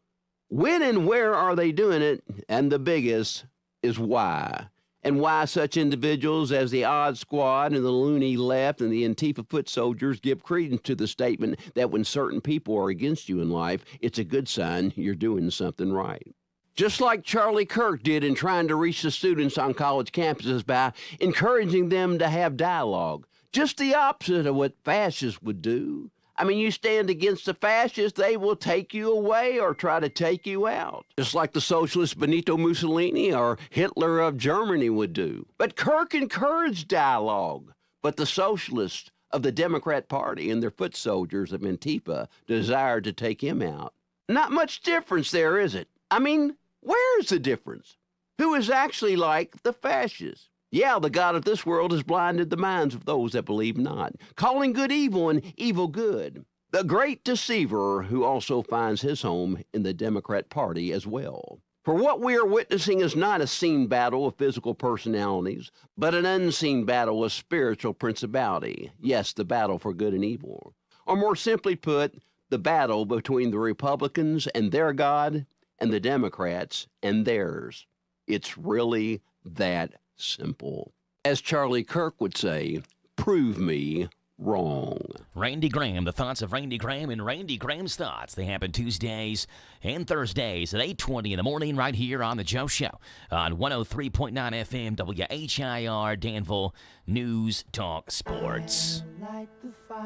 When and where are they doing it? And the biggest is why. And why such individuals as the Odd Squad and the Loony Left and the Antifa foot soldiers give credence to the statement that when certain people are against you in life, it's a good sign you're doing something right. Just like Charlie Kirk did in trying to reach the students on college campuses by encouraging them to have dialogue. Just the opposite of what fascists would do. I mean, you stand against the fascists, they will take you away or try to take you out. Just like the socialist Benito Mussolini or Hitler of Germany would do. But Kirk encouraged dialogue. But the socialists of the Democrat Party and their foot soldiers of Antifa desired to take him out. Not much difference there, is it? I mean, where's the difference? Who is actually like the fascists? Yeah, the God of this world has blinded the minds of those that believe not, calling good evil and evil good. The great deceiver who also finds his home in the Democrat Party as well. For what we are witnessing is not a seen battle of physical personalities, but an unseen battle of spiritual principality. Yes, the battle for good and evil. Or more simply put, the battle between the Republicans and their God and the Democrats and theirs. It's really that simple. As Charlie Kirk would say, prove me wrong. Randy Graham, the thoughts of Randy Graham and Randy Graham's thoughts. They happen Tuesdays and Thursdays at 8:20 in the morning right here on The Joe Show on 103.9 FM WHIR Danville News Talk Sports.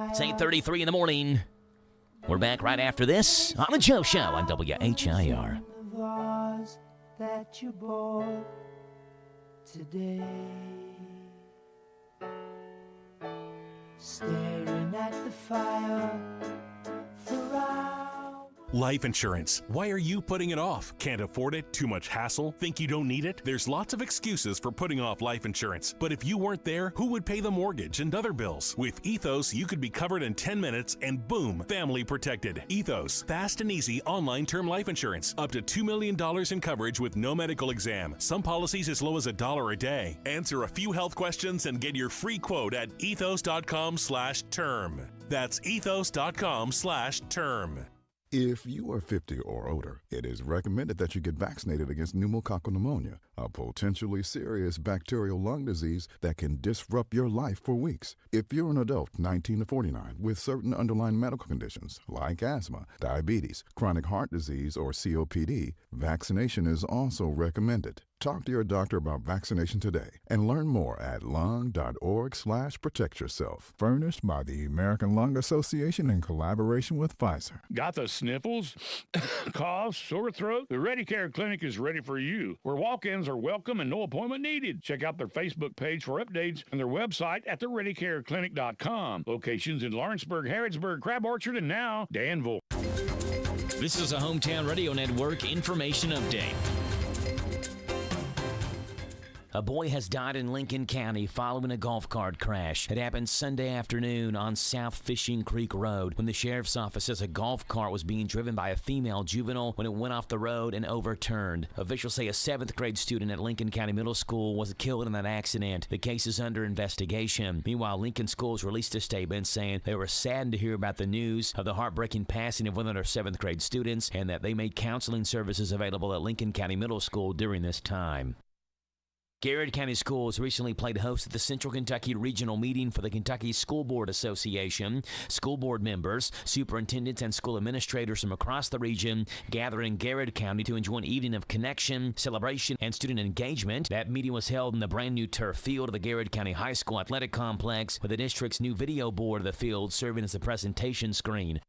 It's 8:33 in the morning. We're back right after this on The Joe Show on WHIR. Today, staring at the fire for hours. Life insurance. Why are you putting it off? Can't afford it? Too much hassle? Think you don't need it? There's lots of excuses for putting off life insurance. But if you weren't there, who would pay the mortgage and other bills? With Ethos, you could be covered in 10 minutes and boom, family protected. Ethos, fast and easy online term life insurance. Up to $2 million in coverage with no medical exam. Some policies as low as $1 a day. Answer a few health questions and get your free quote at ethos.com/term. That's ethos.com/term. If you are 50 or older, it is recommended that you get vaccinated against pneumococcal pneumonia, a potentially serious bacterial lung disease that can disrupt your life for weeks. If you're an adult 19 to 49 with certain underlying medical conditions like asthma, diabetes, chronic heart disease, or COPD, vaccination is also recommended. Talk to your doctor about vaccination today and learn more at lung.org/protectyourself. Furnished by the American Lung Association in collaboration with Pfizer. Got the sniffles, cough, sore throat? The Ready Care Clinic is ready for you, where walk-ins are welcome and no appointment needed. Check out their Facebook page for updates and their website at thereadycareclinic.com. Locations in Lawrenceburg, Harrodsburg, Crab Orchard, and now Danville. This is a Hometown Radio Network information update. A boy has died in Lincoln County following a golf cart crash. It happened Sunday afternoon on South Fishing Creek Road when the sheriff's office says a golf cart was being driven by a female juvenile when it went off the road and overturned. Officials say a 7th grade student at Lincoln County Middle School was killed in that accident. The case is under investigation. Meanwhile, Lincoln Schools released a statement saying they were saddened to hear about the news of the heartbreaking passing of one of their 7th grade students and that they made counseling services available at Lincoln County Middle School during this time. Garrett County Schools recently played host at the Central Kentucky Regional Meeting for the Kentucky School Board Association. School board members, superintendents, and school administrators from across the region gathered in Garrett County to enjoy an evening of connection, celebration, and student engagement. That meeting was held in the brand new turf field of the Garrett County High School Athletic Complex, with the district's new video board of the field serving as a presentation screen.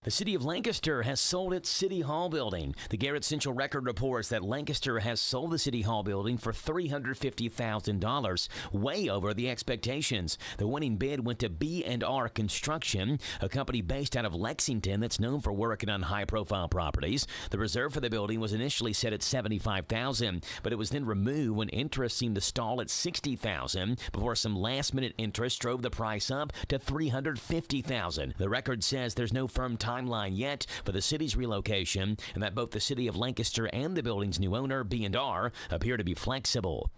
The city of Lancaster has sold its City Hall building. The Garrett Central Record reports that Lancaster has sold the City Hall building for $350,000, way over the expectations. The winning bid went to B&R Construction, a company based out of Lexington that's known for working on high-profile properties. The reserve for the building was initially set at $75,000, but it was then removed when interest seemed to stall at $60,000 before some last-minute interest drove the price up to $350,000. The record says there's no firm timeline yet for the city's relocation, and that both the city of Lancaster and the building's new owner, B&R, appear to be flexible.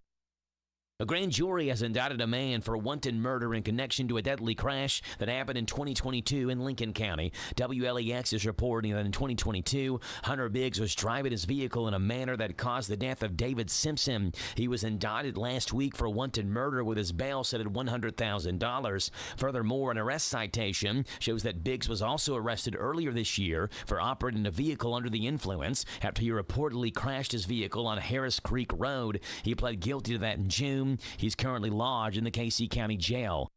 A grand jury has indicted a man for wanton murder in connection to a deadly crash that happened in 2022 in Lincoln County. WLEX is reporting that in 2022, Hunter Biggs was driving his vehicle in a manner that caused the death of David Simpson. He was indicted last week for wanton murder with his bail set at $100,000. Furthermore, an arrest citation shows that Biggs was also arrested earlier this year for operating a vehicle under the influence after he reportedly crashed his vehicle on Harris Creek Road. He pled guilty to that in June. He's currently lodged in the Casey County Jail.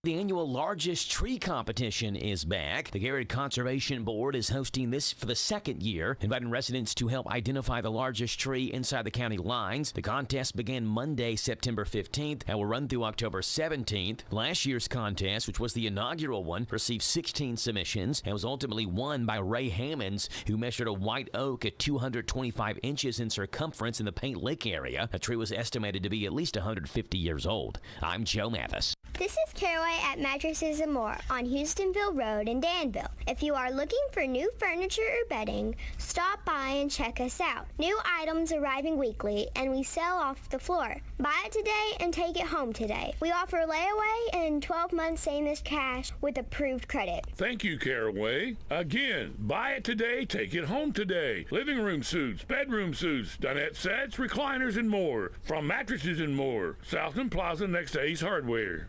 The annual largest tree competition is back. The Garrett Conservation Board is hosting this for the second year, inviting residents to help identify the largest tree inside the county lines. The contest began Monday, September 15th, and will run through October 17th. Last year's contest, which was the inaugural one, received 16 submissions and was ultimately won by Ray Hammonds, who measured a white oak at 225 inches in circumference in the Paint Lick area. The tree was estimated to be at least 150 years old. I'm Joe Mathis. This is Caraway at Mattresses and More on Houstonville Road in Danville. If you are looking for new furniture or bedding, stop by and check us out. New items arriving weekly, and we sell off the floor. Buy it today and take it home today. We offer layaway and 12 months same as cash with approved credit. Thank you, Caraway. Again, buy it today, take it home today. Living room suits, bedroom suits, dinette sets, recliners, and more. From Mattresses and More, Southland Plaza next to Ace Hardware.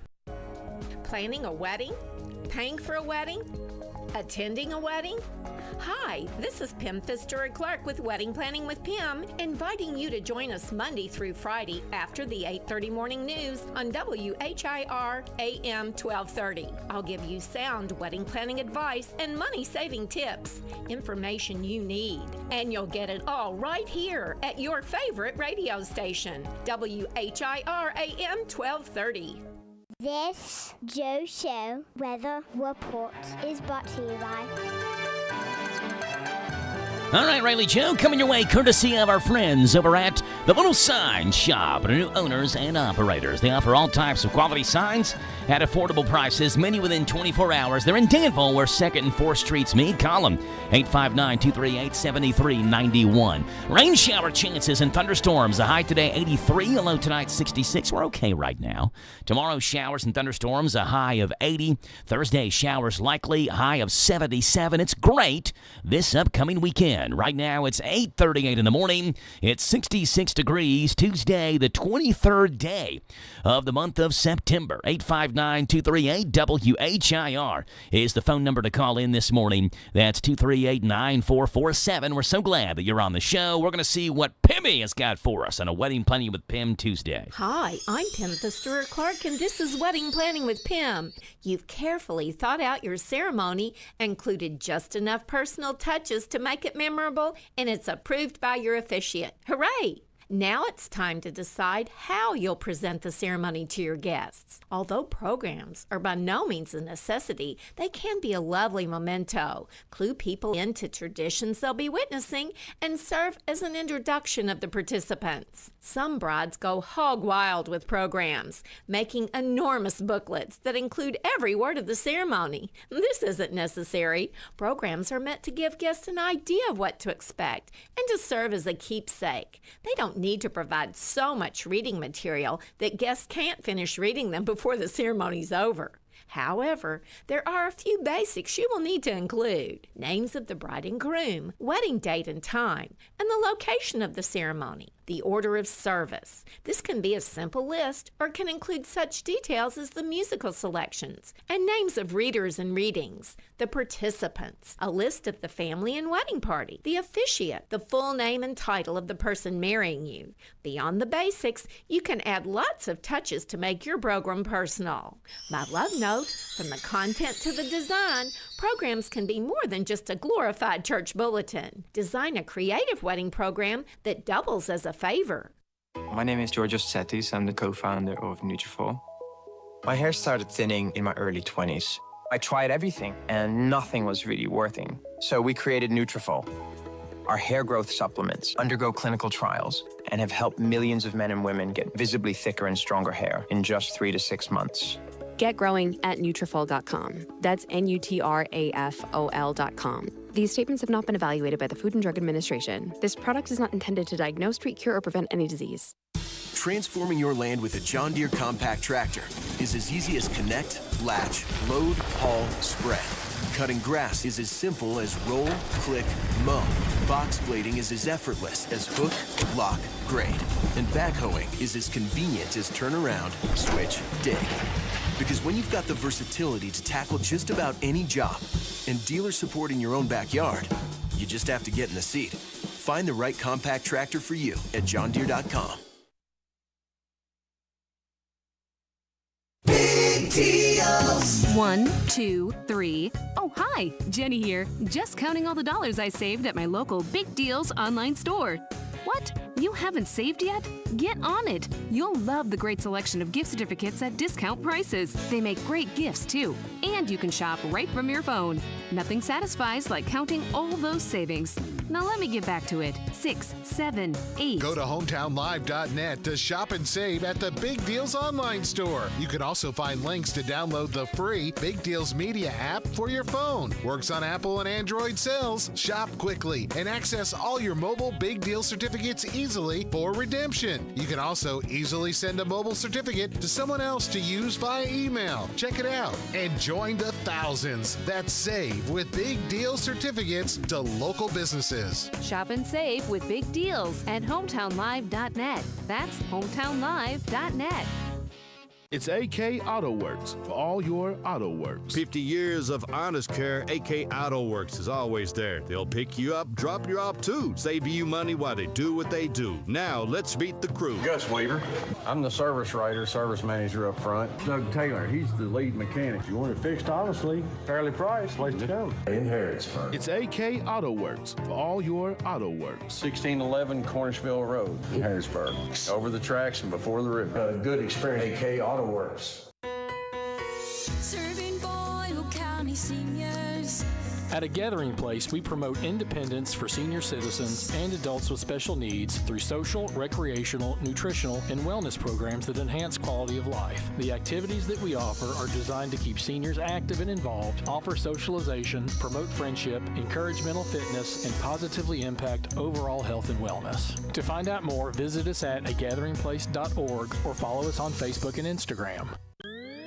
Planning a wedding? Paying for a wedding? Attending a wedding? Hi, this is Pim Fitzgerald-Clark with Wedding Planning with Pim, inviting you to join us Monday through Friday after the 8:30 morning news on WHIR AM 1230. I'll give you sound wedding planning advice and money-saving tips, information you need, and you'll get it all right here at your favorite radio station, WHIR AM 1230. This Joe Show Weather Report is brought to you by... All right, Riley Joe, coming your way courtesy of our friends over at the Little Sign Shop. New owners and operators. They offer all types of quality signs at affordable prices, many within 24 hours. They're in Danville, where 2nd and 4th Streets meet. Call them 859-238-7391. Rain shower chances and thunderstorms. A high today 83, a low tonight 66. We're okay right now. Tomorrow, showers and thunderstorms, a high of 80. Thursday, showers likely, a high of 77. It's great this upcoming weekend. Right now, it's 8:38 in the morning. It's 66 degrees. Tuesday, the 23rd day of the month of September. 859-238-WHIR is the phone number to call in this morning. That's 238-9447. We're so glad that you're on the show. We're going to see what Pimmy has got for us on a Wedding Planning with Pim Tuesday. Hi, I'm Pim Fitzgerald-Clark, and this is Wedding Planning with Pim. You've carefully thought out your ceremony, included just enough personal touches to make it memorable, and it's approved by your officiant. Hooray! Now it's time to decide how you'll present the ceremony to your guests. Although programs are by no means a necessity, they can be a lovely memento, clue people into traditions they'll be witnessing, and serve as an introduction of the participants. Some brides go hog wild with programs, making enormous booklets that include every word of the ceremony. This isn't necessary. Programs are meant to give guests an idea of what to expect and to serve as a keepsake. They don't need to provide so much reading material that guests can't finish reading them before the ceremony's over. However, there are a few basics you will need to include: names of the bride and groom, wedding date and time, and the location of the ceremony. the order of service. This can be a simple list or can include such details as the musical selections and names of readers and readings, the participants, a list of the family and wedding party, the officiant, the full name and title of the person marrying you. Beyond the basics, you can add lots of touches to make your program personal. My love note, from the content to the design, programs can be more than just a glorified church bulletin. Design a creative wedding program that doubles as a favor. My name is Georgios Tsetis. I'm the co-founder of Nutrafol. My hair started thinning in my early 20s. I tried everything, and nothing was really working. So we created Nutrafol. Our hair growth supplements undergo clinical trials and have helped millions of men and women get visibly thicker and stronger hair in just 3 to 6 months. Get growing at Nutrafol.com. That's Nutrafol.com. These statements have not been evaluated by the Food and Drug Administration. This product is not intended to diagnose, treat, cure, or prevent any disease. Transforming your land with a John Deere compact tractor is as easy as connect, latch, load, haul, spread. Cutting grass is as simple as roll, click, mow. Box blading is as effortless as hook, lock, grade. And backhoeing is as convenient as turn around, switch, dig. Because when you've got the versatility to tackle just about any job and dealer support in your own backyard, you just have to get in the seat. Find the right compact tractor for you at johndeere.com. Big deals. 1, 2, 3. Oh, hi, Jenny here. Just counting all the dollars I saved at my local Big Deals online store. What? You haven't saved yet? Get on it. You'll love the great selection of gift certificates at discount prices. They make great gifts, too. And you can shop right from your phone. Nothing satisfies like counting all those savings. Now let me get back to it. 6, 7, 8. Go to hometownlive.net to shop and save at the Big Deals online store. You can also find links to download the free Big Deals Media app for your phone. Works on Apple and Android cells. Shop quickly and access all your mobile Big Deal certificates easily for redemption. You can also easily send a mobile certificate to someone else to use via email. Check it out and join the thousands that save with Big Deal certificates to local businesses. Shop and save with Big Deals at hometownlive.net. That's hometownlive.net. It's AK Auto Works for all your auto works. 50 years of honest care, AK Auto Works is always there. They'll pick you up, drop you off too, save you money while they do what they do. Now, let's meet the crew. Gus Weaver. I'm the service writer, service manager up front. Doug Taylor, he's the lead mechanic. You want it fixed honestly, fairly priced, place to come. In Harrisburg. It's AK Auto Works for all your auto works. 1611 Cornishville Road in Harrisburg. Over the tracks and before the river. A good experience. AK Auto Works. Serving Boyle County seniors. At A Gathering Place, we promote independence for senior citizens and adults with special needs through social, recreational, nutritional, and wellness programs that enhance quality of life. The activities that we offer are designed to keep seniors active and involved, offer socialization, promote friendship, encourage mental fitness, and positively impact overall health and wellness. To find out more, visit us at agatheringplace.org or follow us on Facebook and Instagram.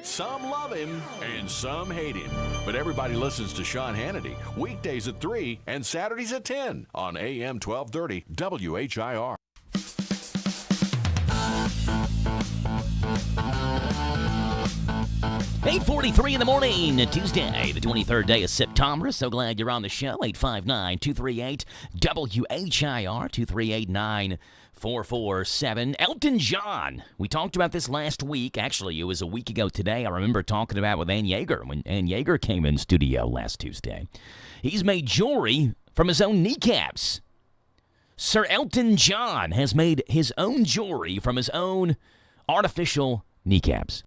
Some love him and some hate him. But everybody listens to Sean Hannity weekdays at 3 and Saturdays at 10 on AM 1230 WHIR. $8:43 in the morning, Tuesday, the 23rd day of September. So glad you're on the show. 859-238-WHIR, 238-9447. Elton John. We talked about this last week. Actually, it was a week ago today. I remember talking about it with Ann Yeager when Ann Yeager came in studio last Tuesday. He's made jewelry from his own kneecaps. Sir Elton John has made his own jewelry from his own artificial kneecaps.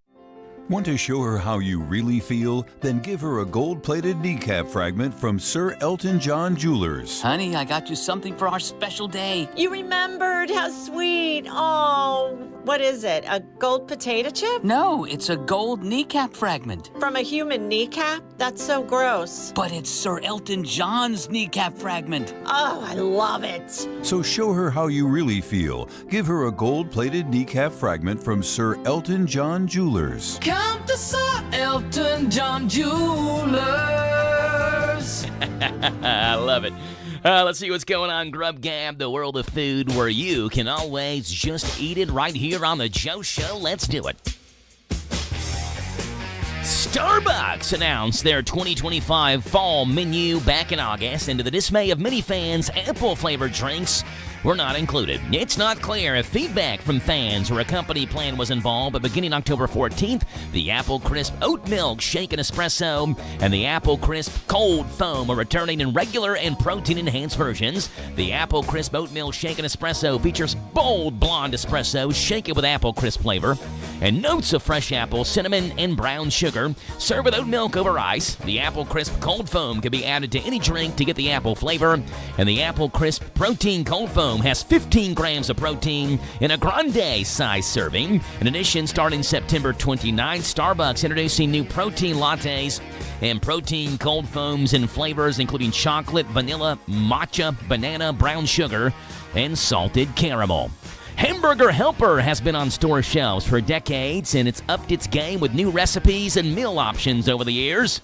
Want to show her how you really feel? Then give her a gold-plated kneecap fragment from Sir Elton John Jewelers. Honey, I got you something for our special day. You remembered? How sweet. Oh, what is it? A gold potato chip? No, it's a gold kneecap fragment. From a human kneecap? That's so gross. But it's Sir Elton John's kneecap fragment. Oh, I love it. So show her how you really feel. Give her a gold-plated kneecap fragment from Sir Elton John Jewelers. Come to Sir Elton John Jewelers. Cheers! I love it. Let's see what's going on, Grub Gab, the world of food where you can always just eat it right here on the Joe Show. Let's do it. Starbucks announced their 2025 fall menu back in August, and to the dismay of many fans, apple-flavored drinks were not included. It's not clear if feedback from fans or a company plan was involved, but beginning October 14th, the Apple Crisp Oat Milk Shaken Espresso and the Apple Crisp Cold Foam are returning in regular and protein-enhanced versions. The Apple Crisp Oat Milk Shaken Espresso features bold blonde espresso shaken with apple crisp flavor and notes of fresh apple, cinnamon, and brown sugar. Serve with oat milk over ice. The Apple Crisp Cold Foam can be added to any drink to get the apple flavor, and the Apple Crisp Protein Cold Foam has 15 grams of protein in a grande size serving. In addition, starting September 29th, Starbucks introducing new protein lattes and protein cold foams in flavors including chocolate, vanilla, matcha, banana, brown sugar, and salted caramel. Hamburger Helper has been on store shelves for decades, and it's upped its game with new recipes and meal options over the years.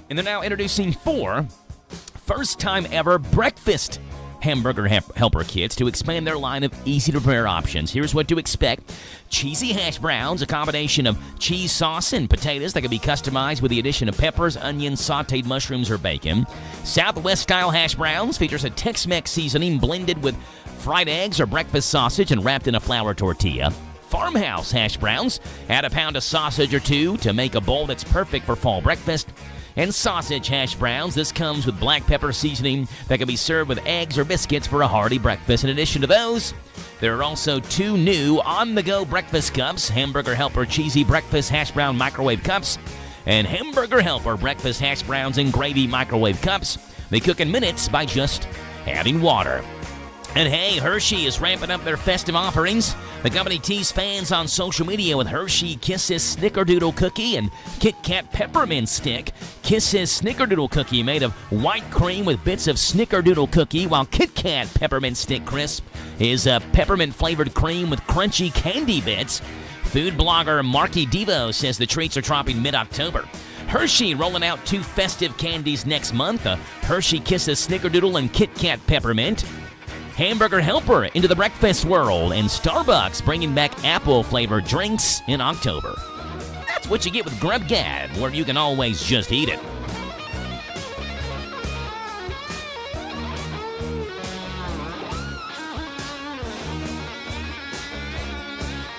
And they're now introducing 4 first-time ever breakfast Hamburger Helper kits to expand their line of easy-to-prepare options. Here's what to expect. Cheesy hash browns, a combination of cheese sauce and potatoes that can be customized with the addition of peppers, onions, sauteed mushrooms, or bacon. Southwest-style hash browns features a Tex-Mex seasoning blended with fried eggs or breakfast sausage and wrapped in a flour tortilla. Farmhouse hash browns, add a pound of sausage or 2 to make a bowl that's perfect for fall breakfast. And sausage hash browns. This comes with black pepper seasoning that can be served with eggs or biscuits for a hearty breakfast. In addition to those, there are also 2 new on-the-go breakfast cups, Hamburger Helper Cheesy Breakfast Hash Brown Microwave Cups and Hamburger Helper Breakfast Hash Browns and Gravy Microwave Cups. They cook in minutes by just adding water. And hey, Hershey is ramping up their festive offerings. The company teased fans on social media with Hershey Kisses Snickerdoodle Cookie and Kit Kat Peppermint Stick. Kisses Snickerdoodle Cookie made of white cream with bits of Snickerdoodle Cookie, while Kit Kat Peppermint Stick Crisp is a peppermint-flavored cream with crunchy candy bits. Food blogger Marky Devo says the treats are dropping mid-October. Hershey rolling out 2 festive candies next month, a Hershey Kisses Snickerdoodle and Kit Kat Peppermint. Hamburger Helper into the breakfast world, and Starbucks bringing back apple-flavored drinks in October. That's what you get with Grub Gab, where you can always just eat it.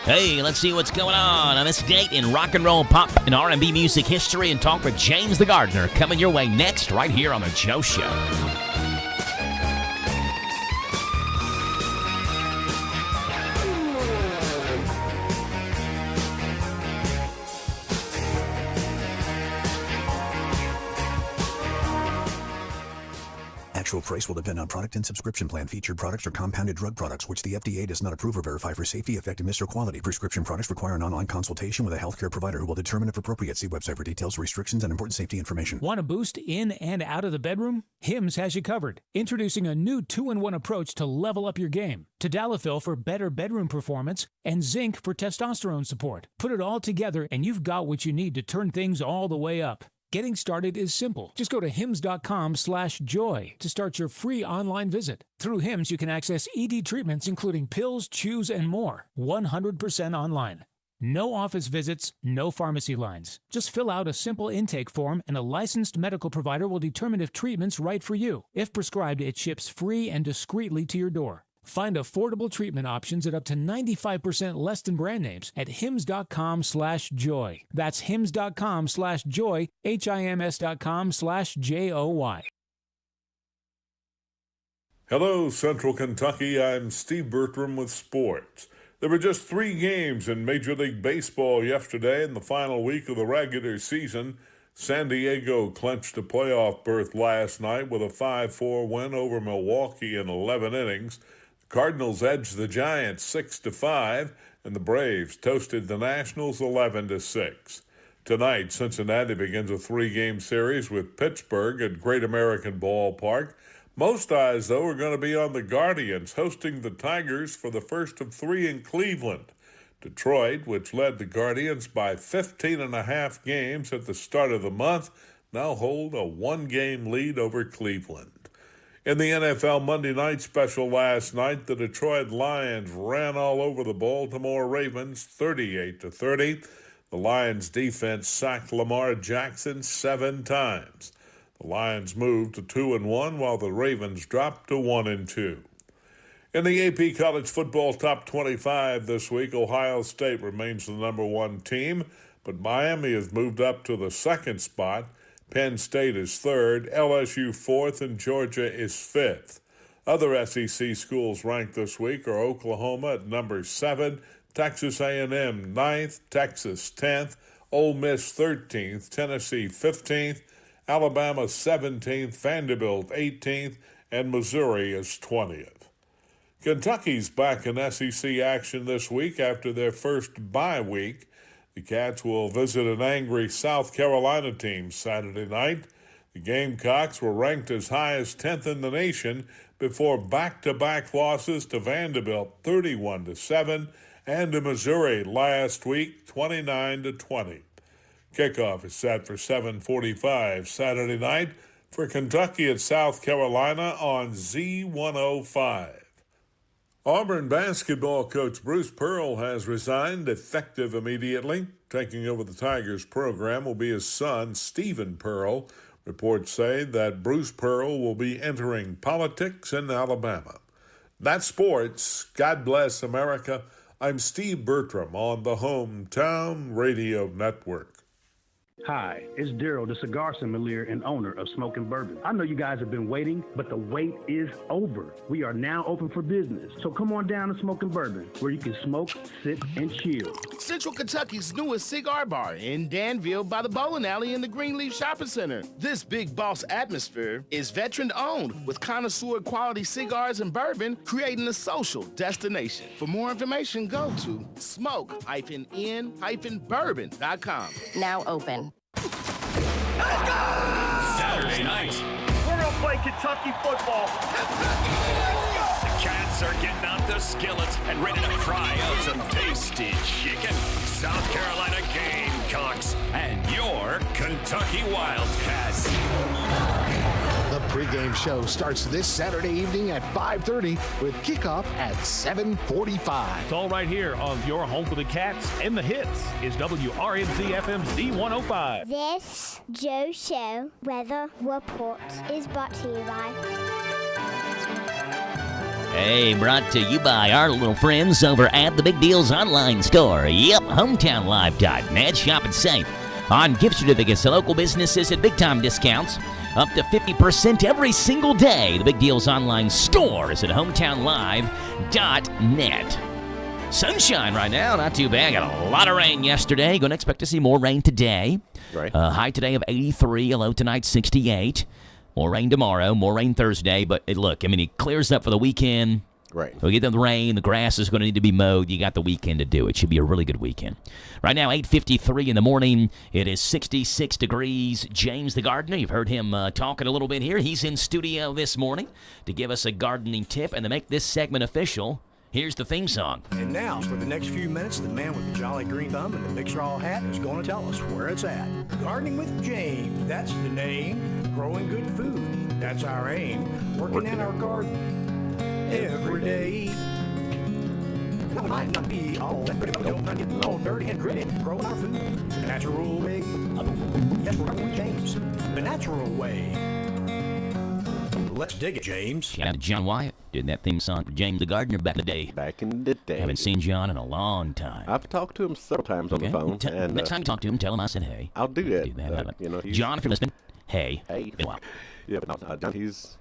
Hey, let's see what's going on this date in rock and roll, pop, and R&B music history, and talk with James the Gardener coming your way next right here on The Joe Show. Actual price will depend on product and subscription plan. Featured products are compounded drug products, which the FDA does not approve or verify for safety, effectiveness, or quality. Prescription products require an online consultation with a healthcare provider who will determine if appropriate. See website for details, restrictions, and important safety information. Want a boost in and out of the bedroom? Hims has you covered. Introducing a new 2-in-1 approach to level up your game. Tadalafil for better bedroom performance and zinc for testosterone support. Put it all together and you've got what you need to turn things all the way up. Getting started is simple. Just go to hims.com/joy to start your free online visit. Through Hims, you can access ED treatments including pills, chews, and more. 100% online. No office visits, no pharmacy lines. Just fill out a simple intake form and a licensed medical provider will determine if treatment's right for you. If prescribed, it ships free and discreetly to your door. Find affordable treatment options at up to 95% less than brand names at hims.com/joy. That's hims.com/joy, hims.com/joy. Hello, Central Kentucky. I'm Steve Bertram with sports. There were just 3 games in Major League Baseball yesterday in the final week of the regular season. San Diego clinched a playoff berth last night with a 5-4 win over Milwaukee in 11 innings. Cardinals edged the Giants 6-5, and the Braves toasted the Nationals 11-6. Tonight, Cincinnati begins a 3-game series with Pittsburgh at Great American Ballpark. Most eyes, though, are going to be on the Guardians hosting the Tigers for the first of 3 in Cleveland. Detroit, which led the Guardians by 15.5 games at the start of the month, now hold a one-game lead over Cleveland. In the NFL Monday night special last night, the Detroit Lions ran all over the Baltimore Ravens 38-30. The Lions defense sacked Lamar Jackson 7 times. The Lions moved to 2-1 while the Ravens dropped to 1-2. In the AP College Football Top 25 this week, Ohio State remains the number 1 team, but Miami has moved up to the 2nd spot. Penn State is 3rd, LSU 4th, and Georgia is 5th. Other SEC schools ranked this week are Oklahoma at number 7, Texas A&M 9th, Texas 10th, Ole Miss 13th, Tennessee 15th, Alabama 17th, Vanderbilt 18th, and Missouri is 20th. Kentucky's back in SEC action this week after their first bye week. The Cats will visit an angry South Carolina team Saturday night. The Gamecocks were ranked as high as 10th in the nation before back-to-back losses to Vanderbilt 31-7 and to Missouri last week 29-20. Kickoff is set for 7:45 Saturday night for Kentucky at South Carolina on Z105. Auburn basketball coach Bruce Pearl has resigned effective immediately. Taking over the Tigers program will be his son, Stephen Pearl. Reports say that Bruce Pearl will be entering politics in Alabama. That's sports. God bless America. I'm Steve Bertram on the Hometown Radio Network. Hi, it's Daryl, the cigar sommelier and owner of Smokin' Bourbon. I know you guys have been waiting, but the wait is over. We are now open for business. So come on down to Smokin' Bourbon, where you can smoke, sip, and chill. Central Kentucky's newest cigar bar in Danville by the bowling alley in the Greenleaf Shopping Center. This big boss atmosphere is veteran-owned with connoisseur quality cigars and bourbon, creating a social destination. For more information, go to smoke-in-bourbon.com. Now open. Saturday night. We're going to play Kentucky football. The Cats are getting out the skillet and ready to fry up some tasty chicken. South Carolina Gamecocks and your Kentucky Wildcats. The pregame show starts this Saturday evening at 5:30 with kickoff at 7:45. It's all right here on your home for the Cats and the hits is WRNZ-FM Z105. This Joe Show weather report is brought to you by... Hey, brought to you by our little friends over at the Big Deals online store. Yep, hometownlive.net. Shop and save on gift certificates to local businesses at big-time discounts. Up to 50% every single day. The Big Deals online store is at hometownlive.net. Sunshine right now, not too bad. Got a lot of rain yesterday. Going to expect to see more rain today. Right. High today of 83, a low tonight 68. More rain tomorrow, more rain Thursday. But look, I mean, it clears up for the weekend. Right. We get the rain, the grass is going to need to be mowed. You got the weekend to do it. Should be a really good weekend. Right now, 8:53 in the morning. It is 66 degrees. James the gardener, you've heard him talking a little bit here. He's in studio this morning to give us a gardening tip and to make this segment official. Here's the theme song. And now, for the next few minutes, the man with the jolly green thumb and the big straw hat is going to tell us where it's at. Gardening with James, that's the name. Growing good food, that's our aim. Working in our garden every day. Now, it might not be all that pretty, but don't mind getting all dirty and gritty. Growing our food the natural way. Yes, we're going with James, the natural way. Let's dig it, James. Shout out to John Wyatt. Did that theme song for James the gardener back in the day. Back in the day. Haven't seen John in a long time. I've talked to him several times on the phone. And next time you talk to him, tell him I said hey. I'll do that. John, if you're listening, hey. Hey. Been a while. Yeah, but no, John, he's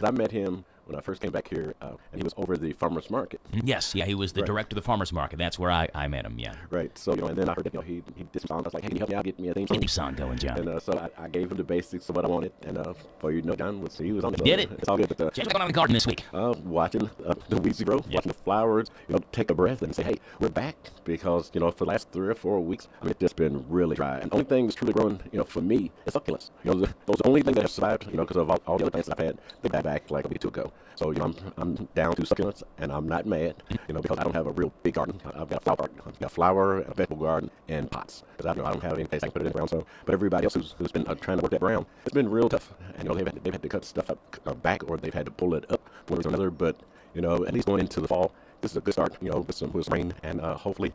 I met him when I first came back here, and he was over the farmer's market. Yes, yeah, he was the director of the farmer's market. That's where I met him, yeah. Right, so, and then I heard that, he did some songs. I was like, hey, can you help me out, get me a theme song? Get the song going, John. And so I gave him the basics of what I wanted, and for you to know, John, he was on it. Did it? It's all good. But, James, what's going on in the garden this week? Watching the weeds grow, watching the flowers, take a breath and say, hey, we're back, because, for the last 3 or 4 weeks, I mean, it's just been really dry. And the only thing that's truly growing, for me, is succulents. Those are the only things that have survived, because of all the other plants I've had, they got back like a week or two ago. So, I'm down 2 succulents, and I'm not mad, because I don't have a real big garden. I've got a flower garden. I've got a flower, a vegetable garden, and pots. Because I don't have any place I can put it in the ground. So, but everybody else who's been trying to work that ground, it's been real tough. And, they've had to cut stuff up back, or they've had to pull it up one reason or another. But, at least going into the fall, this is a good start, with some rain, and hopefully,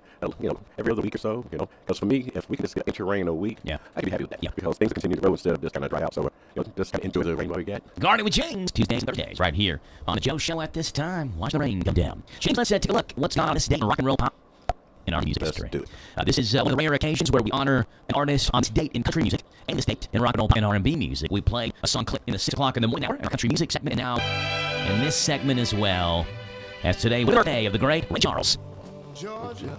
every other week or so, because for me, if we can just get an inch of rain a week, I can be happy with that. Yeah. Because things continue to grow instead of just kind of dry out. So, just kind of enjoy the rain while we get. Garden with James, Tuesdays and Thursdays, right here on the Joe Show at this time. Watch the rain come down. James, let's take a look. What's going on this day in rock and roll pop in our music history? This is one of the rare occasions where we honor an artist on this date in country music and this date in rock and roll and R&B music. We play a song clip in the 6 o'clock in the morning hour in our country music segment, and now in this segment as well. As today was the birthday of the great Ray Charles. Georgia.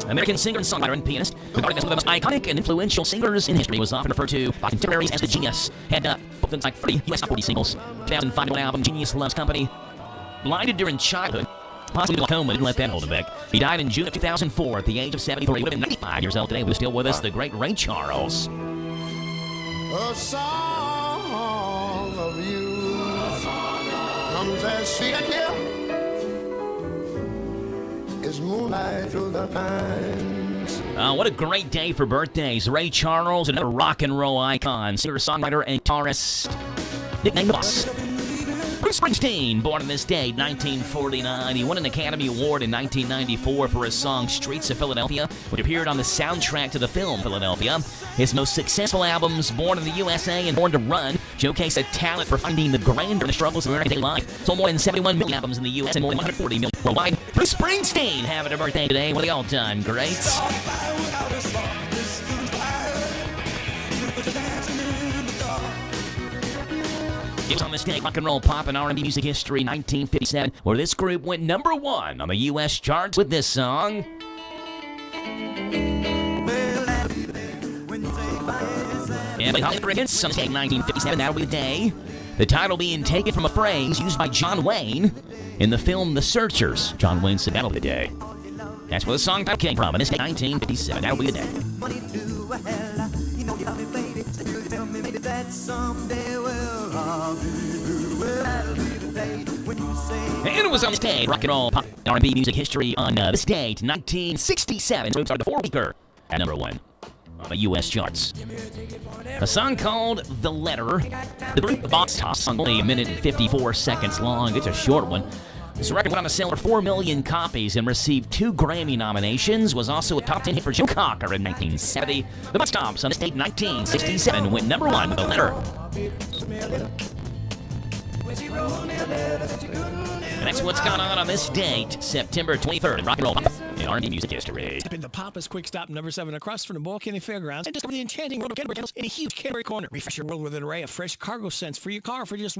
American singer and songwriter and pianist, regarded as one of the most iconic and influential singers in history, was often referred to by contemporaries as the genius. Had booked like 30 U.S. 40 singles. 2005 album Genius Loves Company. Blinded during childhood. Possibly glaucoma, didn't let that hold him back. He died in June of 2004 at the age of 73. He would have been 95 years old today. Who's still with us, the great Ray Charles. A song of you comes as sweet and clear as moonlight through the pines. What a great day for birthdays. Ray Charles, another rock and roll icon, singer, songwriter, and guitarist, nicknamed the Boss. Bruce Springsteen, born on this day, 1949. He won an Academy Award in 1994 for his song Streets of Philadelphia, which appeared on the soundtrack to the film Philadelphia. His most successful albums, Born in the USA and Born to Run, showcase a talent for finding the grandeur in the struggles of everyday life. Sold more than 71 million albums in the U.S. and more than 140 million worldwide. Bruce Springsteen having a birthday today, one of the all-time greats. It was on this day, rock and roll, pop, and R&B music history, 1957, where this group went number 1 on the U.S. charts with this song. And by Holly Crickets, on this day, 1957, that'll be the day. The title being taken from a phrase used by John Wayne in the film The Searchers. John Wayne said that'll be the day. That's where the song title came from, and this day, 1957, that'll be the day. And it was on this day, rock and roll, pop, and R&B music history on this date, 1967. So it started the 4-weeker at number 1 on the U.S. charts. A song called The Letter. The group Box Toss, song only 1 minute and 54 seconds long. It's a short one. This record went on to sell over 4 million copies and received 2 Grammy nominations. Was also a top 10 hit for Joe Cocker in 1970. The Box Tops on this date, 1967, went number 1 with The Letter. And that's what's gone on this date, September 23rd, in rock and roll pop and R&B music history. Step into Papa's Quick Stop number 7 across from the Ball County Fairgrounds and discover the enchanting world of Canterbury candles in a huge Canterbury corner. Refresh your world with an array of fresh cargo scents for your car for just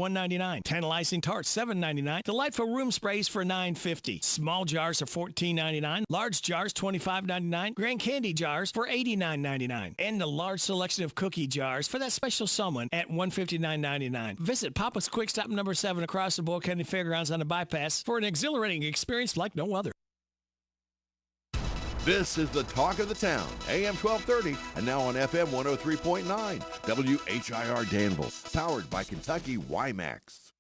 $1.99. Tantalizing tarts, $7.99. Delightful room sprays for $9.50. Small jars are $14.99. Large jars, $25.99. Grand candy jars for $89.99. And the large selection of cookie jars for that special someone at $159.99. Visit Papa's Quick Stop number 7 across the Bull County Fairgrounds on the bypass for an exhilarating experience like no other. This is the talk of the town, AM 1230, and now on FM 103.9, WHIR Danville, powered by Kentucky WiMAX.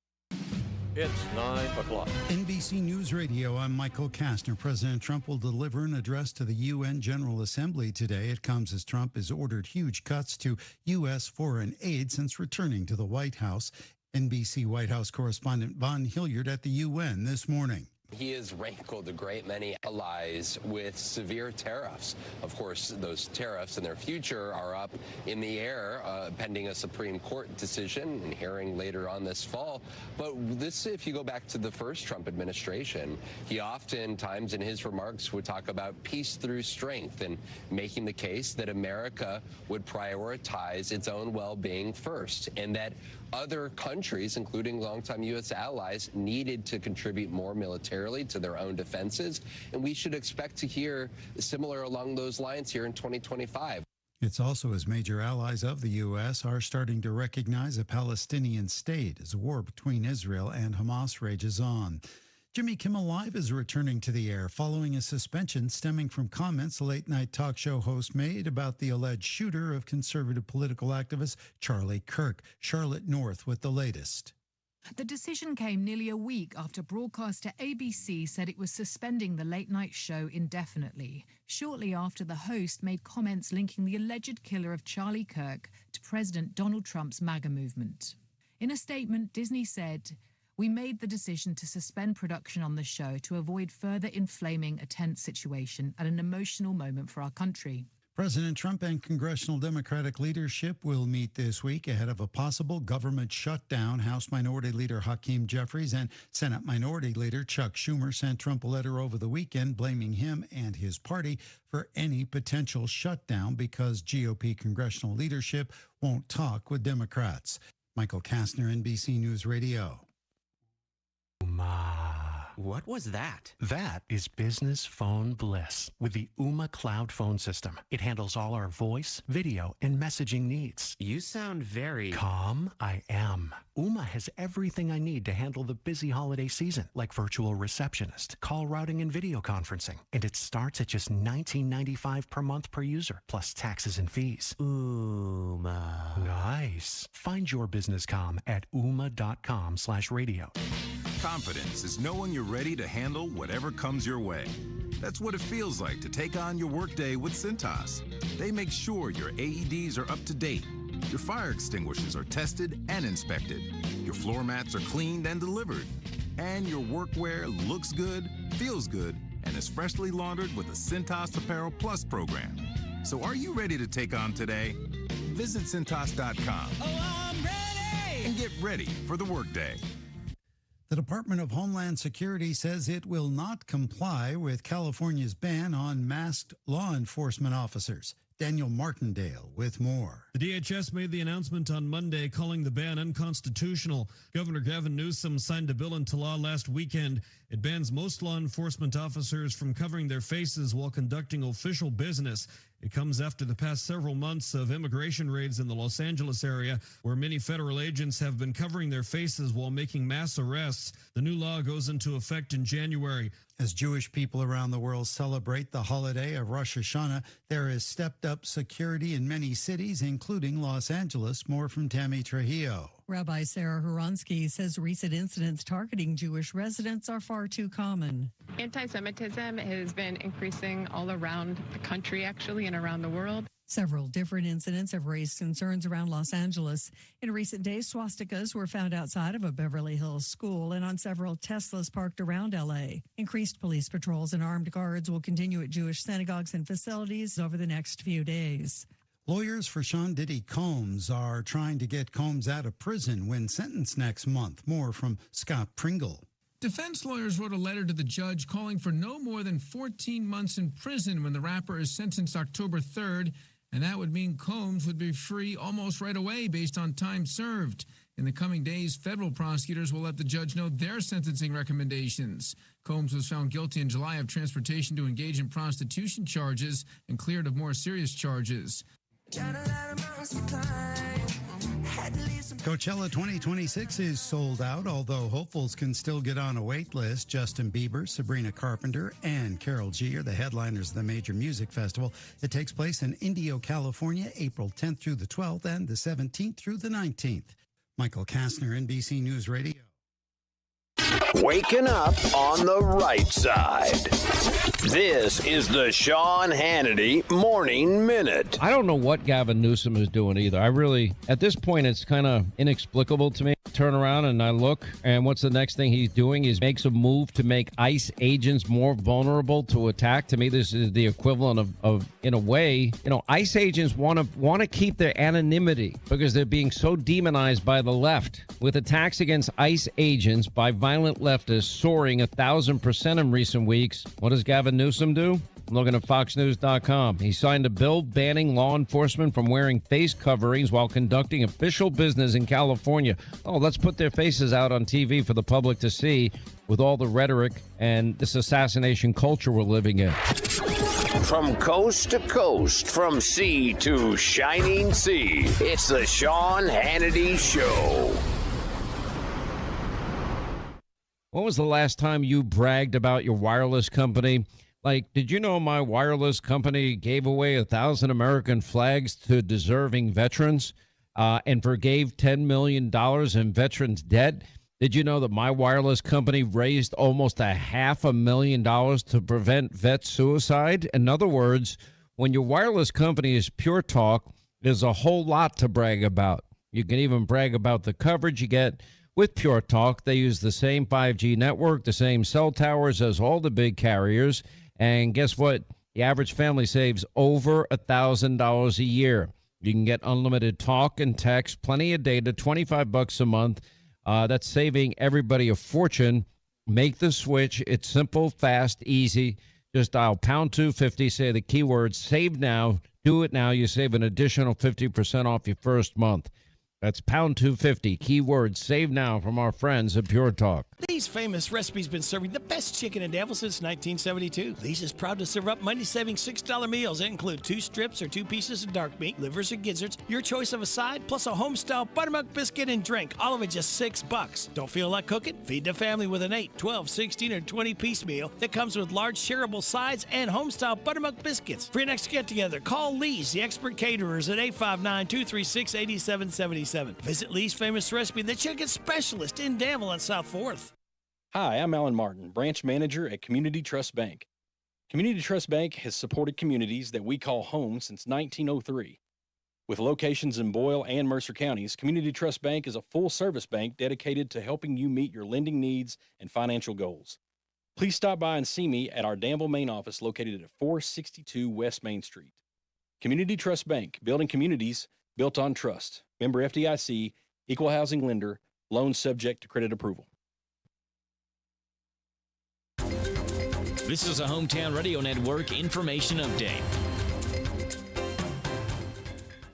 It's 9 o'clock. NBC News Radio, I'm Michael Kastner. President Trump will deliver an address to the UN General Assembly today. It comes as Trump has ordered huge cuts to U.S. foreign aid since returning to the White House. NBC White House correspondent Von Hilliard at the UN this morning. He has rankled a great many allies with severe tariffs. Of course, those tariffs and their future are up in the air, pending a Supreme Court decision and hearing later on this fall. But this, if you go back to the first Trump administration, he oftentimes in his remarks would talk about peace through strength and making the case that America would prioritize its own well-being first, and that other countries, including longtime U.S. allies, needed to contribute more militarily to their own defenses, and we should expect to hear similar along those lines here in 2025. It's also as major allies of the U.S. are starting to recognize a Palestinian state as a war between Israel and Hamas rages on. Jimmy Kimmel Live is returning to the air following a suspension stemming from comments the late-night talk show host made about the alleged shooter of conservative political activist Charlie Kirk. Charlotte North with the latest. The decision came nearly a week after broadcaster ABC said it was suspending the late-night show indefinitely, shortly after the host made comments linking the alleged killer of Charlie Kirk to President Donald Trump's MAGA movement. In a statement, Disney said, "We made the decision to suspend production on the show to avoid further inflaming a tense situation at an emotional moment for our country." President Trump and congressional Democratic leadership will meet this week ahead of a possible government shutdown. House Minority Leader Hakeem Jeffries and Senate Minority Leader Chuck Schumer sent Trump a letter over the weekend blaming him and his party for any potential shutdown because GOP congressional leadership won't talk with Democrats. Michael Kastner, NBC News Radio. What was that? That is business phone bliss with the Ooma Cloud Phone System. It handles all our voice, video, and messaging needs. You sound very... Calm? I am. Ooma has everything I need to handle the busy holiday season, like virtual receptionist, call routing, and video conferencing. And it starts at just $19.95 per month per user, plus taxes and fees. Ooma. Nice. Find your business comm at ooma.com/radio. Confidence is knowing you're ready to handle whatever comes your way. That's what it feels like to take on your workday with Cintas. They make sure your AEDs are up to date, your fire extinguishers are tested and inspected, your floor mats are cleaned and delivered, and your workwear looks good, feels good, and is freshly laundered with the Cintas Apparel Plus program. So are you ready to take on today? Visit Cintas.com. Oh, I'm ready! And get ready for the workday. The Department of Homeland Security says it will not comply with California's ban on masked law enforcement officers. Daniel Martindale with more. The DHS made the announcement on Monday calling the ban unconstitutional. Governor Gavin Newsom signed a bill into law last weekend. It bans most law enforcement officers from covering their faces while conducting official business. It comes after the past several months of immigration raids in the Los Angeles area, where many federal agents have been covering their faces while making mass arrests. The new law goes into effect in January. As Jewish people around the world celebrate the holiday of Rosh Hashanah, there is stepped-up security in many cities, including Los Angeles. More from Tammy Trujillo. Rabbi Sarah Huransky says recent incidents targeting Jewish residents are far too common. Anti-Semitism has been increasing all around the country, actually, and around the world. Several different incidents have raised concerns around Los Angeles. In recent days, swastikas were found outside of a Beverly Hills school and on several Teslas parked around L.A. Increased police patrols and armed guards will continue at Jewish synagogues and facilities over the next few days. Lawyers for Sean Diddy Combs are trying to get Combs out of prison when sentenced next month. More from Scott Pringle. Defense lawyers wrote a letter to the judge calling for no more than 14 months in prison when the rapper is sentenced October 3rd, and that would mean Combs would be free almost right away based on time served. In the coming days, federal prosecutors will let the judge know their sentencing recommendations. Combs was found guilty in July of transportation to engage in prostitution charges and cleared of more serious charges. Coachella 2026 is sold out, although hopefuls can still get on a wait list. Justin Bieber, Sabrina Carpenter, and Karol G are the headliners of the major music festival. It takes place in Indio, California, April 10th through the 12th and the 17th through the 19th. Michael Kastner, NBC News Radio. Waking up on the right side. This is the Sean Hannity Morning Minute. I don't know what Gavin Newsom is doing either. I really, at this point, it's kind of inexplicable to me. Turn around and I look, and what's the next thing he's doing? He makes a move to make ICE agents more vulnerable to attack. To me, this is the equivalent of in a way, ICE agents want to keep their anonymity because they're being so demonized by the left. With attacks against ICE agents by violent leftists soaring 1,000% in recent weeks, what does Gavin Newsom do? I'm looking at FoxNews.com. He signed a bill banning law enforcement from wearing face coverings while conducting official business in California. Oh, let's put their faces out on TV for the public to see with all the rhetoric and this assassination culture we're living in. From coast to coast, from sea to shining sea, it's the Sean Hannity Show. When was the last time you bragged about your wireless company? Like, did you know my wireless company gave away 1,000 American flags to deserving veterans and forgave $10 million in veterans' debt? Did you know that my wireless company raised almost $500,000 to prevent vet suicide? In other words, when your wireless company is Pure Talk, there's a whole lot to brag about. You can even brag about the coverage you get with Pure Talk. They use the same 5G network, the same cell towers as all the big carriers. And guess what? The average family saves over $1,000 a year. You can get unlimited talk and text, plenty of data, $25 a month. That's saving everybody a fortune. Make the switch. It's simple, fast, easy. Just dial pound 250, say the keyword save now. Do it now. You save an additional 50% off your first month. That's pound 250, keyword save now from our friends at Pure Talk. Lee's Famous Recipe's been serving the best chicken in Danville since 1972. Lee's is proud to serve up money-saving $6 meals that include 2 strips or 2 pieces of dark meat, livers or gizzards, your choice of a side, plus a home-style buttermilk biscuit and drink, all of it just $6. Don't feel like cooking? Feed the family with an 8, 12, 16, or 20-piece meal that comes with large shareable sides and home-style buttermilk biscuits. For your next get-together, call Lee's, the expert caterers, at 859-236-8777. Visit Lee's Famous Recipe, the chicken specialist in Danville and South 4th. Hi, I'm Alan Martin, branch manager at Community Trust Bank. Community Trust Bank has supported communities that we call home since 1903. With locations in Boyle and Mercer counties, Community Trust Bank is a full-service bank dedicated to helping you meet your lending needs and financial goals. Please stop by and see me at our Danville main office located at 462 West Main Street. Community Trust Bank, building communities built on trust. Member FDIC, equal housing lender, loans subject to credit approval. This is a Hometown Radio Network information update.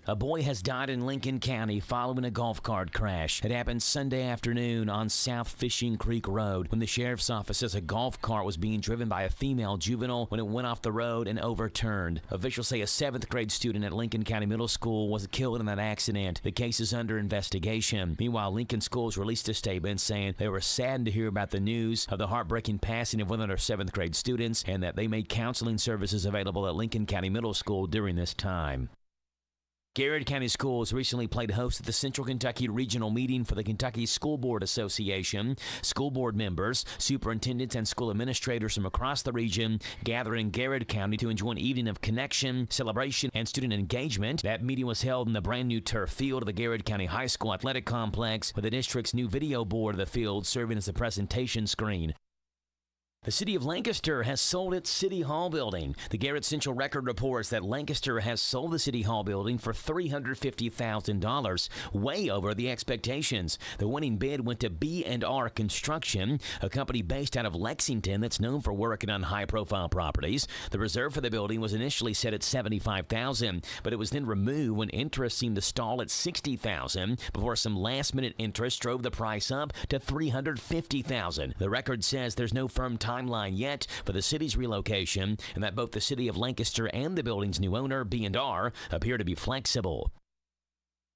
A boy has died in Lincoln County following a golf cart crash. It happened Sunday afternoon on South Fishing Creek Road when the sheriff's office says a golf cart was being driven by a female juvenile when it went off the road and overturned. Officials say a 7th grade student at Lincoln County Middle School was killed in that accident. The case is under investigation. Meanwhile, Lincoln Schools released a statement saying they were saddened to hear about the news of the heartbreaking passing of one of their 7th grade students and that they made counseling services available at Lincoln County Middle School during this time. Garrett County Schools recently played host at the Central Kentucky Regional Meeting for the Kentucky School Board Association. School board members, superintendents, and school administrators from across the region gathered in Garrett County to enjoy an evening of connection, celebration, and student engagement. That meeting was held in the brand new turf field of the Garrett County High School Athletic Complex, with the district's new video board of the field serving as a presentation screen. The city of Lancaster has sold its City Hall building. The Garrett Central Record reports that Lancaster has sold the City Hall building for $350,000, way over the expectations. The winning bid went to B&R Construction, a company based out of Lexington that's known for working on high-profile properties. The reserve for the building was initially set at $75,000, but it was then removed when interest seemed to stall at $60,000 before some last-minute interest drove the price up to $350,000. The record says there's no firm timeline yet for the city's relocation, and that both the city of Lancaster and the building's new owner, B&R, appear to be flexible.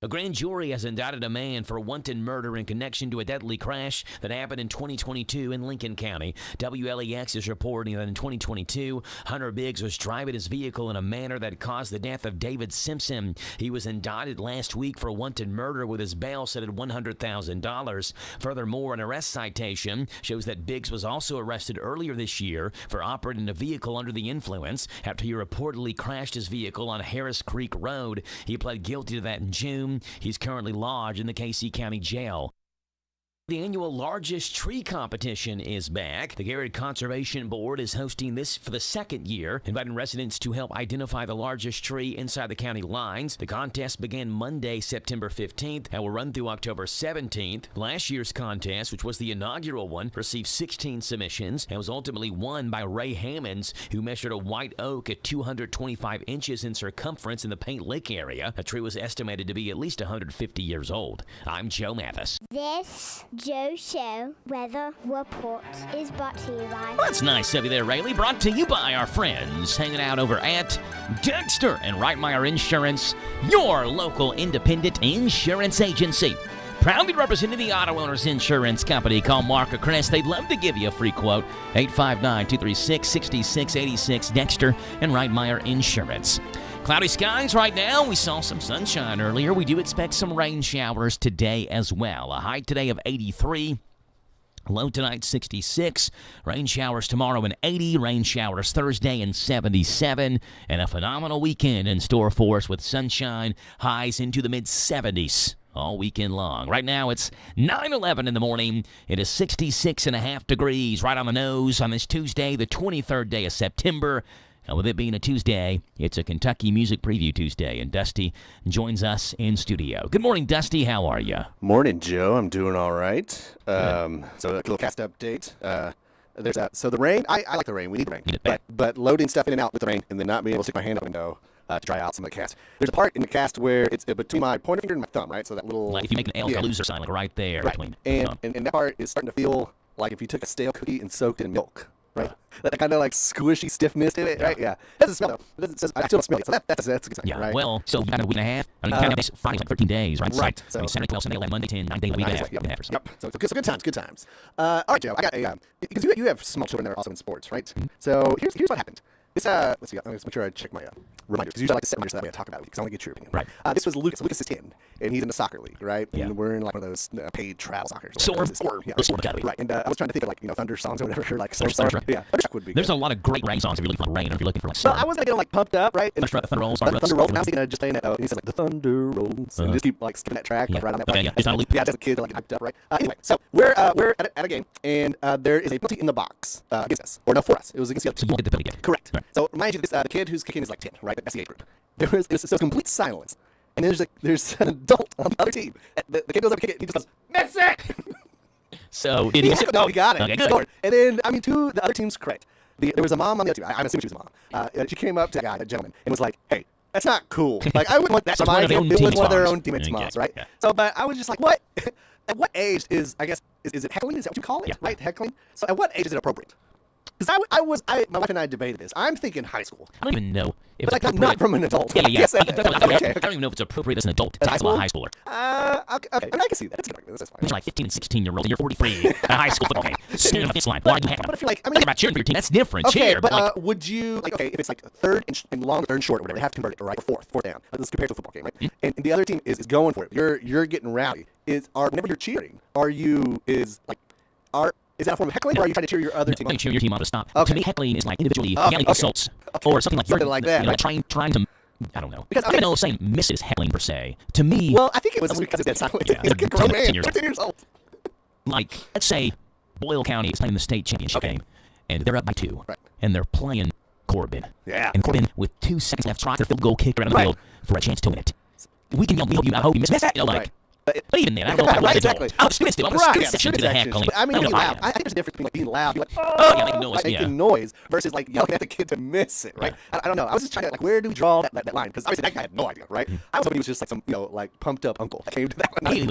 A grand jury has indicted a man for wanton murder in connection to a deadly crash that happened in 2022 in Lincoln County. WLEX is reporting that in 2022, Hunter Biggs was driving his vehicle in a manner that caused the death of David Simpson. He was indicted last week for wanton murder with his bail set at $100,000. Furthermore, an arrest citation shows that Biggs was also arrested earlier this year for operating a vehicle under the influence after he reportedly crashed his vehicle on Harris Creek Road. He pled guilty to that in June. He's currently lodged in the Casey County Jail. The annual largest tree competition is back. The Garrett Conservation Board is hosting this for the second year, inviting residents to help identify the largest tree inside the county lines. The contest began Monday, September 15th, and will run through October 17th. Last year's contest, which was the inaugural one, received 16 submissions and was ultimately won by Ray Hammonds, who measured a white oak at 225 inches in circumference in the Paint Lick area. A tree was estimated to be at least 150 years old. I'm Joe Mathis. This Joe Show Weather Report is brought to you by... Well, that's nice of you there, Rayleigh. Brought to you by our friends hanging out over at Dexter and Reitmeyer Insurance, your local independent insurance agency. Proudly representing the Auto Owners Insurance Company. Call Mark or Chris. They'd love to give you a free quote. 859-236-6686, Dexter and Reitmeyer Insurance. Cloudy skies right now. We saw some sunshine earlier. We do expect some rain showers today as well. A high today of 83. Low tonight 66. Rain showers tomorrow in 80. Rain showers Thursday in 77. And a phenomenal weekend in store for us with sunshine. Highs into the mid-70s. All weekend long. Right now, it's 9:11 in the morning. It is 66.5 degrees right on the nose on this Tuesday, the 23rd day of September. And with it being a Tuesday, it's a Kentucky Music Preview Tuesday, and Dusty joins us in studio. Good morning, Dusty. How are you? Morning, Joe. I'm doing all right. So a little cast update. There's that. So the rain, I like the rain. We need rain. But loading stuff in and out with the rain and then not being able to stick my hand out the window to dry out some of the cast. There's a part in the cast where it's between my pointer finger and my thumb, right? So that little... Like if you make an L, a loser sign, like right there. Right. Between and that part is starting to feel like if you took a stale cookie and soaked it in milk. Right, that kind of like squishy stiffness to it, right? Yeah, that's a smell though. I still don't smell it, so that's a good sign, yeah, right? Well, so you got a week and a half. I mean, kind of Friday's like 13 days, right? Right. So I mean, Saturday, 12, Sunday, 11, Monday, 10, 9 days, a week and a half. Yep. So good times, good times. All right, Joe, I got a because you have small children that are also in sports, right? Mm-hmm. So here's what happened. This let's see. Let's make sure I check my reminders because usually I like to set reminders so that way I talk about it because I want to get your opinion. Right. This was Lucas. Lucas is 10, and he's in the soccer league, right? Yeah. And we're in like one of those paid travel soccer. Sword Academy. Right. And I was trying to think of like thunder songs or whatever, like Thunder. Yeah, Thunderstruck would be. There's a lot of great rain songs if you're looking for rain, or if you're looking for like. Well, I wasn't getting like pumped up, right? The Thunder Rolls. Thunder Rolls. And I was thinking of just saying that. And he said like the Thunder Rolls, and just keep like skipping that track right on that. Okay, yeah. It's not a loop. Yeah, as a kid, like hyped up, right? Anyway, so we're at a game, and there is a penalty in the box against us, or no, for us. It was against the other team. So you get the penalty again. Correct. Right. So remind you, the kid who's kicking is like 10, right? That's the age group. There's complete silence, and there's an adult on the other team. The kid goes up to kick it, and he just goes, "Miss it!" So did he? No, he got it. Okay, good Lord. And then to the other team's credit, there was a mom on the other team. I'm assuming she was a mom. She came up to a gentleman, and was like, "Hey, that's not cool. Like I wouldn't want that." So it was one of their own teammates' moms, right? Yeah. So, but I was just like, what? At what age is it heckling? Is that what you call it? Yeah. Right, heckling. So at what age is it appropriate? Because my wife and I debated this. I'm thinking high school. I don't even know if it's not from an adult. Yeah. Yes, I don't even know if it's appropriate as an adult to talk to a high schooler. Okay. I mean, I can see that. That's fine. You're like 15 and 16-year-old, and you're 43 at a high school football game. Sitting on the fence line. Why do you have But if you're like, think about cheering for your team. That's different. Okay, cheer. But would you if it's like third and long, third and short, or whatever, they have to convert it, right? Or fourth down. Let's compare to a football game, right? Mm-hmm. And the other team is going for it. You're getting rowdy. Whenever you're cheering, is that a form of heckling, or are you trying to cheer your other team? I think cheering your team on to stop. Okay. To me, heckling is like individually yelling insults or something like that. Like trying to. I don't know. Because I don't know saying Mrs. Heckling per se. To me, well, I think it was because it's dead silent. Yeah, he's a grown man. 10 years old. Like, let's say Boyle County is playing the state championship game, and they're up by 2. Right. And they're playing Corbin. Yeah. And Corbin, with 2 seconds left, tries their field goal kick around the field for a chance to win it. We can help you. I hope you miss that. Like, but even then, I don't know if right, exactly. I'm a student still. I'm a student section to the heck calling. I mean, being loud. I think there's a difference between like being loud, like, yeah, making noise, making noise, versus like yelling at the kid to miss it, right? I don't know. I was just trying to like, where do we draw that line? Because obviously that guy had no idea, right? I was hoping he was just like some, like pumped up uncle that came to that one. He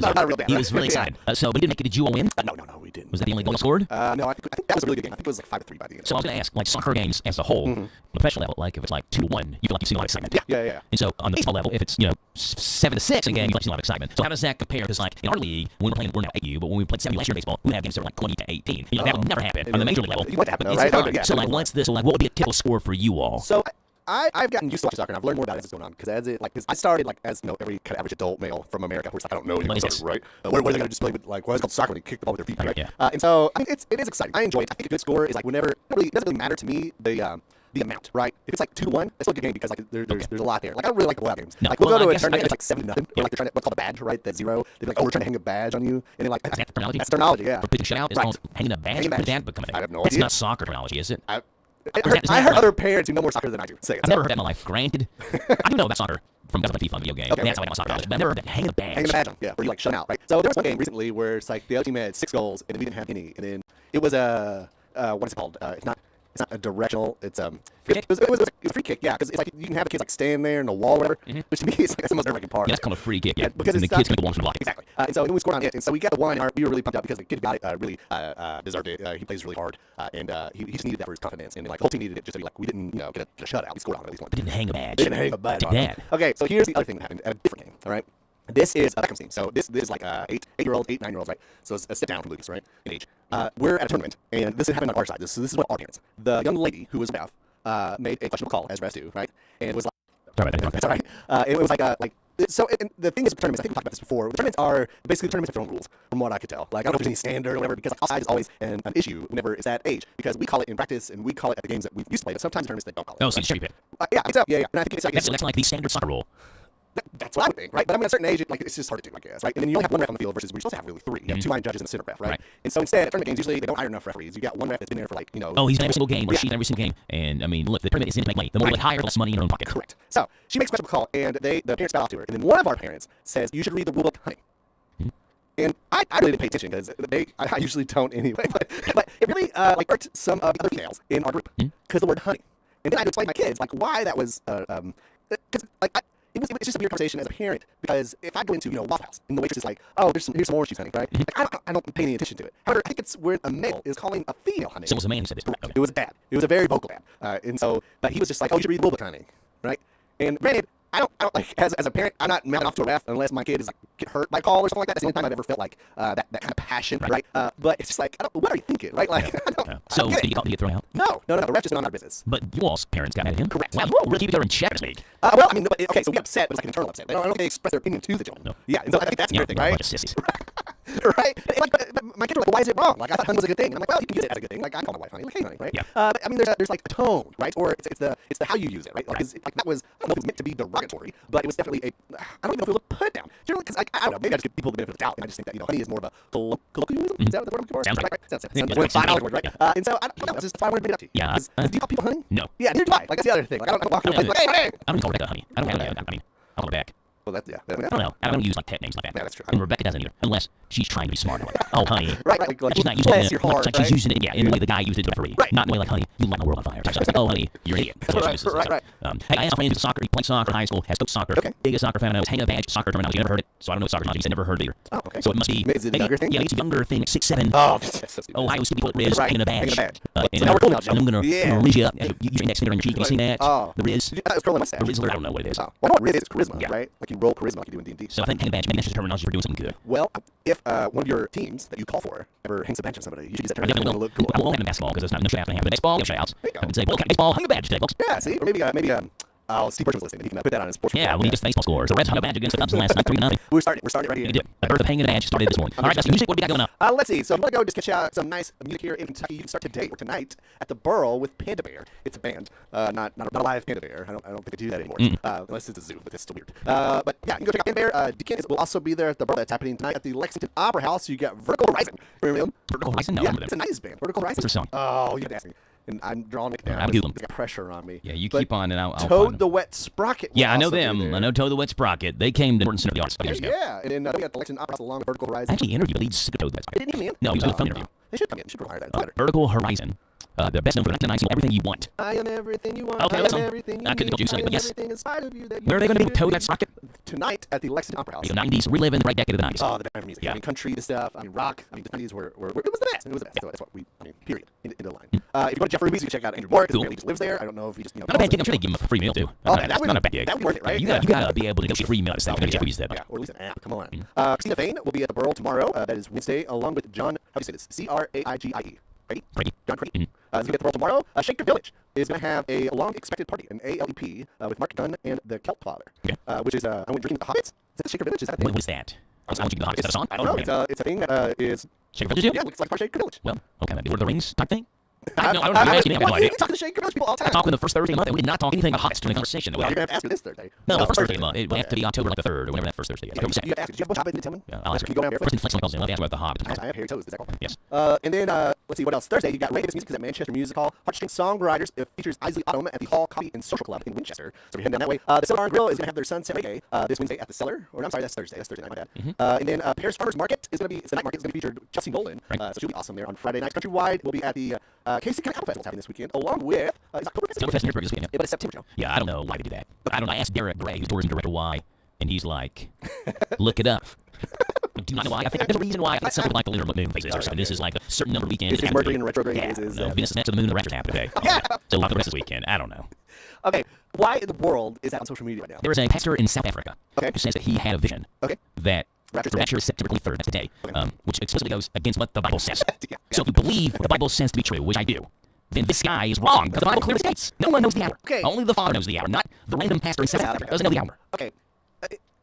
was really excited. So we didn't make it. Did you all win? No, we didn't. Was that the only goal you scored? No, I think that was a really good game. I think it was like 5-3 by the end. So I was going to ask, like soccer games as a whole, on a professional level, like if it's like 2-1, you feel like you've seen a lot of excitement. Yeah. And so on the baseball level, if it's 7-6 again, you feel like you've seen a lot of excitement. So how does that compare? Because like in our league, when we're now 8U, but when we played 7U last year in baseball, we have games that were like 20-18. That would never happen on the major league level. You want to happen, but right? Fun. So like, what's this? Like, what would be a typical score for you all? So I've gotten used to watching soccer, and I've learned more about it as it's going on. Because I started like as every kind of average adult male from America, who's like, I don't know anything about soccer, right? What are they going to display with like what is called soccer when they kick the ball with their feet, right? Yeah. And so I mean, it is exciting. I enjoy it. I think a good score is like whenever it doesn't really matter to me the amount, right? If it's like 2-1, it's still a good game because like there's a lot there. Like I don't really like the blowout games. No. Like we'll go to a tournament it's like 7-0. Or like they're trying to what's called a badge, right? That 0. They're like, oh, we're trying to hang a badge on you, and then like that's terminology. That's terminology, yeah. For pitching shutout, it's called hanging a badge. Where did that become a thing? I have no idea. That's not soccer terminology, is it? I heard other parents who know more soccer than I do say it. I've never heard that in my life. Granted, I do know about soccer from because of my FIFA video game. That's how I got my soccer knowledge. But I've never heard that hanging a badge. Hanging a badge on, yeah, where you like shut out, right? So there was one game recently where it's like the other team had 6 goals and we didn't have any, and then it was a what is it called? It's not a directional. It's it was a free kick, yeah, because it's like you can have the kids like stand there in the wall, or whatever. Which to me is like that's the most nerve-wracking part. Yeah, that's called a free kick, yeah. Because the kids can go on the block. Exactly. And so then we scored on it, and so we got the one. And we were really pumped up because the kid got it, really deserved it. He plays really hard, and he just needed that for his confidence. And like the whole team needed it just to be like we didn't get a shutout. We scored on it at least once. Didn't hang a badge. Didn't hang a badge. Did that. Okay, so here's the other thing that happened at a different game. All right. This is Beckham's team. So this is like 8-9-year-olds, right? So it's a step down from Lucas, right, in age. We're at a tournament, and this happened on our side. This is what our parents. The young lady who was ref made a questionable call, as refs do, right? And it was like, that's all right. It was like so. And the thing is, with tournaments, I think we talked about this before. Tournaments are basically tournaments have their own rules, from what I could tell. Like I don't know if there's any standard or whatever, because like, outside is always an issue whenever it's that age, because we call it in practice and we call it at the games that we used to play, but sometimes in tournaments they don't call it. Oh, so it's cherry pick. Yeah, exactly. Yeah. And I think it's like that's like the standard soccer rule. That's what I would think, right? But I mean, at a certain age, it's just hard to do, I guess, right? And then you only have one ref on the field versus we're supposed to have really 3. You have 2 line judges and a center ref, right? And so instead, at tournament games, usually they don't hire enough referees. You got one ref that's been there for like, Oh, he's in every single game, or she's in every single game. And I mean, look, the tournament is in to make money. The more they hire, the less money in your own pocket. Correct. So she makes a special call, and the parents got off to her. And then one of our parents says, you should read the rule book, honey. And I really didn't pay attention because I usually don't anyway. But it really irked some of the other females in our group because the word honey. And then I had to explain to my kids like why that was because it's just a weird conversation as a parent, because if I go into Waffle House and the waitress is like, oh, here's some more she's honey, right? Like, I don't pay any attention to it. However, I think it's where a male is calling a female honey. So it was a man who said this. Okay. It was a dad. It was a very vocal dad. And so, but he was just like, oh, you should read the rule book, honey, right? And granted, I don't like as a parent, I'm not mouthing off to a ref unless my kid is like get hurt by a call or something like that. That's the only time I've ever felt like that kind of passion, right? But it's just like, what are you thinking, right? Like, So did he get thrown out? No. The ref just went on our business. But you all's parents got mad at him. Correct. Wow, we're keeping her in check this week. Well, I mean, okay, so we got upset, but it's like an internal upset. I don't think they express their opinion to the children. No. Yeah, and so I think that's a good thing, right? A bunch of sissies. Right? But my kids were like, well, why is it wrong? Like, I thought honey was a good thing. And I'm like, well, you can use it as a good thing. Like, I call my wife honey. Like, hey, honey, right? Yeah. But I mean, there's like a tone, right? Or it's the how you use it, right? Like, like that was, I don't know if it was meant to be derogatory, but it was definitely I don't even know if it was a put down. Generally, because I don't know, maybe I just give people the benefit of the doubt, and I just think that honey is more of a colloquialism. Is that the word I'm looking for? Sounds right. Sounds $5 word, right? And so I don't know. It's just if I wanted to bring it up to you. Yeah. Do you call people honey? No. Yeah, neither do I. Like that's the other thing. Like I don't walk into a place like, hey. I don't call Rebecca honey. I don't call her. I mean, I'll call her back. Well, that's I don't know. I don't use like pet names like that. Yeah, that's true. And Rebecca doesn't either, unless she's trying to be smart. Like, oh, honey. Right. Like she's not using it. Heart, like she's using it, in the way the guy used it to referee. Right. Not in the way like, honey, you light my world on fire. It's like, oh, honey, you're an idiot. Right. Hey, I asked my friend who soccer. He played soccer in high school. Has coached soccer. Okay. Biggest soccer fan I know. Hang a badge. Soccer terminology. Never heard it. So I don't know soccer terminology. He's never heard it either. Oh, okay. So it must be. Is it a younger thing? Yeah, it's a younger thing. 6, 7. Oh, Ohio City people at Riz. Hanging a badge. So now we're cool now, Joe. And I'm gonna riz you up. Use your index finger on your cheek. Have you seen that? Oh. The Riz. That was curling mustache. The Rizzler. I don't know what it is. Oh. Well, Riz is charisma, right? Like you roll charisma like you do in D&D. So I think hang a badge. Maybe that's just terminology for doing something good. Well, if one of your teams that you call for ever hangs a badge on somebody, you should use that term. I definitely will. Look cool. I won't have in basketball because there's no shout out to have. But baseball, no shout outs. I would say, well, baseball, hang a badge today, folks. Yeah, see? Or maybe Steve Birch was listening. He can put that on his sports. Yeah, we just baseball scores. The Reds hung a badge against the Cubs last night, 3-0. We're starting right here. You did. I heard the hanging a badge started this morning. All right, that's the music. What do we got going on? Let's see. So I'm going to go just catch out some nice music here in Kentucky. You can start today or tonight at the Burl with Panda Bear. It's a band, not a live Panda Bear. I don't think they do that anymore, unless it's a zoo, but it's still weird. But yeah, you can go check out Panda Bear. Deacon will also be there at the Burl. That's happening tonight at the Lexington Opera House. You got Vertical Horizon. Remember them? Vertical Horizon? No, yeah, it's a nice band. Vertical Horizon. What's their song? Oh, you have to ask me. and I'm drawing it down. I'm Googling. It's got pressure on me. Yeah, you But keep on, and I'll Toad find the Wet Sprocket. Yeah, I know will also be them. there. I know Toad the Wet Sprocket. They came to Morton Center of the Arts a couple years ago. Yeah, and then we got the Lexington Opera House along the Vertical Horizon. I actually interviewed the lead singer of Toad the Wet Sprocket. Didn't he, man? No, he was on a phone interview. They should come in. They should require that. It's better. Vertical Horizon. The best known for 1990 single, Everything You Want. I am everything you want. Okay, I that's am on. everything you I couldn't need. go do something, but yes. Everything inside of you that Where are they going to be with Toad the Wet Sprocket? Tonight at the Lexington Opera House. The 90s, reliving the right decade of the 90s. Oh, the different music. Yeah. I mean, country stuff. I mean, rock. I mean, the 90s were it was the best. It was the best. So that's what we. I mean, period. Into the line. If you go to Jeff Ruby's, you can check out Andrew Moore because he just lives there. I don't know if he just. Not a bad gig. I'm sure they give him a free meal too. Oh, That's not a bad gig. That would be worth it, right? You gotta be able to get a free meal at Jeff Ruby's there. Yeah, or at least an app. Come on. Christina Fain will be at the Burl tomorrow. That is Wednesday, along with John. How do you say this? Craigie. Ready? John Craigie. He's going to get the Burl tomorrow. Shaker Village is going to have a long-expected party, an ALEP, with Mark Dunn and the Kelp Father, which is I Went Drinking with the Hobbits. Is that Shaker Village? Is that a thing? What is that? I want you to the Hobbits. Is that a song? I don't know. It's a thing that is. Shaker Village? Yeah, looks like part Shaker Village. Well, okay, maybe Lord of the Rings type thing? I don't know. I talk to the Shaker Village people all the time. I talk on the first Thursday of the month, and we did not talk anything about Hobbits during the conversation. Well, you're going to have to ask me this Thursday. No, the first Thursday of the month. It will have to be October like the 3rd, or whenever that first Thursday is. You have to ask. Did you have a bunch of Hobbits in Tillman? Yeah, I'll ask her. Can you go down there First in Flex calls in. Let me ask about the Hobbits. I have Harry Toes. Is that called? Yes. And then, let's see, what else? Thursday, you got Ray Davis Music, is at Manchester Music Hall. Heartstring Songwriters. It features Isley Autumn at the Hall Coffee and Social Club in Winchester. So we're heading down that way. The Cellar and Grill is going to have their Sunset Reggae this Wednesday at the Cellar. Or, I'm sorry, that's Thursday. That's Thursday night, my bad. And then Paris Farmers Market is going to be, it's the night market, is going to feature Chelsea Nolan. So she'll be awesome there on Friday night. Countrywide will be at the Casey County Apple Festival happening this weekend, along with is Oktoberfest in Pittsburgh this weekend. Yeah, but it's September, Joe. Yeah, I don't know why they do that. But I don't know. I asked Derek Gray, who's tourism director, why, and he's like, look it up. Do you not know why? I think there's a reason why. I think it's something like the lunar moon phases or something. This is like a certain number of weekends. It's Mercury in retrograde. Yeah, no, Venus is next to the moon, the raptures happen today. Yeah. So like the rest of this weekend. I don't know. Okay, why in the world is that on social media right now? There is a pastor in South Africa who says that he had a vision that the rapture is September 23rd, that's the day, which explicitly goes against what the Bible says. So if you believe what the Bible says to be true, which I do, then this guy is wrong, because the Bible clearly states no one knows the hour. Okay. Only the Father knows the hour, not the random pastor in South Africa doesn't know the hour. Okay.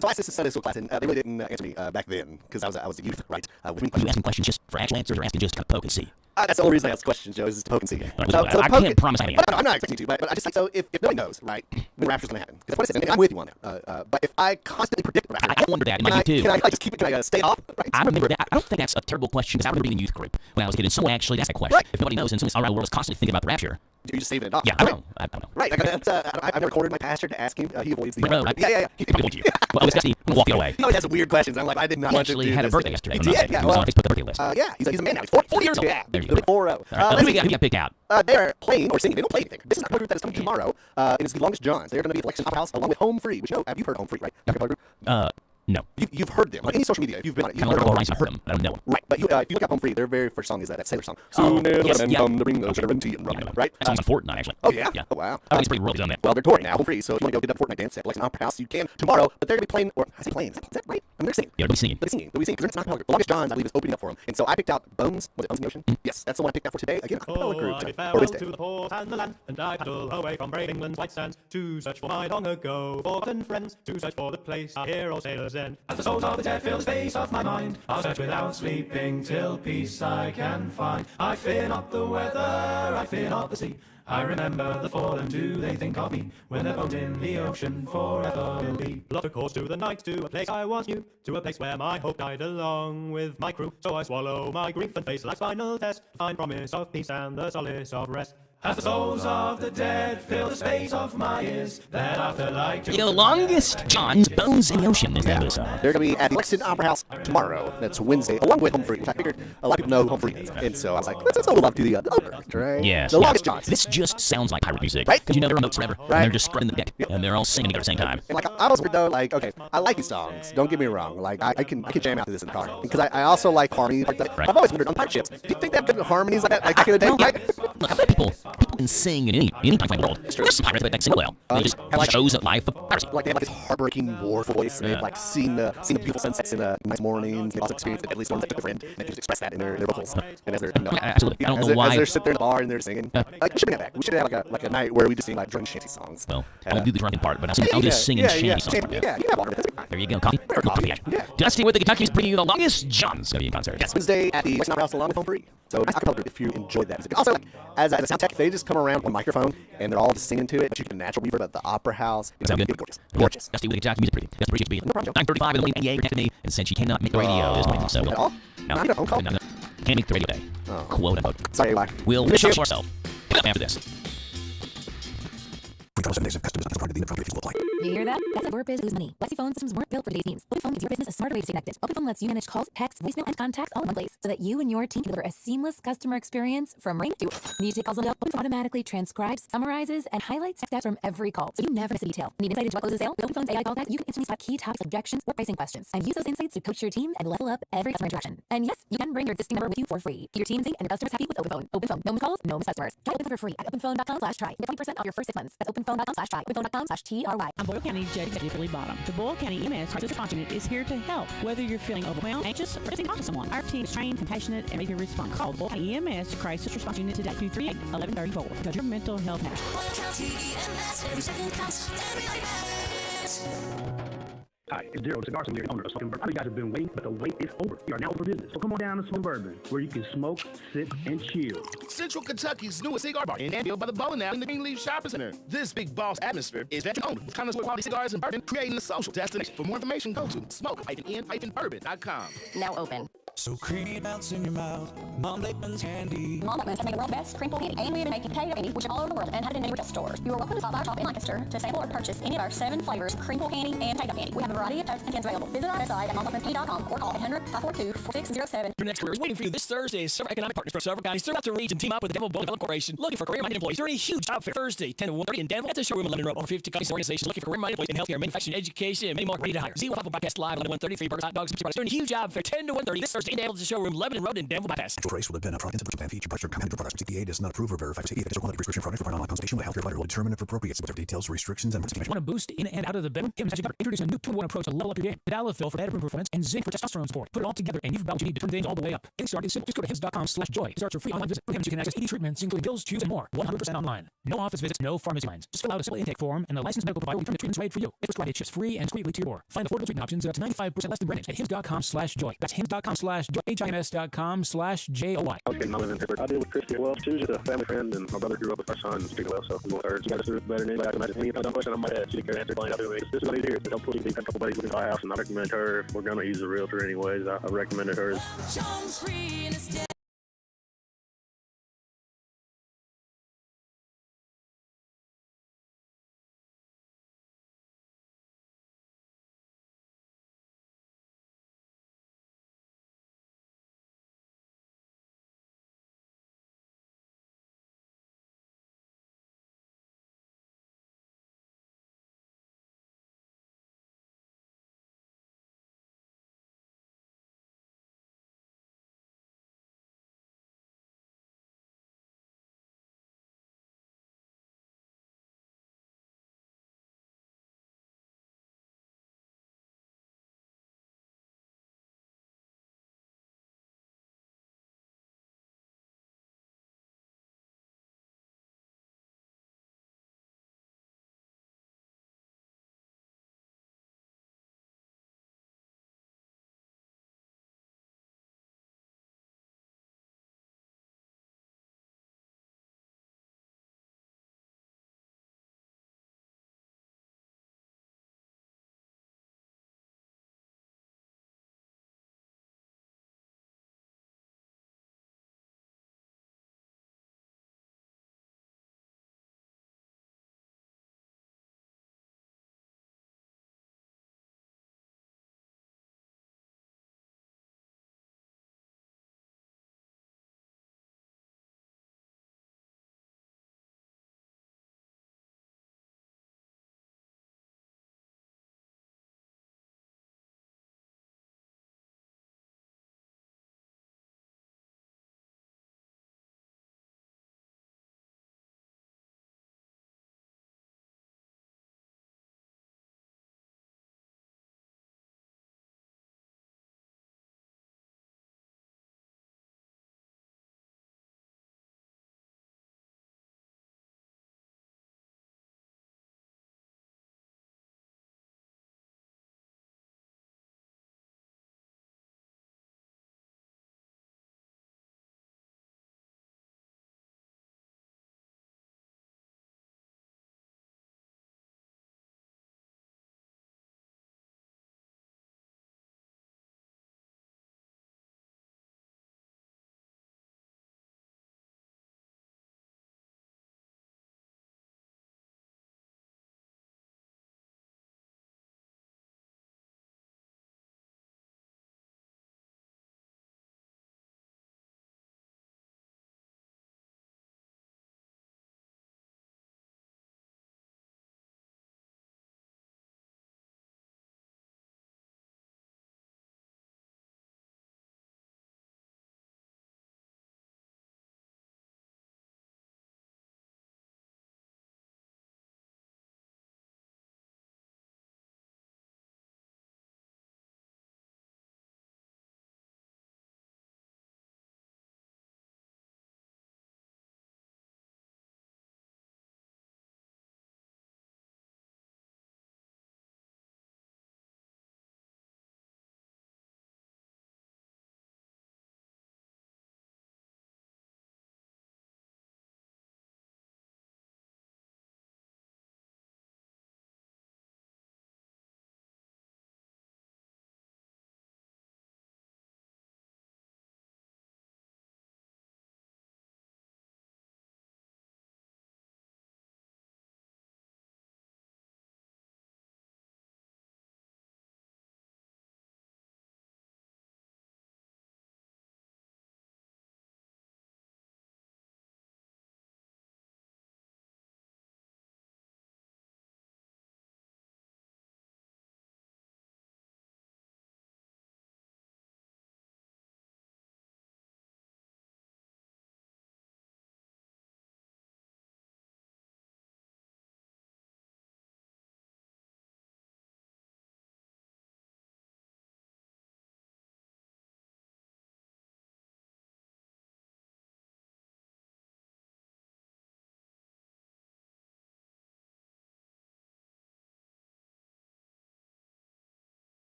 So I asked this in Sunday school class, and they really didn't answer me back then, because I was a youth, right? Are you asking questions just for actual answers, or asking just to poke and see? That's the only reason I ask questions, Joe, is to poke and see. I can't promise anything. No, I'm not expecting you to, but I just like, so if nobody knows, right, when the rapture's going to happen, because that's what it says, and I'm with you on that. But if I constantly predict the rapture, I wonder that in my youth too. Can I just keep it, can I stay off? Right? I remember that. I don't think that's a terrible question, because I remember being in youth group when I was a kid, and someone actually asked that question. If nobody knows, and someone around the world is constantly thinking about the rapture, you're just saving it off. Yeah, I don't know. Right, I've never recorded my pastor to ask him. He avoids the. Yeah. He probably avoids you. Well, it's actually walk the other way. He always has weird questions. I'm like, I did not want to do this. He actually had a birthday yesterday. He did, yeah. He was on Facebook birthday list. Yeah, he's a man now. He's 40 years old. Yeah, there you go. 4-0. Who got picked out? They're playing or singing. They don't play anything. This is a group that is coming tomorrow. It is the Longest Johns. They're going to be at Lexington Opera House along with Home Free. Which, have you heard Home Free, right? No. You've heard them on any social media. If you've been on it. I've heard them. I don't know them. Right, but if you look at Home Free, their very first song is that Sailor song. Yes, Come to bring the sugar and tea and rum. Right? That song's on Fortnite, actually. Oh, yeah? Oh, wow. I think it's pretty royalties on that. Well, they're touring now, Home Free, so if you want to go get that Fortnite dance at Lexington Opera House, you can tomorrow. But they're going to be playing, or I say playing, is that right? I mean, they're singing. Yeah, they'll be singing. They'll be singing, because it's not The Longest Johns, I believe, is opening up for them. And so I picked out Bones. Was it Bones in the Ocean? Yes, that's the one I picked out for today. Again, a cappella group. I bid farewell to the port and the land, and I paddle away from brave England's white sands to search for my long ago forgotten friends, to search for the place our hero sailors end. As the souls of the dead fill the space of my mind, I'll search without sleeping till peace I can find. I fear not the weather, I fear not the sea. I remember the fallen, do they think of me? When their bones in the ocean forever will be. Plot a course to the night, to a place I once knew, to a place where my hope died along with my crew. So I swallow my grief and face life's final test, to find promise of peace and the solace of rest. As the souls of the dead fill the space of my ears, that afterlife. The Longest Johns, Bones in the Ocean is the name of the song. They're going to be at the Lexington Opera House tomorrow. That's Wednesday, along with Home Free, which I figured a lot of people know who Home Free is. And so I was like, let's love to the other act, right? Yes. The Longest Johns. This just sounds like pirate music. Right? Because you know they're remote forever. Right. And they're just strutting the deck. And they're all singing together at the same time. And like, I was weird though, like, okay, I like these songs. Don't get me wrong. Like, I can jam out to this in the car. Because I also like harmony. Right. I've always wondered on pirate ships, do you think they have good harmonies like that? Like, back in the day? Look, how many people can sing in any time in the world? There's some pirates that sing well. They just shows a life of piracy. Like, they have like this heartbreaking war voice. And they've like seen the beautiful sunsets in nice mornings. They've also experienced the deadly storms that took a friend. And they just express that in their vocals. And as they're, absolutely. I don't know why. As they're sitting there in the bar and they're singing. Like, we should have that. We should have like a night where we just sing like drunk shanty songs. Well, I won't do the drunken part, but I'll just sing in shanty songs. Yeah, you can have water. There you go, coffee. Dusty with the Kentucky's bringing you the Longest Johns going to be in concert. Yes, Wednesday at the Lexington Opera House along with Home Free. So nice acapella group if you enjoyed that music. Also, like, as a sound tech, they just come around with a microphone and they're all just singing to it, but you get a natural reverb at the Opera House. Sounds good. Gorgeous. Dusty with the Kentucky music pretty. Just appreciate you being 9:35 in the morning. NEA contacted me and said she cannot make the radio this morning. So at all? No, not a phone call? can't make the radio day. Quote unquote. Sorry, why? We'll miss ourselves. after this. You hear that? That's a burp is lose money. Lexi phone systems weren't built for today's teams. Open Phone gives your business a smarter way to stay connected. Open Phone lets you manage calls, texts, voicemail, and contacts all in one place so that you and your team deliver a seamless customer experience from ring to need to take calls on the go. Open Phone automatically transcribes, summarizes, and highlights stats from every call so you never miss a detail. Need insight into what closes a sale? With Open Phone's AI call guys, you can instantly spot key topics, objections, or pricing questions, and use those insights to coach your team and level up every customer interaction. And yes, you can bring your existing number with you for free. Keep your team sync and your customers happy with Open Phone. Open Phone. No missed calls, no missed customers. Try Open Phone for free at openphone.com/try. Get 20% off your first 6 months. That's openphone.com/try. Openphone.com/TRY. I'm Boyle County Judge Billy Bottom. The Boyle County EMS Crisis Response Unit is here to help. Whether you're feeling overwhelmed, anxious, or just talk to someone, our team is trained, compassionate, and ready to respond. Call Boyle County EMS Crisis Response Unit today, 238-1134, because your mental health matters. Hi, it's Daryl, cigar sommelier and owner of Smoking Bourbon. I know you guys have been waiting, but the wait is over. We are now open for business. So come on down to Smoking Bourbon, where you can smoke, sip, and chill. Central Kentucky's newest cigar bar in Danville by the bowling alley in the Greenleaf Shopping Center. This big boss atmosphere is veteran-owned with connoisseur quality cigars and bourbon, creating a social destination. For more information, go to smoke-in-bourbon.com. Now open. So creamy bounce in your mouth, Mom Lakeman's candy. Mom Lakeman's has made the world's best crinkle candy, and we have been making potato candy, which is all over the world and have it in many retail stores. You are welcome to stop by our shop in Lancaster to sample or purchase any of our 7 flavors of crinkle candy and potato candy. We have a variety of totes and cans available. Visit our website at momlakemancandy.com or call 800-542-4607. Your next career is waiting for you this Thursday. Several economic partners from several counties throughout the region team up with the Danville Development Corporation looking for career-minded employees during a huge job fair Thursday, 10 to 1:30 in Danville. At the showroom in London Road. Over 50 companies and organizations looking for career-minded employees in healthcare, manufacturing, education, and many more ready to hire. Z1 broadcast live on 133 burgers, hot dogs, and products during a huge job fair 10 to 1:30 this Thursday in Danville at the showroom Lebanon Road in Danville bypass. Price will depend on product and feature price commanded products. CPA does not approve or verify CPA. If it's a quality prescription product, find online consultation with a healthcare provider will determine if appropriate. Whatever details, restrictions, and Want to boost in and out of the bedroom? Kim's Magic Number introducing a new 2-in-1 approach to level up your game. Tadalafil for bedroom performance and zinc for testosterone support. Put it all together and you've got what you need to turn things all the way up. Getting started is simple. Just go to hims.com/joy. Start your free online visit. With Hims, you can access 80 treatments, including pills, tubes, and more. 100% online. No office visits, no pharmacy lines. Just fill out a simple intake form and the licensed medical provider will return the treatments right for you. It's prescribed, it's just free and discreetly to your door. Find affordable treatment options at 95% less than branded at hims.com/joy. That's hims.com/joy. hims.com/joy. I was getting in Pittsburgh. I deal with Christy Wells. She was just a family friend, and my brother grew up with our son, Speaker Wells, so I'm going to her. She got us through better than anybody I can imagine. Any dumb question on my head, she can answer it. This is what I need to hear. So hopefully we have a couple buddies looking at our house, and I recommend her. If we're going to use a realtor anyways, I recommended her.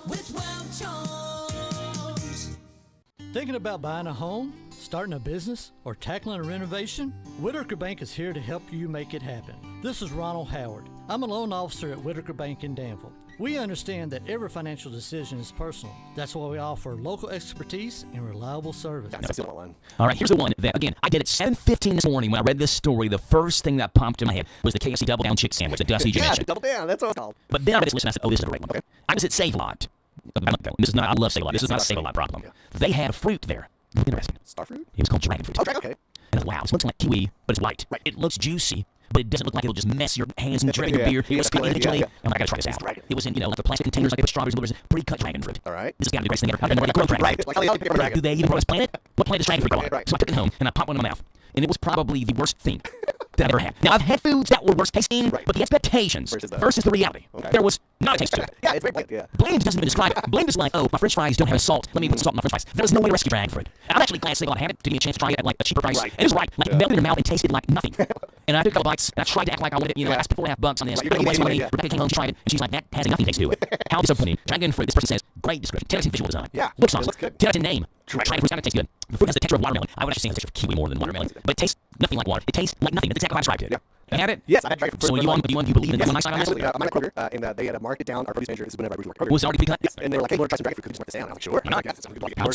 with Well Jones. Thinking about buying a home, starting a business, or tackling a renovation? Whitaker Bank is here to help you make it happen. This is Ronald Howard. I'm a loan officer at Whitaker Bank in Danville. We understand that every financial decision is personal. That's why we offer local expertise and reliable service. All right, here's the one that, again, I did at 7:15 this morning when I read this story. The first thing that popped in my head was the KFC Double Down Chick Sandwich that Dusty just mentioned. Double Down, that's what it's called. But then I read this list and I said, oh, this is a great one. Okay. I was at Save-A-Lot. This is not, I love Save-A-Lot. This is not a Save-A-Lot problem. Yeah. They had a fruit there. Interesting. Starfruit? It was called dragon fruit. Oh, dragon, okay. And wow, it looks like kiwi, but it's white. Right. It looks juicy, but it doesn't look like it'll just mess your hands and drink your beer. It was eventually. I'm like, I gotta try this out. It was in, like the plastic containers, like the strawberries, blueberries, pre-cut dragon fruit. All right. This has got to be the greatest thing ever. I've never grown dragon fruit. Right. Do they even grow this plant? What plant does dragon fruit grow on? So I took it home and I popped one in my mouth, and it was probably the worst thing that I've ever had. Now I've had foods that were worse tasting, but the expectations versus the reality, there was not a taste to it. Yeah, it's very bland. Yeah. Bland doesn't even describe it. Bland is like, oh, my French fries don't have salt. Let me put salt in my French fries. There was no way to rescue dragon fruit. I'm actually glad Save-A-Lot had it to give me a chance to try it at like a cheaper price. And it was right. Like melted in your mouth and tasted like nothing. And I took a couple bites and I tried to act like I wanted it. I spent $4.5 on this. Rebecca came home, tried it, and she's like, that has nothing taste to it. How disappointing. Dragon fruit. This person says, great description. 10 out of 10 visual design. Yeah. Looks awesome. 10 out of 10 name. Dragon fruit tastes good. The fruit has the texture of watermelon. I would actually say it has the texture of kiwi more than watermelon. But it tastes nothing like water. It tastes like nothing. That's exactly how I described it. Yeah. You had it? Yes, I had dragon fruit. So you believe in the nice side on this? Absolutely. I'm at Kroger, and they had marked it down. Our produce manager is whenever I Kroger. Was it already pre-cut? Yes. And they were like, hey, you want to try some dragon fruit? Could you just mark this down? And I'm like, sure. And I'm like, yes, it's something good. And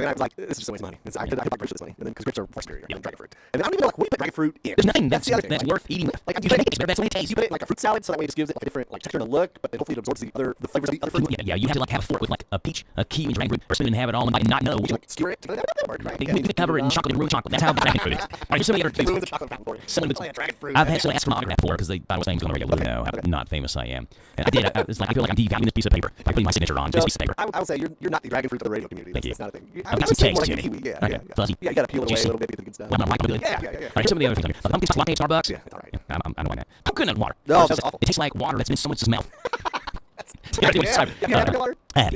I was like, this is just a waste of money. I could buy grapes for this money. And then, because grapes are far superior than dragon fruit. And then I don't even know, like, what do you put dragon fruit in? There's nothing that's the other thing. That's worth eating. Like, you should make it. That's what it tastes. You put it in like a fruit salad, so that way it just gives it like a different like texture and a look, but then hopefully it absorbs the flavors of the other fruit. Yeah, you have to like have a fork with like a peach, a kiwi, and dragon fruit, or something, and have it all and not know. Would you like skewer it? Right? You can cover it in chocolate and room chocolate. That's how dragon fruit is. All right, here's some of the other things. I've had someone ask for my autograph before because I was saying on the radio. No, how not famous I am. And I did. I feel like I'm devaluing this piece of paper by putting my signature on this piece of paper. I would say you're not the dragon fruit of the radio community. Thank you. That's not a thing. I've got some taste to me. Yeah. Fuzzy. Yeah, you got to peel it away a little bit, get the good stuff. I'm not good. Yeah. All right, here's some of the other things. Pumpkin spice latte at Starbucks. Yeah, it's all right. I don't mind that. Coconut water. No, that's awful. It tastes like water that's been so much smell. It's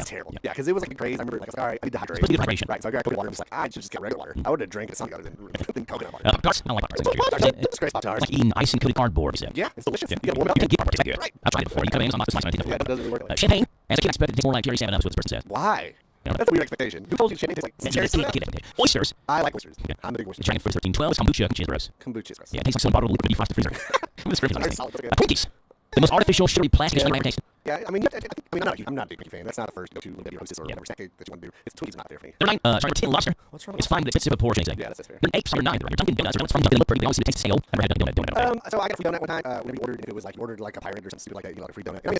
terrible. Yeah, because it was like crazy. I remember like I was like, all right, I need to hydrate. Supposed to get hydration. Right, so I got coconut water. I'm just like, I should just get regular water. I would have drank something other than coconut water. Pop-Tarts? I don't like Pop-Tarts. It's great Pop-Tarts. Like eating ice and coated cardboard. Yeah, it's delicious. You can get Pop-Tarts. It's good. I've tried it before. You come in, I'm not this nice. Yeah, it doesn't really work. Champagne. As a kid, I expected it to taste more like Cherry 7 Up, is what this person says. Why? That's a weird expectation. Who told you champagne tastes like Cherry 7 Up? Oysters. I like oysters. Yeah, I'm a big oyster. Dragon fruit 1312 is kombucha, which is gross. Kombucha is gross. Yeah, it tastes like some bottled liquid defrosted freezer. Twinkies. The most artificial, sugary plastic you ever tasted. Yeah, I'm not a big fan. That's not the first go-to your hostess or whatever snack that you want to do. It's Twinkies are not there for me. They're 9. Sorry, 10 lobster. What's wrong? It's fine, but it's expensive portion. Yeah, that's fair. Then 8 are 9. Your Dunkin' Donuts. Donuts from Dunkin' look pretty. They always seem to taste stale. I've never had a Dunkin' Donut. So I got a free donut one time. Whenever you ordered, if it was like you ordered like a pirate or something stupid like that, you got a free donut. I mean,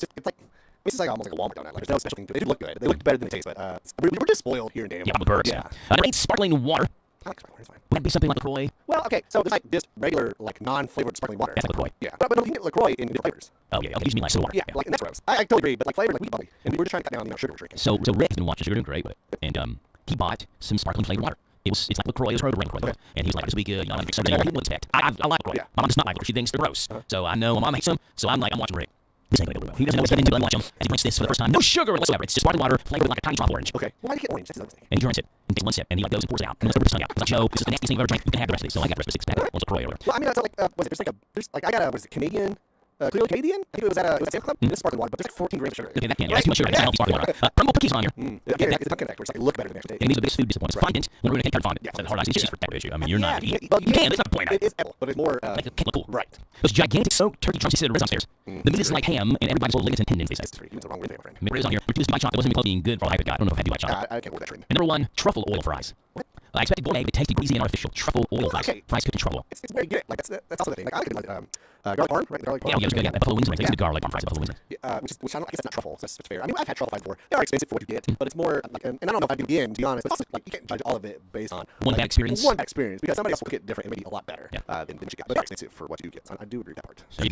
it's like almost like a Walmart donut. Like there's no special thing to it. They do look good. They look better than they taste, but we were just spoiled here in Danville. Yeah, with birds. Yeah. Then 8 sparkling water. I like sparkling water. It's fine. Would that be something like LaCroix? Well, okay, so there's like just regular, like non-flavored sparkling water. That's LaCroix. Yeah, but you can get LaCroix in different flavors. Oh yeah, usually like soda water. Yeah, like and that's gross. I totally agree, but like flavored like wheat bubbly, and we were just trying to cut down sugar we're drinking. So Rick's been watching sugar doing great with it, and he bought some sparkling flavored water. It's like LaCroix. It was her LaCroix, and he was like, "This will be good. You know, I'm gonna drink something people expect." I like LaCroix. My mom does not like LaCroix. She thinks they're gross. So I know my mom hates them. So I'm watching Rick. This ain't gonna go well. He doesn't know what's getting into it. Watch him as he drinks this for the first time. No sugar whatsoever. It's just sparkling water flavored with like a tiny drop of orange. Okay. Well, why do you get orange? That's the other thing. And he drinks it. And takes one sip, and he goes and pours it out. And it's over his tongue out. He's like, Joe, this is the nastiest thing I've ever drank. You can have the rest of these. So I got the rest of the 6 pack. What's LaCroix over? Well, I mean, so like, I got a Canadian. Clearly Canadian? I think it was at Santa Club. This is sparkling water, but there's like 14 grams of sugar. Okay, that can't. That's too much sugar. That's not sparkling water. Promo cookies on here. It's a pumpkin effect, where it's like look better than the next day. And these are the biggest food disappointments. Fondant. When we're going to take fondant. Yeah, hard ice. It's just for that issue. I mean, you're not. Well, you can. That's not the point. It is edible, but it's more. Like it can't look cool. Right. Those gigantic soaked turkey drumsticks that are upstairs. The meat is like ham, and everybody's little ligaments and tendons. They say. It's the wrong way there, my friend. It is on here. We're just white chocolate. Wasn't even close to being good for a hype guy. I don't know if I do white chocolate. I can't wear that trend. And number 1, truffle oil fries. What? I expected gourmet, but tasty, greasy, and artificial. Truffle oil fries. Okay. Fries cooked in truffle. It's very good. Like that's also the thing. Like I like it like garlic parm, right? Garlic parm. Yeah, it was good. Yeah, Buffalo Wings. They use the garlic on fries. Buffalo Wings. Which I guess that's not truffle. So that's fair. I mean, I've had truffle fries before. They are expensive for what you get, but it's more like, and I don't know if I do again, to be honest. But also, like you can't judge all of it based on one bad experience. One bad experience, because somebody else will get different and maybe a lot better than what you got. But they're expensive for what you get. So I do agree with that part. So you